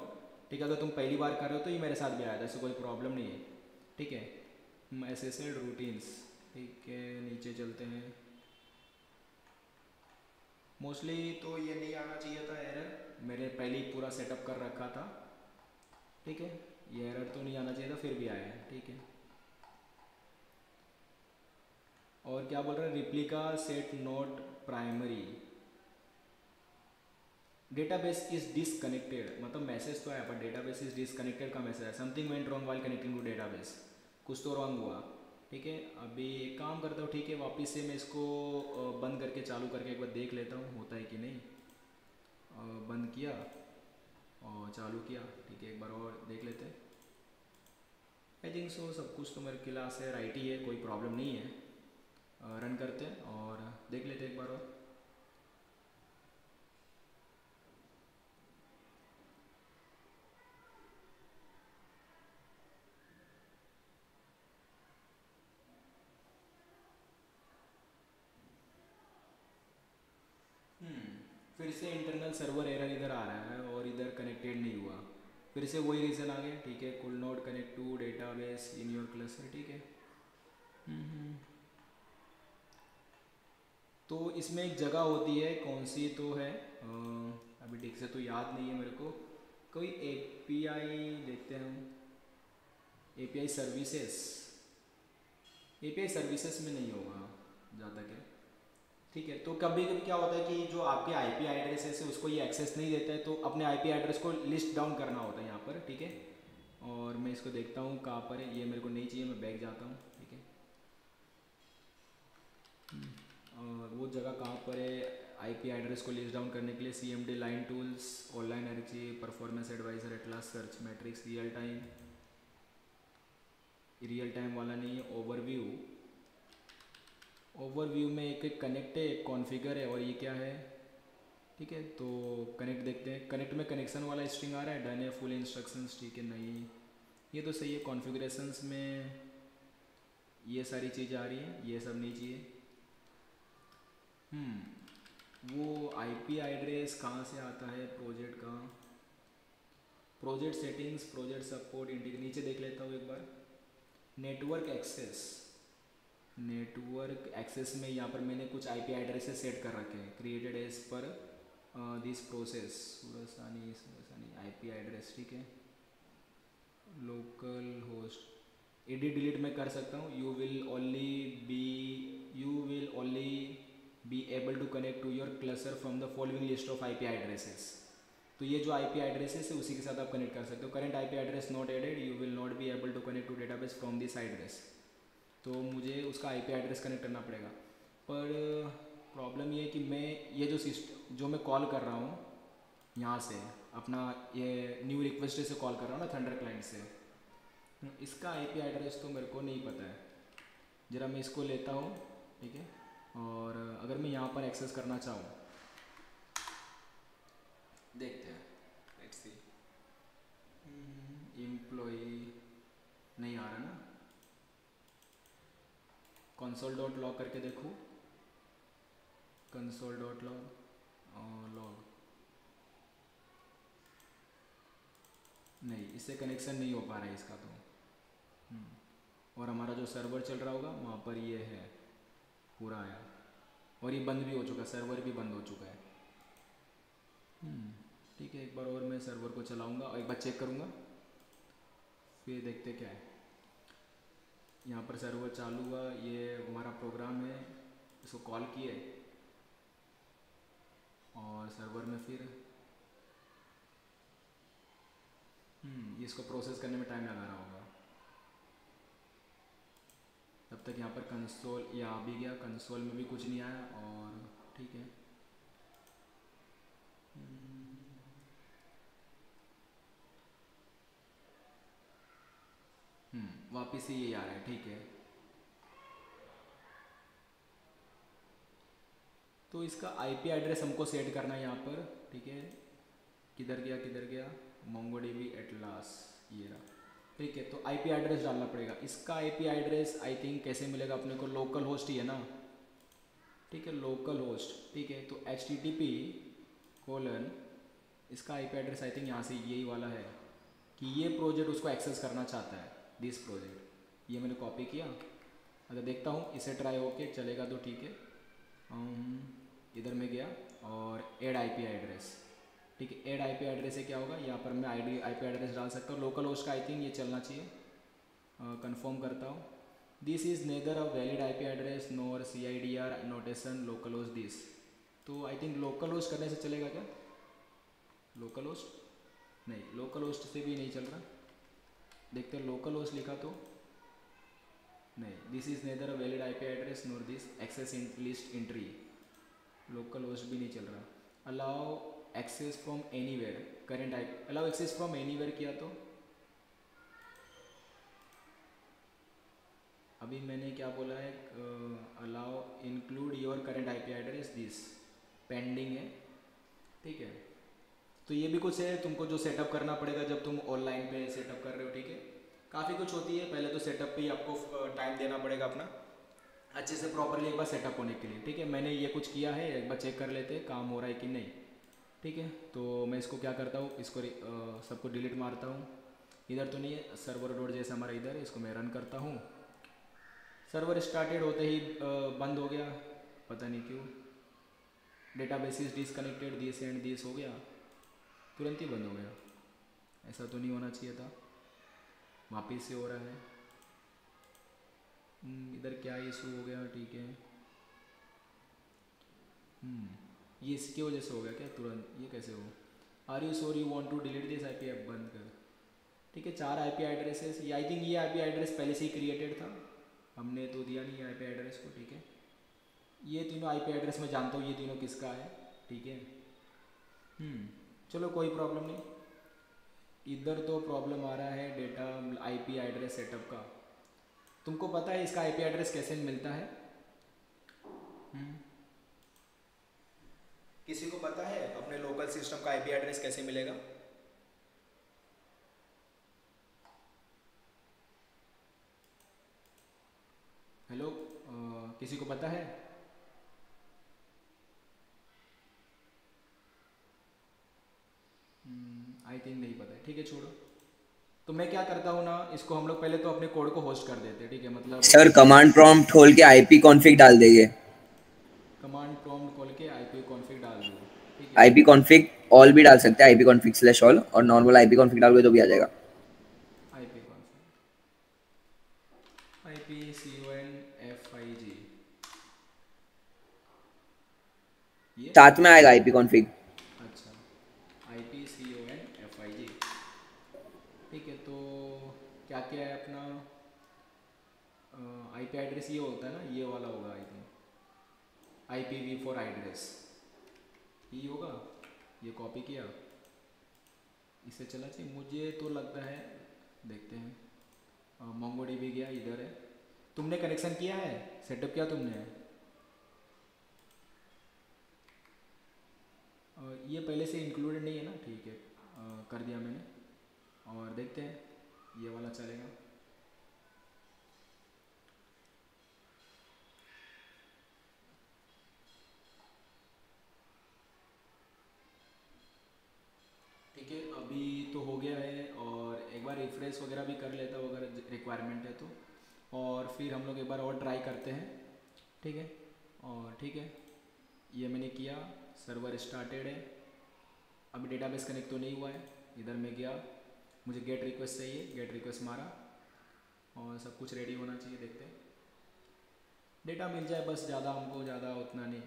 ठीक है, अगर तुम पहली बार कर रहे हो तो ये मेरे साथ भी आया था, ऐसे कोई प्रॉब्लम नहीं है, ठीक है। SSL रूटीन्स, ठीक है, नीचे चलते हैं। मोस्टली तो ये नहीं आना चाहिए था एरर, मैंने पहले ही पूरा सेटअप कर रखा था, ठीक है, ये एरर तो नहीं आना चाहिए था, फिर भी आया है, ठीक है। और क्या बोल रहे हैं, replica set not primary, database is disconnected, मतलब मैसेज तो आया पर डेटाबेस इज डिसकनेक्टेड का मैसेज है, something went wrong while connecting to database, कुछ तो रॉन्ग हुआ, ठीक है। अभी एक काम करता हूँ, ठीक है, वापस से मैं इसको बंद करके चालू करके एक बार देख लेता हूँ होता है कि नहीं। बंद किया और चालू किया, ठीक है, एक बार और देख लेते हैं। आई थिंक सो सब कुछ तो मेरे क्लास है, राइट ही है, कोई प्रॉब्लम नहीं है। रन करते हैं और देख लेते हैं एक बार और। फिर से इंटरनल सर्वर एरर इधर आ रहा है और इधर कनेक्टेड नहीं हुआ, फिर से वही रीज़न आ गया, ठीक है, could not connect to database in your cluster, ठीक है। तो इसमें एक जगह होती है, कौन सी तो है, अभी ठीक से तो याद नहीं है मेरे को, कोई एपीआई देखते हैं हम, एपीआई सर्विसेज, एपीआई सर्विसेज में नहीं होगा ज़्यादा क्या, ठीक है। तो कभी कभी क्या होता है कि जो आपके आईपी एड्रेसेस है उसको ये एक्सेस नहीं देता है, तो अपने आईपी एड्रेस को लिस्ट डाउन करना होता है यहाँ पर, ठीक है। और मैं इसको देखता हूँ कहाँ पर है, ये मेरे को नहीं चाहिए, मैं बैक जाता हूँ, ठीक है। और वो जगह कहाँ पर है आईपी एड्रेस को लिस्ट डाउन करने के लिए, CMD line tools, online energy, performance advisor, Atlas search matrix, real time वाला नहीं है, ओवरव्यू, ओवरव्यू में एक एक कनेक्ट है, एक कॉन्फ़िगर है, और ये क्या है, ठीक है। तो कनेक्ट देखते हैं, कनेक्ट में कनेक्शन वाला स्ट्रिंग आ रहा है, डन है, फुल इंस्ट्रक्शंस, ठीक है, नहीं ये तो सही है। कॉन्फ़िगरेशंस में ये सारी चीज़ें आ रही हैं, ये सब नहीं चाहिए। वो आईपी एड्रेस कहाँ से आता है प्रोजेक्ट का, प्रोजेक्ट सेटिंग्स, प्रोजेक्ट सपोर्ट, नीचे देख लेता हूँ एक बार, नेटवर्क एक्सेस, नेटवर्क एक्सेस में यहाँ पर मैंने कुछ आईपी एड्रेसेस सेट कर रखे हैं, created as per this process, सूरसानी आईपी एड्रेस, ठीक है, लोकल होस्ट, एडिट डिलीट मैं कर सकता हूँ, you will only be able to connect to your cluster from the following list of IP addresses. तो ये जो आईपी एड्रेसेस है उसी के साथ आप कनेक्ट कर सकते हो। Current IP address not added, you will not be able to connect to database from this address. तो मुझे उसका आईपी एड्रेस कनेक्ट करना पड़ेगा, पर प्रॉब्लम ये है कि मैं ये जो सिस्टम जो मैं कॉल कर रहा हूँ यहाँ से, अपना ये न्यू रिक्वेस्ट से कॉल कर रहा हूँ ना थंडर क्लाइंट से, इसका आईपी एड्रेस तो मेरे को नहीं पता है। ज़रा मैं इसको लेता हूँ, ठीक है, और अगर मैं यहाँ पर एक्सेस करना चाहूँ, देखते हैं, लेट्स सी, एम्प्लॉई नहीं आ रहा ना, console.log करके देखूँ, console.log नहीं, इससे कनेक्शन नहीं हो पा रहा है इसका तो। और हमारा जो सर्वर चल रहा होगा वहाँ पर ये है पूरा आया, और ये बंद भी हो चुका है, सर्वर भी बंद हो चुका है। ठीक है, एक बार और मैं सर्वर को चलाऊँगा और एक बार चेक करूँगा, फिर देखते क्या है। यहाँ पर सर्वर चालू हुआ, ये हमारा प्रोग्राम है, इसको कॉल किए और सर्वर में फिर इसको प्रोसेस करने में टाइम लगा रहा होगा। तब तक यहाँ पर कंसोल ये आ भी गया, कंसोल में भी कुछ नहीं आया, और ठीक है। वापिस से ये आ रहा है, ठीक है। तो इसका आईपी एड्रेस हमको सेट करना है यहाँ पर, ठीक है, किधर गया मोंगोडीबी एटलास, ये रहा, ठीक है। तो आईपी एड्रेस डालना पड़ेगा, इसका आईपी एड्रेस आई थिंक कैसे मिलेगा अपने को, लोकल होस्ट ही है ना, ठीक है, लोकल होस्ट, ठीक है। तो http:// इसका आईपी एड्रेस आई थिंक यहाँ से यही वाला है कि ये प्रोजेक्ट उसको एक्सेस करना चाहता है, दिस प्रोजेक्ट, ये मैंने कॉपी किया। अगर देखता हूँ इसे ट्राई होके चलेगा तो ठीक है। इधर में गया और ऐड आईपी एड्रेस, ठीक है, ऐड आईपी एड्रेस से क्या होगा, यहाँ पर मैं आईपी एड्रेस डाल सकता हूँ, लोकल होस्ट का आई थिंक ये चलना चाहिए। कंफर्म करता हूँ, this is neither a valid IP address nor CIDR notation local host this. तो आई थिंक लोकल होस्ट करने से चलेगा क्या, लोकल होस्ट नहीं, लोकल होस्ट से भी नहीं चल रहा, देखते हैं लोकल होस्ट लिखा तो नहीं, this is neither a valid IP address nor this access in list entry, local host भी नहीं चल रहा। Allow access from anywhere, current IP, allow access from anywhere किया तो अभी मैंने क्या बोला है, allow include your current IP address, this pending है, ठीक है। तो ये भी कुछ है तुमको जो सेटअप करना पड़ेगा जब तुम ऑनलाइन पे सेटअप कर रहे हो, ठीक है। काफ़ी कुछ होती है, पहले तो सेटअप पे ही आपको टाइम देना पड़ेगा अपना अच्छे से प्रॉपरली एक बार सेटअप होने के लिए, ठीक है। मैंने ये कुछ किया है, एक बार चेक कर लेते हैं काम हो रहा है कि नहीं। ठीक है, तो मैं इसको क्या करता हूँ, इसको सबको डिलीट मारता हूँ। इधर तो नहीं है, सर्वर डॉट जैसे हमारा इधर है, इसको मैं रन करता हूँ। सर्वर स्टार्टेड होते ही बंद हो गया, पता नहीं क्यों। Database is disconnected, this and this हो गया, तुरंत ही बंद हो गया। ऐसा तो नहीं होना चाहिए था, वापिस से हो रहा है। इधर क्या इशू हो गया, ठीक है। ये इसकी वजह से हो गया क्या तुरंत, ये कैसे हो? Are you sure you want to delete this IP app, बंद कर। ठीक है, 4 आईपी एड्रेसेस, ये आई थिंक ये आईपी एड्रेस पहले से ही क्रिएटेड था, हमने तो दिया नहीं आईपी एड्रेस को। ठीक है, ये तीनों आईपी एड्रेस मैं जानता हूँ ये तीनों किसका है। ठीक है, चलो कोई प्रॉब्लम नहीं। इधर तो प्रॉब्लम आ रहा है डेटा आईपी एड्रेस सेटअप का। तुमको पता है इसका आईपी एड्रेस कैसे मिलता है? किसी को पता है अपने लोकल सिस्टम का आईपी एड्रेस कैसे मिलेगा? हेलो, किसी को पता है? आई थिंक नहीं पता है, ठीक है छोड़ो। तो मैं क्या करता हूँ ना, इसको हम लोग पहले तो अपने कोड को होस्ट कर देते हैं, ठीक है। मतलब सर कमांड प्रॉम्प्ट खोल के आईपी कॉन्फ़िग डाल देंगे। कमांड प्रॉम्प्ट खोल के आईपी कॉन्फ़िग डाल दो, ठीक है। आईपी कॉन्फ़िग ऑल भी डाल सकते हैं, आईपी कॉन्फ़िग स्लैश ऑल, और नॉर्मल आईपी कॉन्फ़िग डालोगे तो भी आ जाएगा। आईपी कॉन्फ़िग IPCONFIG, ये साथ में आएगा आईपी कॉन्फ़िग। अच्छा, IPCONFIG, ठीक है। तो क्या क्या है अपना आईपी एड्रेस, ये होता है ना, ये वाला होगा आई थिंक, IPv4 एड्रेस ये होगा। ये कॉपी किया, इसे चला चाहिए मुझे तो लगता है, देखते हैं। मोंगोडीबी गया, इधर है। तुमने कनेक्शन किया है, सेटअप किया तुमने? ये पहले से इंक्लूडेड नहीं है ना, ठीक है। कर दिया मैंने, और देखते हैं ये वाला चलेगा। ठीक है, अभी तो हो गया है, और एक बार रिफ्रेश वगैरह भी कर लेता हूँ अगर रिक्वायरमेंट है तो, और फिर हम लोग एक बार और ट्राई करते हैं, ठीक है। और ठीक है, ये मैंने किया, सर्वर स्टार्टेड है। अभी डेटाबेस कनेक्ट तो नहीं हुआ है। इधर मैं गया, मुझे गेट रिक्वेस्ट चाहिए, गेट रिक्वेस्ट मारा, और सब कुछ रेडी होना चाहिए। देखते हैं, डेटा मिल जाए बस, ज़्यादा हमको ज़्यादा उतना नहीं।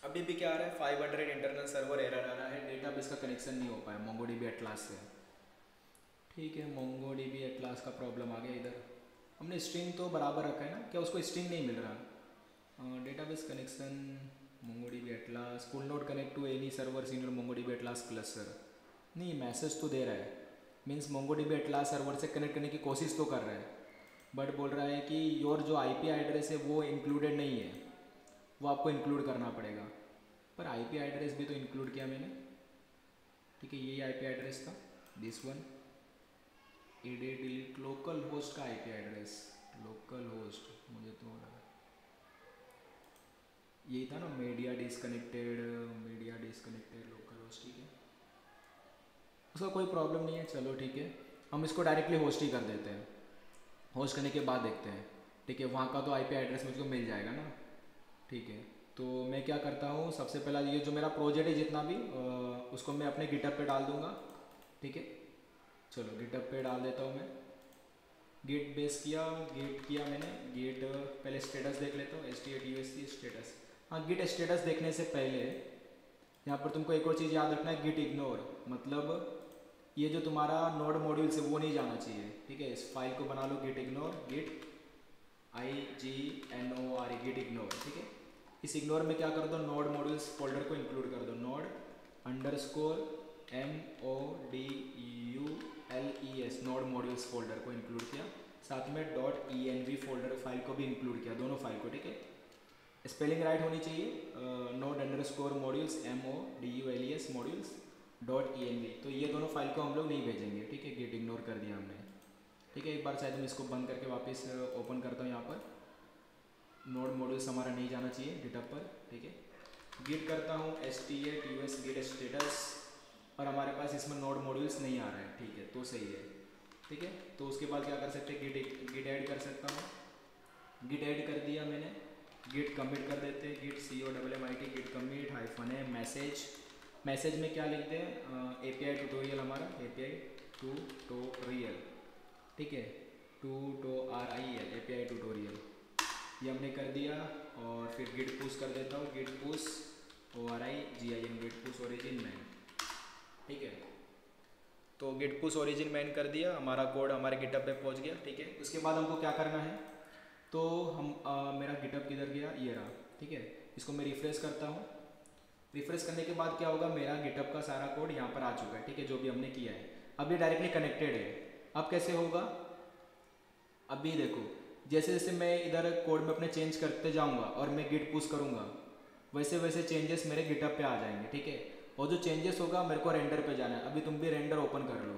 अभी भी क्या आ रहा है, 500 इंटरनल सर्वर एरर आ रहा है, डेटाबेस का कनेक्शन नहीं हो पाया मोंगोडीबी एटलास से। ठीक है, मोंगोडीबी एटलास का प्रॉब्लम आ गया इधर। हमने स्ट्रिंग तो बराबर रखा है ना, क्या उसको स्ट्रिंग नहीं मिल रहा? Database connection MongoDB Atlas could not connect to any server in your MongoDB Atlas cluster. नहीं, मैसेज तो दे रहा है, मीन्स मोंगोडीबी एटलास सर्वर से कनेक्ट करने की कोशिश तो कर रहा है, बट बोल रहा है कि योर जो आईपी एड्रेस है वो इंक्लूडेड नहीं है, वो आपको इंक्लूड करना पड़ेगा। पर आईपी एड्रेस भी तो इंक्लूड किया मैंने, ठीक है। यही आईपी एड्रेस था, दिस वन। एडे डिलीट लोकल होस्ट का आईपी एड्रेस, लोकल होस्ट मुझे तो लगा यही था ना, मीडिया डिसकनेक्टेड लोकल होस्ट, ठीक है। उसका कोई प्रॉब्लम नहीं है, चलो ठीक है। हम इसको डायरेक्टली होस्ट ही कर देते हैं, होस्ट करने के बाद देखते हैं, ठीक है। वहाँ का तो आईपी एड्रेस मुझको मिल जाएगा ना, ठीक है। तो मैं क्या करता हूँ, सबसे पहला ये जो मेरा प्रोजेक्ट है जितना भी, उसको मैं अपने गिटहब पे डाल दूँगा, ठीक है। चलो गिटहब पे डाल देता हूँ मैं। गेट बेस किया, गेट किया मैंने, गेट पहले स्टेटस देख लेता हूँ, HTTPS स्टेटस। हाँ, गिट स्टेटस देखने से पहले यहाँ पर तुमको एक और चीज़ याद रखना है, गिट इग्नोर, मतलब ये जो तुम्हारा नोड मॉड्यूल्स है वो नहीं जाना चाहिए, ठीक है। इस फाइल को बना लो git ignore, git IGNORE, git ignore, ठीक है। इस इग्नोर में क्या कर दो, नोड मॉड्यूल्स फोल्डर को इंक्लूड कर दो, node underscore MODULES, node modules folder को इंक्लूड किया, साथ में .env फोल्डर फाइल को भी इंक्लूड किया, दोनों फाइल को, ठीक है। स्पेलिंग राइट होनी चाहिए, node underscore modules MODULES modules .env, तो ये दोनों फाइल को हम लोग नहीं भेजेंगे, ठीक है। गेट इग्नोर कर दिया हमने, ठीक है। एक बार शायद मैं इसको बंद करके वापस ओपन करता हूँ यहाँ पर। नोड मॉड्यूल्स हमारा नहीं जाना चाहिए गिटहब पर, ठीक है। गिट करता हूँ STATUS गिट स्टेटस, और हमारे पास इसमें नोड मॉड्यूल्स नहीं आ रहा है, ठीक है, तो सही है, ठीक है। तो उसके बाद क्या कर सकते हैं, गिट ऐड कर सकता हूँ। गिट ऐड कर दिया मैंने, गिट कमिट कर देते हैं, गिट COMMIT गिट कमिट -है मैसेज। मैसेज में क्या लिखते हैं, API ट्यूटोरियल, हमारा API ट्यूटोरियल, ठीक है, TUTORIAL API ट्यूटोरियल, ये हमने कर दिया। और फिर गिट पुश कर देता हूँ, git push ORIGIN git push origin main, ठीक है। तो गिट पुश ओरिजिन मैन कर दिया, हमारा कोड हमारे गिटहब पे पहुँच गया, ठीक है। उसके बाद हमको क्या करना है, तो हम मेरा गिटहब किधर गया, ये रहा, ठीक है। इसको मैं रिफ्रेश करता हूँ। रिफ्रेश करने के बाद क्या होगा, मेरा गिटहब का सारा कोड यहाँ पर आ चुका है, ठीक है, जो भी हमने किया है। अब ये डायरेक्टली कनेक्टेड है। अब कैसे होगा, अभी देखो, जैसे जैसे मैं इधर कोड में अपने चेंज करते जाऊँगा और मैं गिट पुश करूँगा, वैसे वैसे चेंजेस मेरे गिटहब पे आ जाएंगे, ठीक है। और जो चेंजेस होगा मेरे को रेंडर पे जाना है। अभी तुम भी रेंडर ओपन कर लो,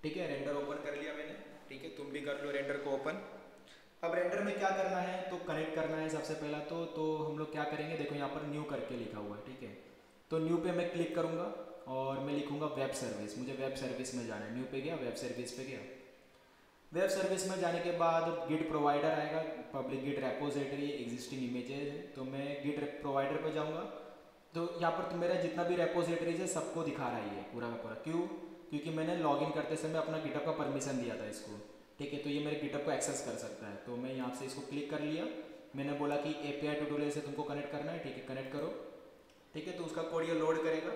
ठीक है। रेंडर ओपन कर लिया मैंने, ठीक है, तुम भी कर लो रेंडर को ओपन। अब रेंडर में क्या करना है, तो कनेक्ट करना है सबसे पहला। तो हम लोग क्या करेंगे, देखो यहाँ पर न्यू करके लिखा हुआ है, ठीक है। तो न्यू पे मैं क्लिक करूँगा और मैं लिखूँगा वेब सर्विस। मुझे वेब सर्विस में जाना है, न्यू पे गया, वेब सर्विस पे गया। वेब सर्विस में जाने के बाद गिट प्रोवाइडर आएगा, public git repository, existing images है, तो मैं गिट प्रोवाइडर पे जाऊँगा। तो यहाँ पर तो मेरा जितना भी रेपोजिटरीज है सबको दिखा रहा है ये पूरा का पूरा। क्यों, क्योंकि मैंने लॉगिन करते समय अपना गिटहब का परमिशन दिया था इसको, ठीक है। तो ये मेरे गिटहब को एक्सेस कर सकता है। तो मैं यहाँ से इसको क्लिक कर लिया, मैंने बोला कि API ट्यूटोरियल से तुमको कनेक्ट करना है, ठीक है, कनेक्ट करो, ठीक है। तो उसका कोड ये लोड करेगा।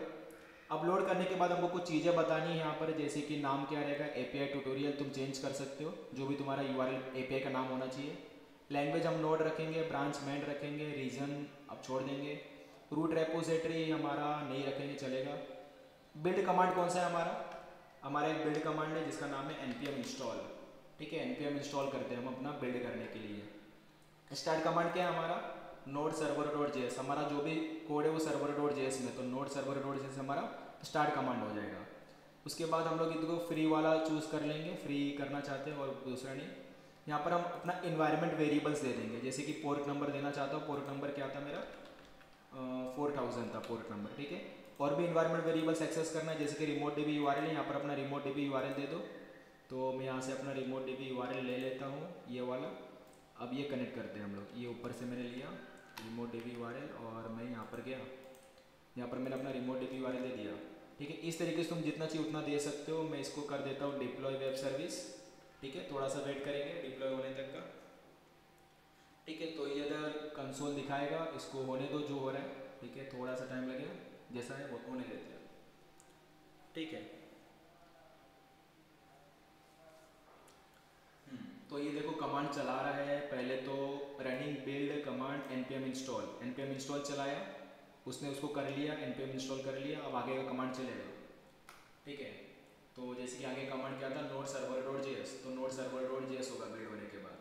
अब लोड करने के बाद हमको कुछ चीज़ें बतानी है यहाँ पर, जैसे कि नाम क्या रहेगा, API ट्यूटोरियल तुम चेंज कर सकते हो, जो भी तुम्हारा URL API का नाम होना चाहिए। लैंग्वेज हम नोड रखेंगे, ब्रांच मैन रखेंगे, रीजन अब छोड़ देंगे, रूट रेपोजिटरी हमारा नहीं रखेंगे, चलेगा। बिल्ड कमांड कौन सा है हमारा एक बिल्ड कमांड है जिसका नाम है npm इंस्टॉल, ठीक है। npm इंस्टॉल करते हैं हम अपना बिल्ड करने के लिए। स्टार्ट कमांड क्या है हमारा, नोड सर्वर डॉट जेएस, हमारा जो भी कोड है वो सर्वर डॉट जेएस में, तो नोड सर्वर डॉट जेएस हमारा स्टार्ट कमांड हो जाएगा। उसके बाद हम लोग इसको फ्री वाला चूज़ कर लेंगे, फ्री करना चाहते हैं और दूसरा नहीं। यहाँ पर हम अपना इन्वायरमेंट वेरिएबल्स दे देंगे, जैसे कि पोर्ट नंबर देना चाहता हूँ, पोर्ट नंबर क्या था मेरा 4000 था पोर्ट नंबर, ठीक है। और भी इन्वायरमेंट वेरिएबल्स एक्सेस करना है, जैसे कि रिमोट DB URL है, यहाँ पर अपना रिमोट DB URL दे दो। तो मैं यहाँ से अपना रिमोट DB URL ले लेता हूँ, ये वाला। अब ये कनेक्ट करते हैं हम लोग, ये ऊपर से मैंने लिया रिमोट DB URL और मैं यहाँ पर गया, यहाँ पर मैंने अपना रिमोट DB URL दे दिया, ठीक है। इस तरीके से तुम जितना चाहिए उतना दे सकते हो। मैं इसको कर देता हूँ डिप्लॉय वेब सर्विस, ठीक है, थोड़ा सा वेट करेंगे डिप्लॉय होने तक का, ठीक है। तो ये इधर कंसोल दिखाएगा, इसको होने दो जो हो रहा है, ठीक है, थोड़ा सा टाइम लगेगा, जैसा है वो होने देते हैं, ठीक है। तो ये देखो कमांड चला रहा है, पहले तो running build command npm install चलाया, उसने उसको कर लिया, npm इंस्टॉल कर लिया। अब आगे का कमांड चलेगा, ठीक है। तो जैसे कि आगे कमांड क्या था, नोड सर्वर डॉट जेएस, तो नोड सर्वर डॉट जेएस होगा बिल्ड होने के बाद,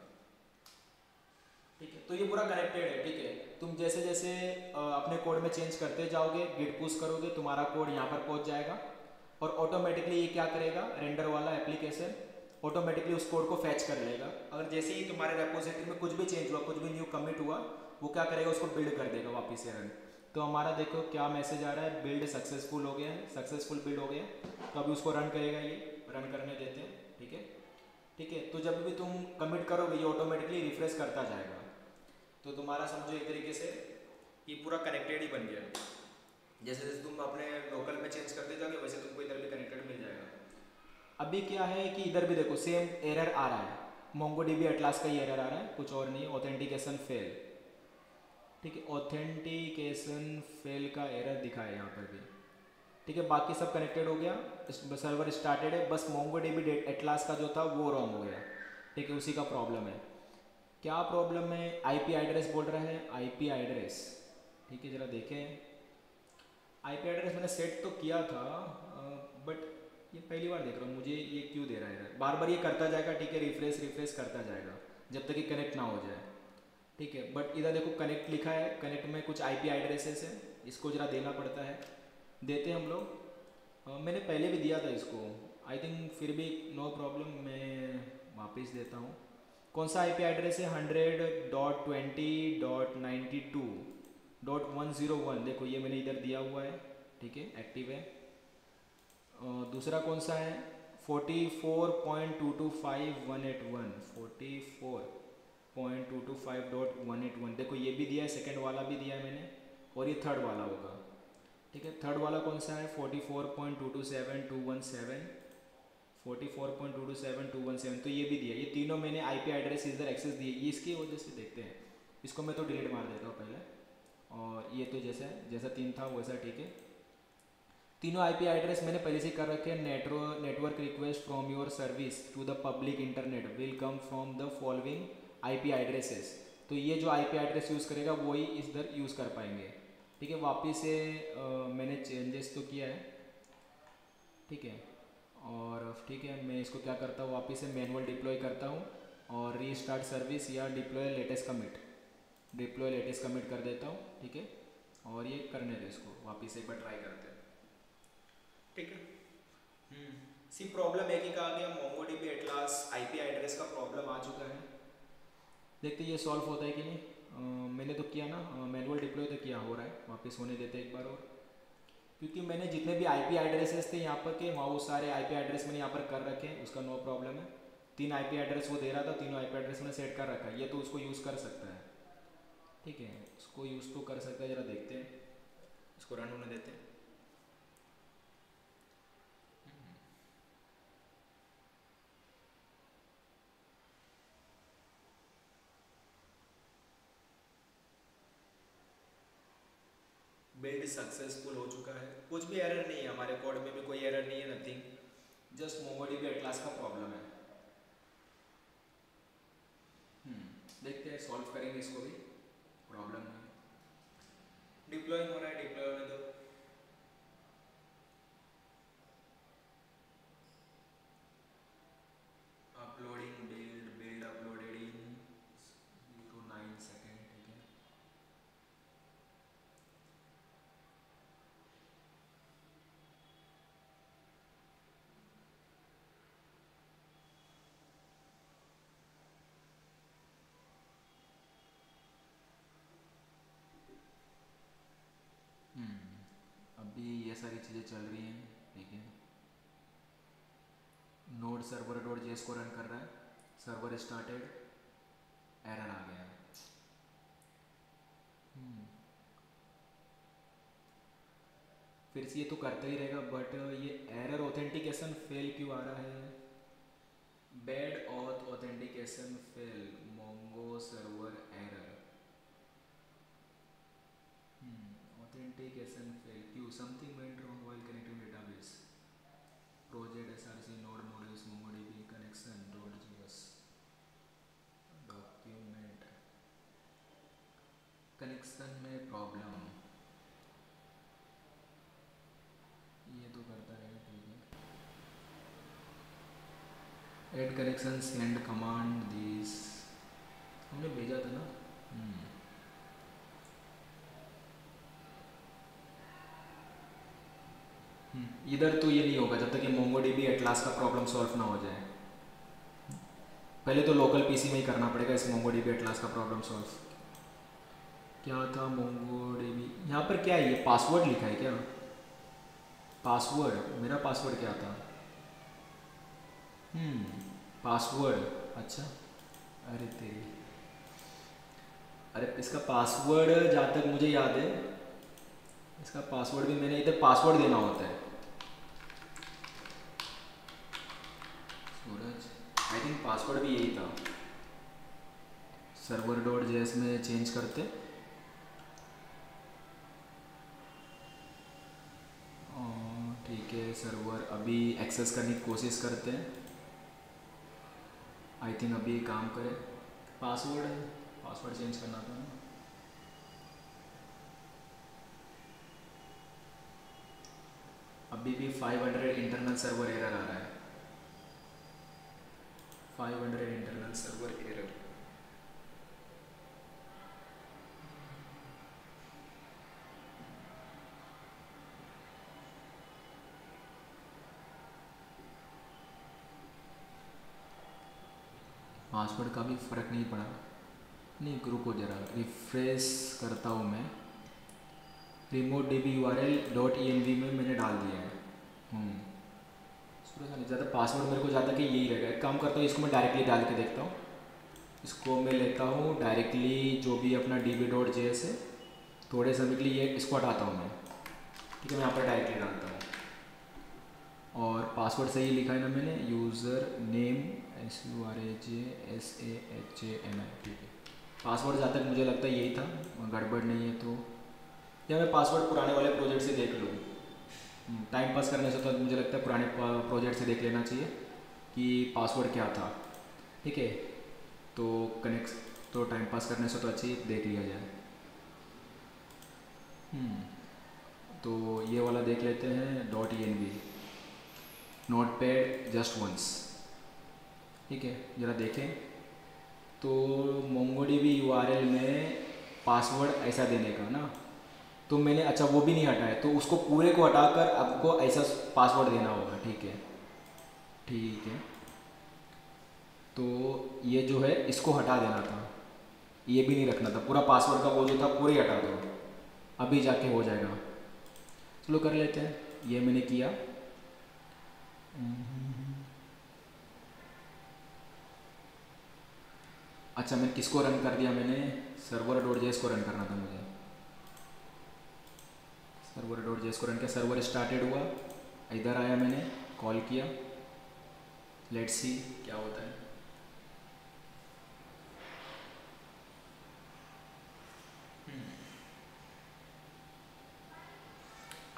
ठीक है। तो ये पूरा कनेक्टेड है, ठीक है। तुम जैसे जैसे अपने कोड में चेंज करते जाओगे, गिट पुश करोगे, तुम्हारा कोड यहाँ पर पहुँच जाएगा और ऑटोमेटिकली ये क्या करेगा, रेंडर वाला एप्लीकेशन ऑटोमेटिकली उस कोड को फैच कर लेगा। अगर जैसे ही तुम्हारे रेपोजिटरी में कुछ भी चेंज हुआ, कुछ भी न्यू कमिट हुआ, वो क्या करेगा, उसको बिल्ड कर देगा वापस से रन। तो हमारा देखो क्या मैसेज आ रहा है, बिल्ड सक्सेसफुल हो गया है, सक्सेसफुल बिल्ड हो गया। तो अभी उसको रन करेगा, ये रन करने देते हैं, ठीक है, ठीक है। तो जब भी तुम कमिट करोगे ये ऑटोमेटिकली रिफ्रेश करता जाएगा। तो तुम्हारा समझो एक तरीके से ये पूरा कनेक्टेड ही बन गया। जैसे जैसे तुम अपने लोकल में चेंज करते जाओगे वैसे तुमको इधर भी कनेक्टेड मिल जाएगा। अभी क्या है कि इधर भी देखो सेम एरर आ रहा है, MongoDB एटलास का ही एरर आ रहा है, कुछ और नहीं, ऑथेंटिकेशन फेल, ठीक है, ऑथेंटिकेशन फेल का एरर दिखा है यहाँ पर भी, ठीक है। बाकी सब कनेक्टेड हो गया, सर्वर स्टार्टेड है, बस MongoDB एटलास का जो था वो रॉन्ग हो गया, ठीक है, उसी का प्रॉब्लम है। क्या प्रॉब्लम है, IP एड्रेस बोल रहा है, IP एड्रेस, ठीक है, ज़रा देखें। IP एड्रेस मैंने सेट तो किया था, बट ये पहली बार देख रहा हूँ, मुझे ये क्यों दे रहा है, बार बार ये करता जाएगा, ठीक है, रिफ्रेश करता जाएगा जब तक कि कनेक्ट ना हो जाए, ठीक है। बट इधर देखो कनेक्ट लिखा है, कनेक्ट में कुछ IP एड्रेसेस है, इसको ज़रा देना पड़ता है, देते हैं हम लोग। मैंने पहले भी दिया था इसको, आई थिंक, फिर भी नो प्रॉब्लम, मैं वापस देता हूँ, कौन सा आईपी एड्रेस है 100.20.92.101। देखो ये मैंने इधर दिया हुआ है, ठीक है, एक्टिव है। दूसरा कौन सा है 44.225181, 44.225.181। देखो ये भी दिया है, सेकंड वाला भी दिया है मैंने, और ये थर्ड वाला होगा, ठीक है। थर्ड वाला कौन सा है 44.227217, 44.227217, तो ये भी दिया। ये तीनों मैंने आईपी एड्रेस इधर एक्सेस दिए, ये इसकी वजह से देखते हैं। इसको मैं तो डिलीट मार देता हूँ पहले, और ये तो जैसा जैसा तीन था वैसा ठीक है। तीनों आईपी एड्रेस मैंने पहले से कर रखे हैं। Network request from your service to the public internet will come from the following IP addresses. तो ये जो आईपी एड्रेस यूज़ करेगा वही इधर यूज़ कर पाएंगे, ठीक है। वापिस से मैंने चेंजेस तो किया है, ठीक है। और ठीक है, मैं इसको क्या करता हूँ, वापिस से मैनुअल डिप्लॉय करता हूँ और रीस्टार्ट सर्विस या डिप्लॉय लेटेस्ट कमिट कर देता हूँ, ठीक है। और ये करने दो, इसको वापिस एक बार ट्राई करते हैं, ठीक है। सी प्रॉब्लम एक ही कहा गया, मोंगोडीबी एटलास आईपी एड्रेस का प्रॉब्लम आ चुका है। देखते ये सॉल्व होता है कि नहीं। मैंने तो किया ना, मैनुअल डिप्लॉय तो किया, हो रहा है। वापस होने देते एक बार और, क्योंकि मैंने जितने भी आईपी एड्रेसेस थे यहाँ पर के, वहाँ वो सारे आईपी एड्रेस मैंने यहाँ पर कर रखे हैं, उसका नो प्रॉब्लम है। 3 आईपी एड्रेस वो दे रहा था, तीनों आईपी एड्रेस मैंने सेट कर रखा है। ये तो उसको यूज़ कर सकता है, ठीक है, उसको यूज़ तो कर सकता है। ज़रा देखते हैं, इसको रन होने देते हैं। बिल्ड सक्सेसफुल हो चुका है, कुछ भी एरर नहीं है, हमारे कोड में भी कोई एरर नहीं है, नथिंग, जस्ट मोंगोडीबी एटलास का प्रॉब्लम है। देखते हैं, सॉल्व करेंगे इसको भी, प्रॉब्लम नहीं। डिप्लॉइंग हो रहा है, डिप्लॉय होने दो। Uploading build uploaded in 09 second, ठीक है। अभी ये सारी चीज़ें चल रही हैं, ठीक है। नोड सर्वर डॉट जेएस को रन कर रहा है, सर्वर स्टार्टेड, एरर आ गया। फिर से ये तो करता ही रहेगा, बट ये एरर ऑथेंटिकेशन फेल क्यों आ रहा है। Bad auth authentication fail, Mongo server error, authentication fail क्यों, something went wrong while connecting database, project SRC node modules MongoDB connection dot JS document, connection में प्रॉब्लम, ये तो करता है, ठीक है। Add connection send command this हमने भेजा था ना। इधर तो ये नहीं होगा जब तक ये मोंगोडीबी एटलास का प्रॉब्लम सॉल्व ना हो जाए। पहले तो लोकल पीसी में ही करना पड़ेगा इस मोंगोडीबी एटलास का प्रॉब्लम सॉल्व। क्या था मोंगोडीबी, यहाँ पर क्या है, ये पासवर्ड लिखा है क्या, पासवर्ड, मेरा पासवर्ड क्या था, पासवर्ड, अच्छा, अरे तेरी, अरे इसका पासवर्ड जहाँ तक मुझे याद है, इसका पासवर्ड भी मैंने इधर पासवर्ड देना होता है। सूरज, आई थिंक पासवर्ड भी यही था, सर्वर डॉट जेएस में चेंज करते, ठीक है। सर्वर अभी एक्सेस करने की कोशिश करते हैं, आई थिंक अभी ये काम करे। पासवर्ड चेंज करना था ना, अभी भी 500 इंटरनल सर्वर एरर आ रहा है, 500 इंटरनल सर्वर एरर। पासवर्ड का भी फ़र्क नहीं पड़ा। नहीं रुको ज़रा, रिफ्रेश करता हूँ मैं। Remote D B U R L dot E N V में मैंने डाल दिया है। थोड़ा सा नहीं ज़्यादा, पासवर्ड मेरे को ज़्यादा कि यही रहेगा। एक काम करता हूँ, इसको मैं डायरेक्टली डाल के देखता हूँ। इसको मैं लेता हूँ डायरेक्टली, जो भी अपना D B dot J S है, थोड़े समय के लिए ये इसको हटाता हूँ मैं। ठीक है, मैं यहाँ पर डायरेक्टली डालता हूँ। और पासवर्ड सही लिखा है ना मैंने, यूज़र नेम SURAJSAHANI। ठीक है, पासवर्ड जहाँ तक मुझे लगता है यही था, गड़बड़ नहीं है तो। या मैं पासवर्ड पुराने वाले प्रोजेक्ट से देख लूँ। टाइम पास करने से तो मुझे लगता है पुराने प्रोजेक्ट से देख लेना चाहिए कि पासवर्ड क्या था। ठीक है, तो कनेक्ट, तो टाइम पास करने से तो अच्छी देख लिया जाए। तो ये वाला देख लेते हैं, dot E N V, notepad just once. ठीक है, ज़रा देखें तो मोंगोडीबी यूआरएल में पासवर्ड ऐसा देने का ना, तो मैंने अच्छा वो भी नहीं हटाया, तो उसको पूरे को हटाकर आपको ऐसा पासवर्ड देना होगा। ठीक है, ठीक है, तो ये जो है इसको हटा देना था, ये भी नहीं रखना था, पूरा पासवर्ड का वो जो था पूरे हटा दो, अभी जाके हो जाएगा। चलो कर लेते हैं, ये मैंने किया। अच्छा, मैं किसको रन कर दिया मैंने, सर्वर डॉट जेएस को रन करना था मुझे। सर्वर डॉट जेएस को रन किया, सर्वर स्टार्टेड हुआ, इधर आया, मैंने कॉल किया, लेट्स सी क्या होता है।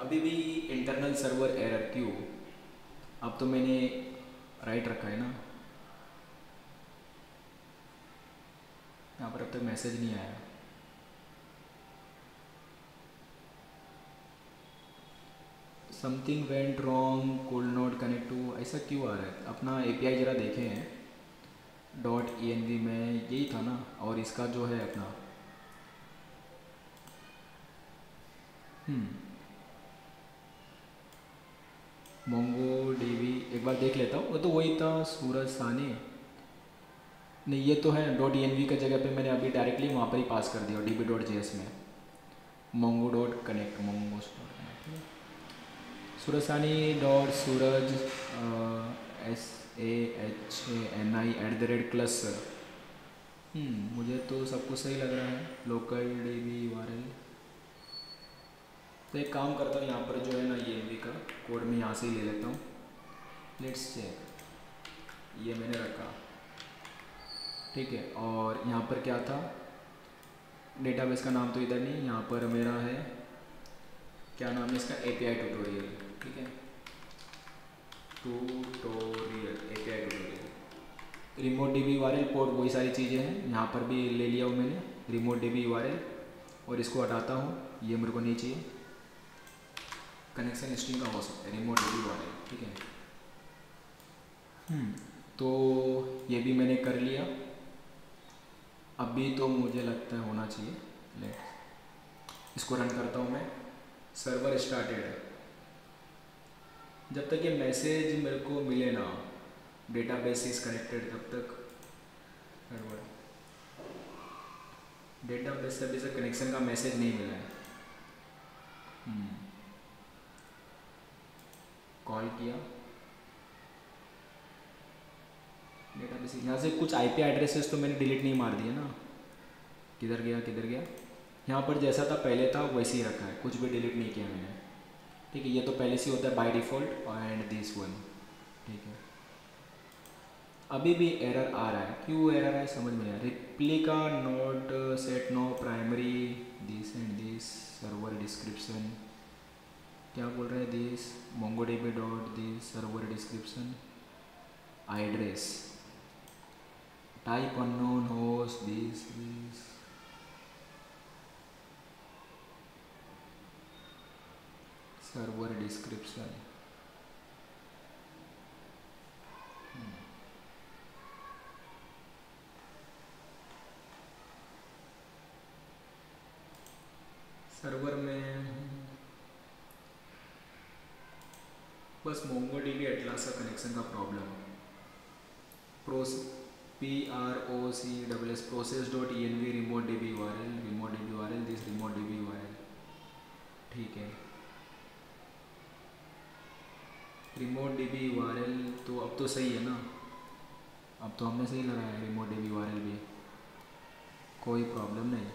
अभी भी इंटरनल सर्वर एरर क्यों? अब तो मैंने राइट रखा है ना, यहाँ पर अब तक मैसेज नहीं आया। Something went wrong, could not connect to, ऐसा क्यों आ रहा है? अपना एपीआई ज़रा देखें हैं, डॉट ई एन वी में यही था ना, और इसका जो है अपना मोंगो डीबी, एक बार देख लेता हूँ। वो तो वही था, सूरज सानी नहीं, ये तो है डॉट ई एन वी का जगह पे मैंने अभी डायरेक्टली वहाँ पर ही पास कर दिया D B dot J S में, Mongo dot connect, Mongo dot connect, Suraj Sani dot सूरज SAHANI @ मुझे तो सब कुछ सही लग रहा है। Local D B U R L, तो एक काम करता हूँ, यहाँ पर जो है ना ई एन वी का कोड मैं यहाँ से ही ले लेता हूँ। लेट्स चेक, ये मैंने रखा। ठीक है, और यहाँ पर क्या था, डेटाबेस का नाम तो इधर नहीं, यहाँ पर मेरा है, क्या नाम है इसका, एपीआई ट्यूटोरियल। ठीक है, tutorial, API tutorial, remote D B U R L, port, वही सारी चीज़ें हैं। यहाँ पर भी ले लिया हूँ मैंने remote D B U R L, और इसको हटाता हूँ, ये मेरे को नहीं चाहिए। कनेक्शन स्ट्रिंग का हो सकता है, remote D B U R L. ठीक है, तो ये भी मैंने कर लिया। अभी तो मुझे लगता है होना चाहिए, लेट इसको रन करता हूँ मैं। सर्वर स्टार्टेड है, जब तक ये मैसेज मेरे को मिले ना, डेटाबेस इज कनेक्टेड, तब तक गड़बड़। डेटाबेस से अभी से कनेक्शन का मैसेज नहीं मिला है। कॉल किया, डेटाबेस यहाँ से कुछ आईपी एड्रेसेस तो मैंने डिलीट नहीं मार दिए ना, किधर गया किधर गया, यहाँ पर जैसा था पहले था वैसे ही रखा है, कुछ भी डिलीट नहीं किया मैंने। ठीक है, ये तो पहले से होता है by default, and this one. ठीक है, अभी भी एरर आ रहा है, क्यों एरर है समझ में नहीं आ रहा। Replica not set no primary this and this, server description क्या बोल रहे हैं, this MongoDB dot this server description, address type unknown host this server description. Server में बस मोंगोडीबी एटलास का कनेक्शन का problem, PROCSS process.env remote db url this remote db url। ठीक है, रिमोट डीबी यूआरएल तो अब तो सही है ना, अब तो हमने सही लगाया है रिमोट डीबी यूआरएल भी, कोई प्रॉब्लम नहीं।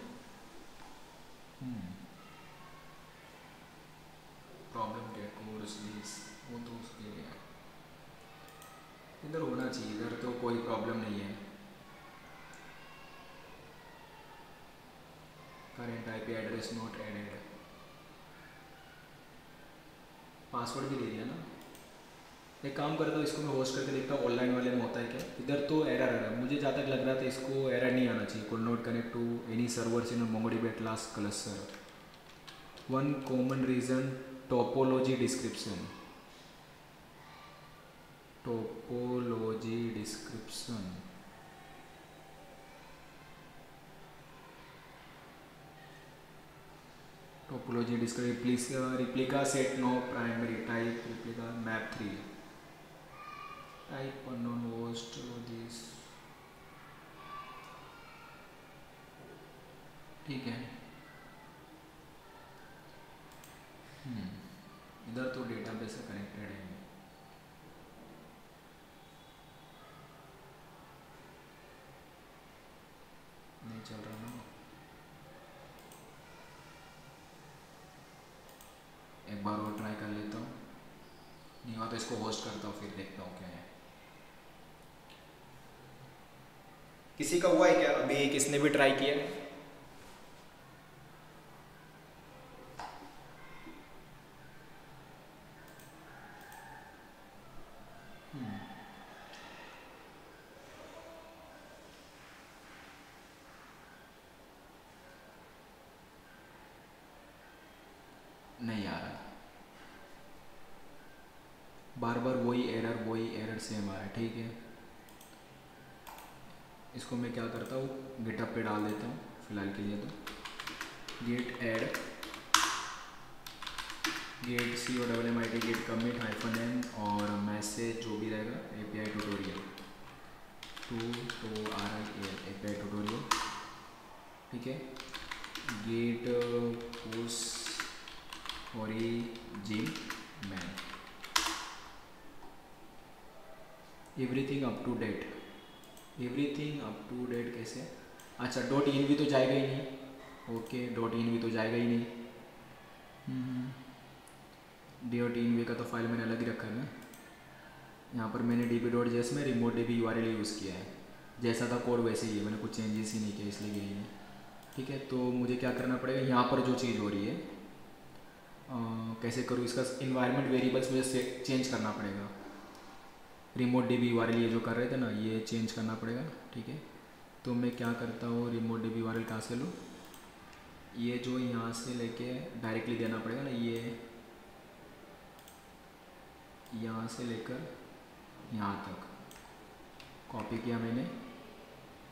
प्रॉब्लम क्या कोर्स लीज, वो तो उसके लिए है, इधर होना चाहिए, इधर तो कोई प्रॉब्लम नहीं है। Current IP address not added, password भी दे दिया ना। एक काम करता हूँ, इसको मैं होस्ट करके देखता हूँ ऑनलाइन वाले में होता है क्या। इधर तो एरर आ रहा है, मुझे जहाँ तक लग रहा था इसको एरर नहीं आना चाहिए। Could not connect to any servers in MongoDB Atlas cluster. One common reason topology description, topology description topology description replica set no primary type replica map 3 type unknown host this. ठीक है, इधर तो डेटाबेस से कनेक्टेड है, नहीं चल रहा ना। एक बार और ट्राई कर लेता हूँ, नहीं हुआ तो इसको होस्ट करता हूँ, फिर देखता हूँ क्या है। किसी का हुआ है क्या अभी, किसने भी ट्राई किया है? नहीं आ रहा, बार बार वही एरर सेम आ रहा है। ठीक है, इसको मैं क्या करता हूँ, गिटहब पे डाल देता हूँ फिलहाल के लिए। तो git add git COMMIT git commit -n और मैसेज जो भी रहेगा API tutorial to RIL API tutorial. ठीक है, git push origin man everything up to date. Everything up to date कैसे? अच्छा, .env तो जाएगा ही नहीं। ओके, .env तो जाएगा ही नहीं। .env का तो फाइल मैंने अलग ही रखा है ना। यहाँ पर मैंने db.js में रिमोट db URL यूज़ किया है, जैसा था कोड वैसे ही है, मैंने कुछ चेंजेस ही नहीं किया, इसलिए यही है। ठीक है, तो मुझे क्या करना पड़ेगा, यहाँ पर जो चीज़ हो रही है कैसे करूँ, इसका इन्वायरमेंट वेरिएबल्स मुझे से चेंज करना पड़ेगा। रिमोट डीबी यूआरएल ये जो कर रहे थे ना, ये चेंज करना पड़ेगा। ठीक है, तो मैं क्या करता हूँ, रिमोट डीबी यूआरएल कहाँ से लूँ, ये जो यहाँ से लेके डायरेक्टली देना पड़ेगा ना, ये यहाँ से लेकर यहाँ तक कॉपी किया मैंने,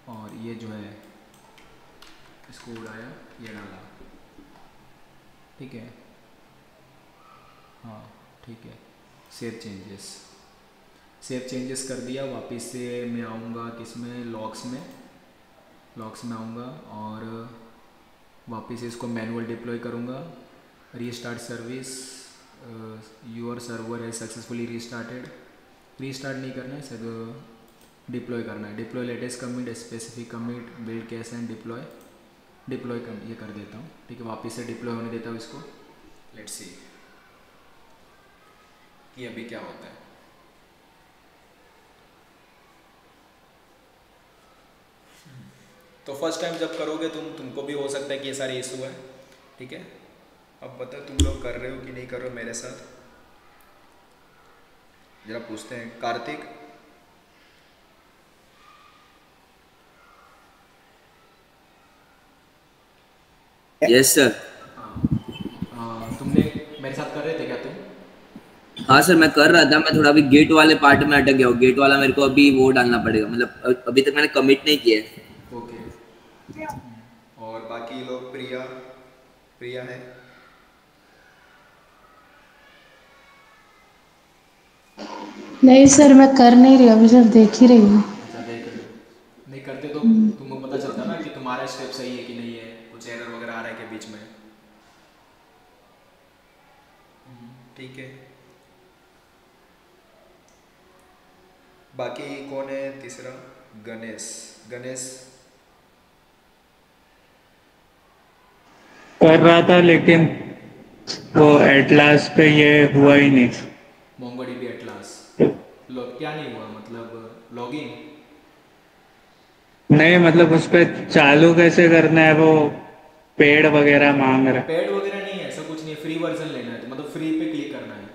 और ये जो है इसको उड़ाया, ये डाला। ठीक है, हाँ ठीक है, सेव चेंजेस कर दिया। वापस से मैं आऊँगा किसमें, लॉग्स में आऊँगा और वापस से इसको मैनुअल डिप्लॉय करूँगा। रीस्टार्ट सर्विस, योर सर्वर है सक्सेसफुली रीस्टार्टेड। रीस्टार्ट नहीं करना है, सब डिप्लॉय करना है। Deploy latest commit, specific commit, build cash and deploy ये कर देता हूँ। ठीक है, वापस से डिप्लॉय होने देता हूँ इसको। लेट्स सी कि अभी क्या होता है। तो फर्स्ट टाइम जब करोगे तुमको भी हो सकता है कि ये सारे इशू है। ठीक है, अब बताओ तुम लोग कर रहे हो कि नहीं कर रहे हो मेरे साथ, जरा पूछते हैं। Kartik, yes sir. तुमने मेरे साथ कर रहे थे क्या तुम? हाँ सर, मैं कर रहा था, मैं थोड़ा अभी गेट वाले पार्ट में अटक गया हूँ। गेट वाला मेरे को अभी वो डालना पड़ेगा, मतलब अभी तक मैंने कमिट नहीं किया है। ओके, और बाकी लोग, प्रिया है? नहीं सर, मैं कर नहीं रही, अभी सर देख ही रही हूँ। अच्छा, देख रहे हो। तो तुमको पता चलता ना कि तुम्हारा स्टेप सही है कि नहीं है, कुछ एरर वगैरह आ रहा है क्या बीच में। ठीक है। बाकी कौन है तीसरा? गणेश। गणेश कर रहा था लेकिन वो एटलास पे ये हुआ ही नहीं। मोंगोडीबी एटलास क्या नहीं हुआ मतलब लॉगिन? नहीं मतलब उस पे चालू कैसे करना है, वो पेड़ वगैरह मांग रहा है। पेड वगैरह नहीं है, ऐसा कुछ नहीं है, फ्री वर्जन लेना है तो मतलब फ्री पे क्लिक करना है।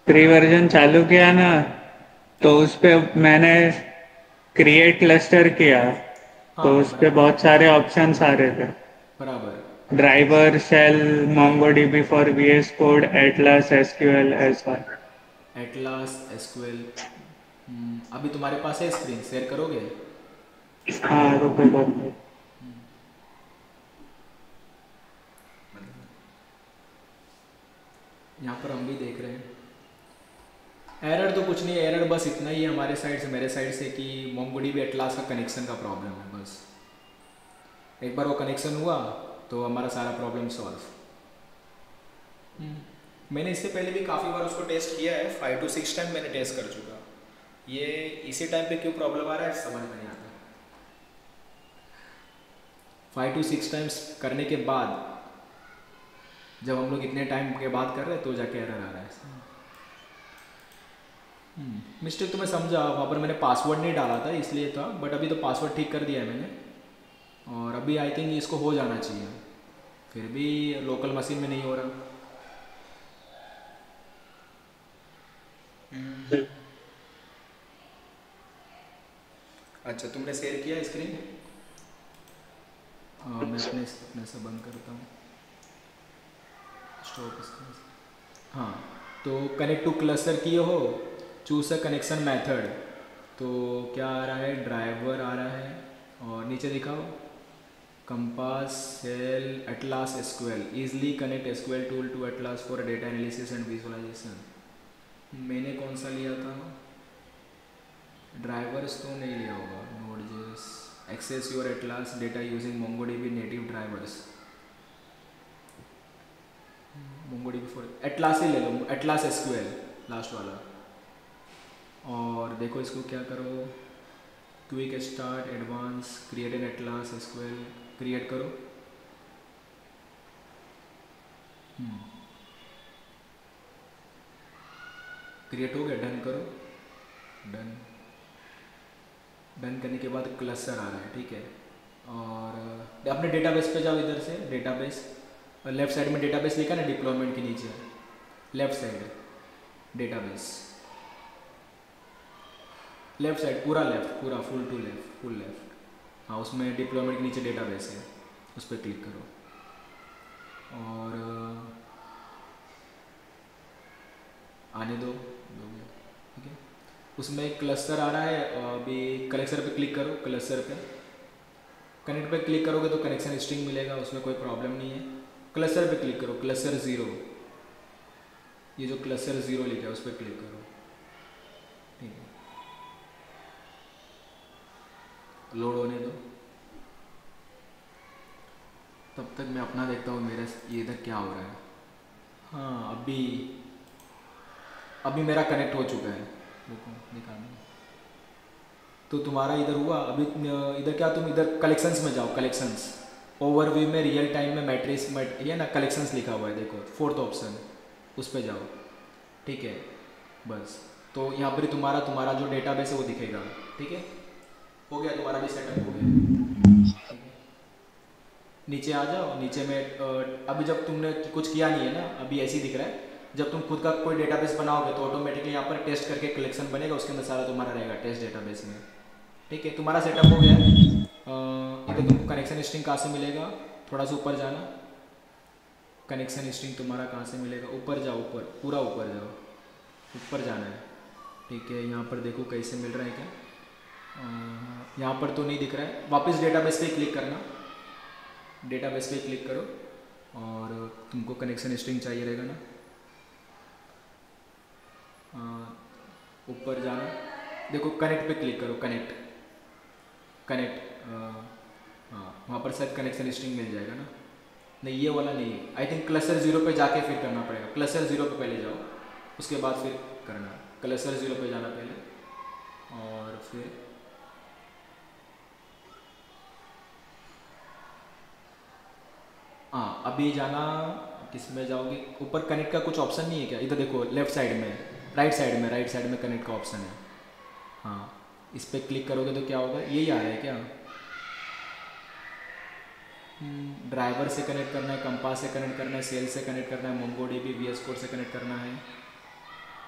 फ्री वर्जन चालू किया ना, तो उस पे मैंने क्रिएट क्लस्टर किया, तो हाँ उस पे बराबर। बहुत सारे ऑप्शंस आ रहे थे। बराबर। Driver shell MongoDB for VS code Atlas SQL ऐसा। Atlas SQL. अभी तुम्हारे पास है स्क्रीन, शेयर करोगे? हाँ रुको रुको। यहाँ पर हम भी देख रहे हैं। एरर तो कुछ नहीं है, एरर बस इतना ही है हमारे साइड से, मेरे साइड से, कि मोंगोडीबी एटलास का कनेक्शन का प्रॉब्लम है बस। एक बार वो कनेक्शन हुआ तो हमारा सारा प्रॉब्लम सॉल्व। मैंने इससे पहले भी काफ़ी बार उसको टेस्ट किया है, 5 to 6 टाइम मैंने टेस्ट कर चुका। ये इसी टाइम पे क्यों प्रॉब्लम आ रहा है समझ में नहीं आता। 5 to 6 टाइम्स करने के बाद, जब हम लोग इतने टाइम के बाद कर रहे हैं तो जाके एरर आ रहा है। मिस्टेक तो मैं समझा, वहाँ पर मैंने पासवर्ड नहीं डाला था इसलिए था, बट अभी तो पासवर्ड ठीक कर दिया है मैंने, और अभी आई थिंक इसको हो जाना चाहिए। फिर भी लोकल मशीन में नहीं हो रहा। अच्छा तुमने शेयर किया स्क्रीन? मैं अपने से बंद करता हूँ। Stop screen. हाँ, तो कनेक्ट टू क्लस्टर किए हो, चूज अ कनेक्शन मेथड, तो क्या आ रहा है? ड्राइवर आ रहा है, और नीचे दिखाओ compass shell Atlas SQL, easily connect SQL tool to Atlas for data analysis and visualization. मैंने कौन सा लिया था? ड्राइवर्स तो नहीं लिया होगा। Node JS access your Atlas data using MongoDB native drivers. MongoDB for Atlas ही ले लो, एटलास एसक्यूएल लास्ट वाला। और देखो इसको क्या करो, quick start advance create an atlas SQL, create करो। क्रिएट हो गया, डन करो। डन। डन करने के बाद क्लस्टर आ रहा है, ठीक है। और अपने डेटाबेस पे जाओ, इधर से डेटाबेस, लेफ्ट साइड में डेटाबेस लिखा ना डिप्लॉयमेंट के नीचे, left side database, left side पूरा लेफ्ट, पूरा full to left, full left. हाँ उसमें डिप्लॉयमेंट के नीचे डेटाबेस है, उस पर क्लिक करो। और आने दो, ठीक है। उसमें एक क्लस्टर आ रहा है, अभी कलेक्टर पे क्लिक करो, क्लस्टर पे कनेक्ट पे क्लिक करोगे तो कनेक्शन स्ट्रिंग मिलेगा, उसमें कोई प्रॉब्लम नहीं है। क्लस्टर पे क्लिक करो, क्लस्टर 0, ये जो क्लस्टर 0 लिखा है उस पर क्लिक करो, ठीक है। लोड होने दो, तब तक मैं अपना देखता हूँ मेरा ये इधर क्या हो रहा है। हाँ अभी मेरा कनेक्ट हो चुका है, देखो दिखाना। तो तुम्हारा इधर हुआ, अभी इधर क्या, तुम इधर कलेक्शंस में जाओ, कलेक्शंस ओवरव्यू में रियल टाइम में मैट्रिक्स ये ना कलेक्शंस लिखा हुआ है, देखो 4th ऑप्शन, उस पर जाओ, ठीक है। बस तो यहाँ पर तुम्हारा जो डेटाबेस है वो दिखेगा, ठीक है। हो गया तुम्हारा भी सेटअप हो गया, ठीक है। नीचे आ जाओ, नीचे में अभी जब तुमने कुछ किया नहीं है ना, अभी ऐसे ही दिख रहा है। जब तुम खुद का कोई डेटाबेस बनाओगे तो ऑटोमेटिकली यहाँ पर टेस्ट करके कलेक्शन बनेगा, उसके अंदर सारा तुम्हारा रहेगा टेस्ट डेटाबेस में, ठीक है। तुम्हारा सेटअप हो गया। इधर तुमको कनेक्शन स्ट्रिंग कहाँ से मिलेगा, थोड़ा सा ऊपर जाना, कनेक्शन स्ट्रिंग तुम्हारा कहाँ से मिलेगा, ऊपर जाओ, ऊपर पूरा ऊपर जाओ, ऊपर जाना है, ठीक है। यहाँ पर देखो कैसे मिल रहा है क्या, यहाँ पर तो नहीं दिख रहा है। वापस डेटाबेस पे क्लिक करना, डेटाबेस पे क्लिक करो, और तुमको कनेक्शन स्ट्रिंग चाहिए रहेगा ना, ऊपर जाना, देखो कनेक्ट पे क्लिक करो, कनेक्ट, कनेक्ट, हाँ वहाँ पर शायद कनेक्शन स्ट्रिंग मिल जाएगा ना। नहीं ये वाला नहीं, आई थिंक क्लस्टर 0 पे जाके फिर करना पड़ेगा। क्लस्टर 0 पे पहले जाओ, उसके बाद फिर करना। क्लस्टर 0 पे जाना पहले और फिर हाँ अभी जाना, किस में जाओगे, ऊपर कनेक्ट का कुछ ऑप्शन नहीं है क्या? इधर देखो लेफ्ट साइड में, राइट साइड में कनेक्ट का ऑप्शन है। हाँ इस पर क्लिक करोगे तो क्या होगा, यही आ रहा है क्या? ड्राइवर से कनेक्ट करना है, कंपास से कनेक्ट करना है, सेल से कनेक्ट करना है, मोंगोडीबी वीएस कोड से कनेक्ट करना है।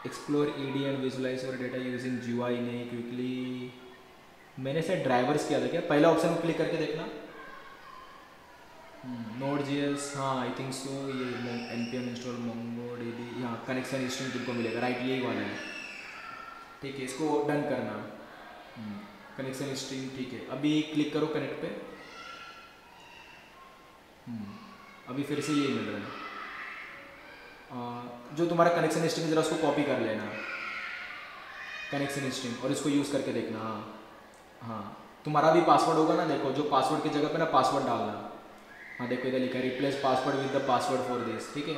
एक्सप्लोर ईडी एंड विजुलाइज और डेटा यूजिंग जीयूआई नहीं, क्विकली मैंने से ड्राइवर्स किया था क्या? पहला ऑप्शन में क्लिक करके देखना, नोड जीएस, हाँ आई थिंक सो, ये npm इंस्टॉल मोंगोडीबी, यहाँ कनेक्शन स्ट्रिंग तुमको मिलेगा, राइट यही वाला है। ठीक है इसको डन करना, कनेक्शन स्ट्रिंग। ठीक है अभी क्लिक करो कनेक्ट पे, अभी फिर से यही मिल रहा है। जो तुम्हारा कनेक्शन स्ट्रिंग जरा उसको कॉपी कर लेना, कनेक्शन स्ट्रिंग, और इसको यूज़ करके देखना। हाँ तुम्हारा भी पासवर्ड होगा ना, देखो जो पासवर्ड की जगह पे ना पासवर्ड डालना। हाँ देखो इधर लिखा है replace password with the password for this, ठीक है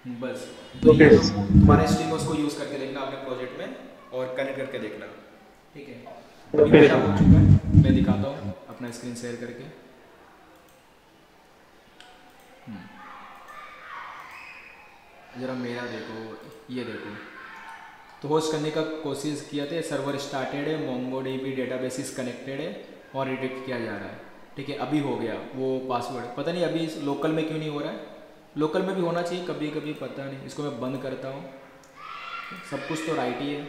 बस। तो ये तुम्हारा स्ट्रिंग उसको यूज़ करके देखना अपने प्रोजेक्ट में और कनेक्ट करके देखना, ठीक है। अभी मेरा हो चुका है, मैं दिखाता हूँ अपना स्क्रीन शेयर करके। ज़रा मेरा देखो, ये देखो, तो होस्ट करने का कोशिश किया था, सर्वर स्टार्टेड है, मोंगोडीबी डेटाबेस इज कनेक्टेड है और रिडायरेक्ट किया जा रहा है। ठीक है अभी हो गया वो पासवर्ड, पता नहीं अभी लोकल में क्यों नहीं हो रहा है, लोकल में भी होना चाहिए कभी कभी, पता नहीं। इसको मैं बंद करता हूँ, सब कुछ तो राइट ही है।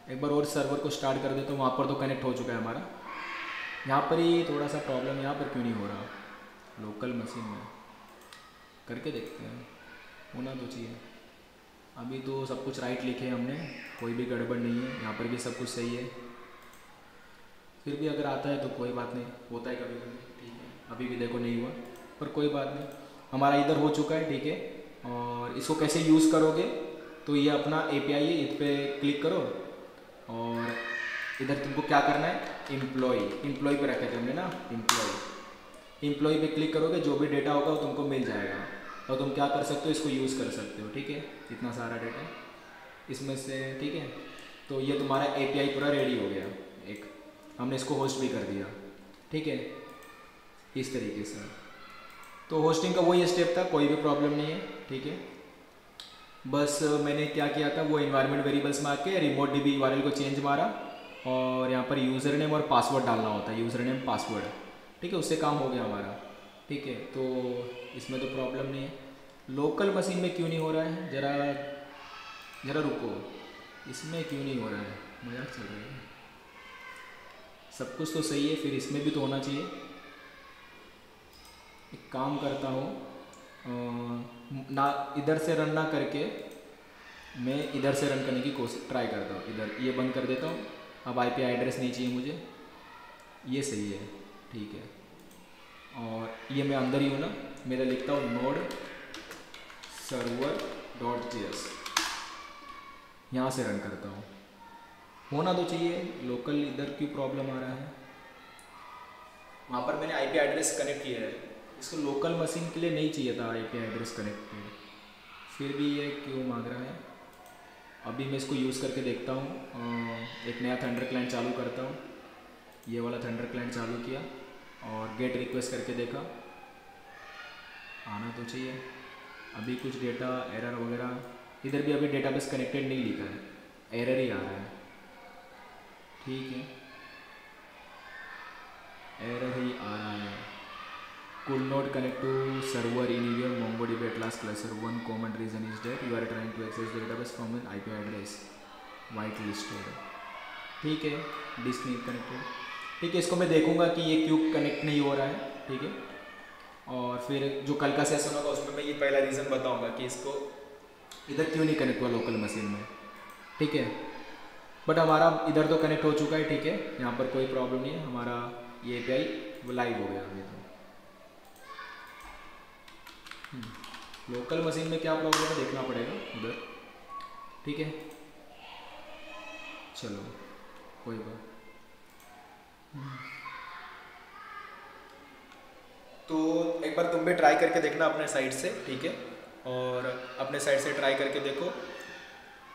एक बार और सर्वर को स्टार्ट कर देता हूँ, वहाँ पर तो कनेक्ट हो चुका है हमारा। यहाँ पर ही थोड़ा सा प्रॉब्लम, यहाँ पर क्यों नहीं हो रहा लोकल मशीन में, करके देखते हैं, होना तो चाहिए। अभी तो सब कुछ राइट लिखे हैं हमने, कोई भी गड़बड़ नहीं है, यहाँ पर भी सब कुछ सही है। फिर भी अगर आता है तो कोई बात नहीं, होता है कभी कभी, ठीक है। अभी भी देखो नहीं हुआ, पर कोई बात नहीं, हमारा इधर हो चुका है, ठीक है। और इसको कैसे यूज़ करोगे, तो ये अपना API है, इस पर क्लिक करो और इधर तुमको क्या करना है, एम्प्लॉय पे रखे थे हमने ना, एम्प्लॉय पे क्लिक करोगे, जो भी डेटा होगा वो तुमको मिल जाएगा और तुम क्या कर सकते हो, इसको यूज़ कर सकते हो, ठीक है। इतना सारा डेटा इसमें से, ठीक है। तो ये तुम्हारा API पूरा रेडी हो गया, एक हमने इसको होस्ट भी कर दिया, ठीक है, इस तरीके से। तो होस्टिंग का वही स्टेप था, कोई भी प्रॉब्लम नहीं है, ठीक है। बस मैंने क्या किया था, वो इन्वायरमेंट वेरिएबल्स में आके रिमोट DB URL को चेंज मारा और यहाँ पर यूज़र नेम और पासवर्ड डालना होता है, यूज़र नेम पासवर्ड, ठीक है, उससे काम हो गया हमारा, ठीक है। तो इसमें तो प्रॉब्लम नहीं है। लोकल मशीन में क्यों नहीं हो रहा है, ज़रा रुको, इसमें क्यों नहीं हो रहा है, मजाक चल रहा है, सब कुछ तो सही है, फिर इसमें भी तो होना चाहिए। एक काम करता हूँ, ना इधर से रन ना करके मैं इधर से रन करने की कोशिश ट्राई करता हूँ। इधर ये बंद कर देता हूँ, अब IP एड्रेस नहीं चाहिए मुझे, ये सही है, ठीक है। और ये मैं अंदर ही हूँ ना, मेरा लिखता हूँ node server.js, यहाँ से रन करता हूँ, होना तो चाहिए। लोकल इधर क्यों प्रॉब्लम आ रहा है, वहाँ पर मैंने IP एड्रेस कनेक्ट किया है, इसको लोकल मशीन के लिए नहीं चाहिए था IP एड्रेस कनेक्टेड, फिर भी ये क्यों मांग रहा है। अभी मैं इसको यूज़ करके देखता हूँ, एक नया थंडर क्लाइंट चालू करता हूँ, ये वाला थंडर क्लाइंट चालू किया और गेट रिक्वेस्ट करके देखा, आना तो चाहिए। अभी कुछ डेटा एरर वगैरह, इधर भी अभी डेटाबेस कनेक्टेड नहीं लिखा है, एरर ही आ रहा है, ठीक है, एरर ही आ रहा है। could not connect to server in your MongoDB Atlas cluster. One common reason is that you are trying to access the database from an IP address whitelisted. ठीक है, disconnected, ठीक है। इसको मैं देखूंगा कि ये क्यों कनेक्ट नहीं हो रहा है, ठीक है। और फिर जो कल का सेशन होगा उसमें मैं ये पहला रीज़न बताऊंगा कि इसको इधर क्यों नहीं कनेक्ट हुआ लोकल मशीन में, ठीक है। बट हमारा इधर तो कनेक्ट हो चुका है, ठीक है, यहाँ पर कोई प्रॉब्लम नहीं है, हमारा ये API वो लाइव हो गया अभी तो। लोकल मशीन में क्या प्रॉब्लम है देखना पड़ेगा उधर, ठीक है, चलो कोई बात। तो एक बार तुम भी ट्राई करके देखना अपने साइड से, ठीक है, और अपने साइड से ट्राई करके देखो।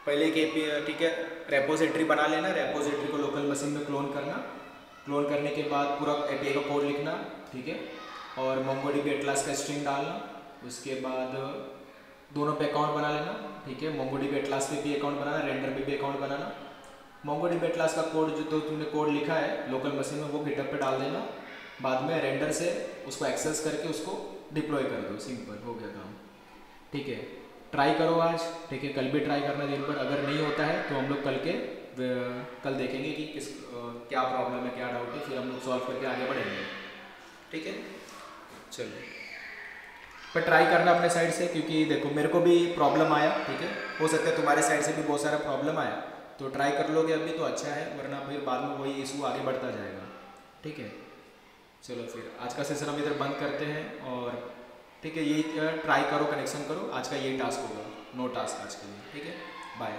पहले एक एपी, ठीक है, रेपोजिटरी बना लेना, रेपोजिटरी को लोकल मशीन में क्लोन करना, क्लोन करने के बाद पूरा एपीआई का कोड लिखना, ठीक है, और मोंगोडीबी एटलास का स्ट्रिंग डालना। उसके बाद दोनों पे अकाउंट बना लेना, ठीक है, मोंगोडीबी एटलास पे भी अकाउंट बनाना, रेंडर पे भी अकाउंट बनाना। मोंगोडीबी एटलास का कोड जो तो तुमने कोड लिखा है लोकल मशीन में वो गिटहब पे डाल देना, बाद में रेंडर से उसको एक्सेस करके उसको डिप्लॉय कर दो, सिंपल हो गया काम, ठीक है। ट्राई करो आज, ठीक है, कल भी ट्राई करना दिन भर, अगर नहीं होता है तो हम लोग कल देखेंगे कि क्या प्रॉब्लम है, क्या डाउट है, फिर हम लोग सॉल्व करके आगे बढ़ेंगे, ठीक है। चलो, पर ट्राई करना अपने साइड से, क्योंकि देखो मेरे को भी प्रॉब्लम आया, ठीक है, हो सकता है तुम्हारे साइड से भी बहुत सारा प्रॉब्लम आया, तो ट्राई कर लोगे अभी तो अच्छा है, वरना फिर बाद में वही इशू आगे बढ़ता जाएगा, ठीक है। चलो फिर आज का सेशन हम इधर बंद करते हैं, और ठीक है, यही ट्राई करो, कनेक्शन करो, आज का यही टास्क होगा, नो टास्क आज के लिए, ठीक है, बाय।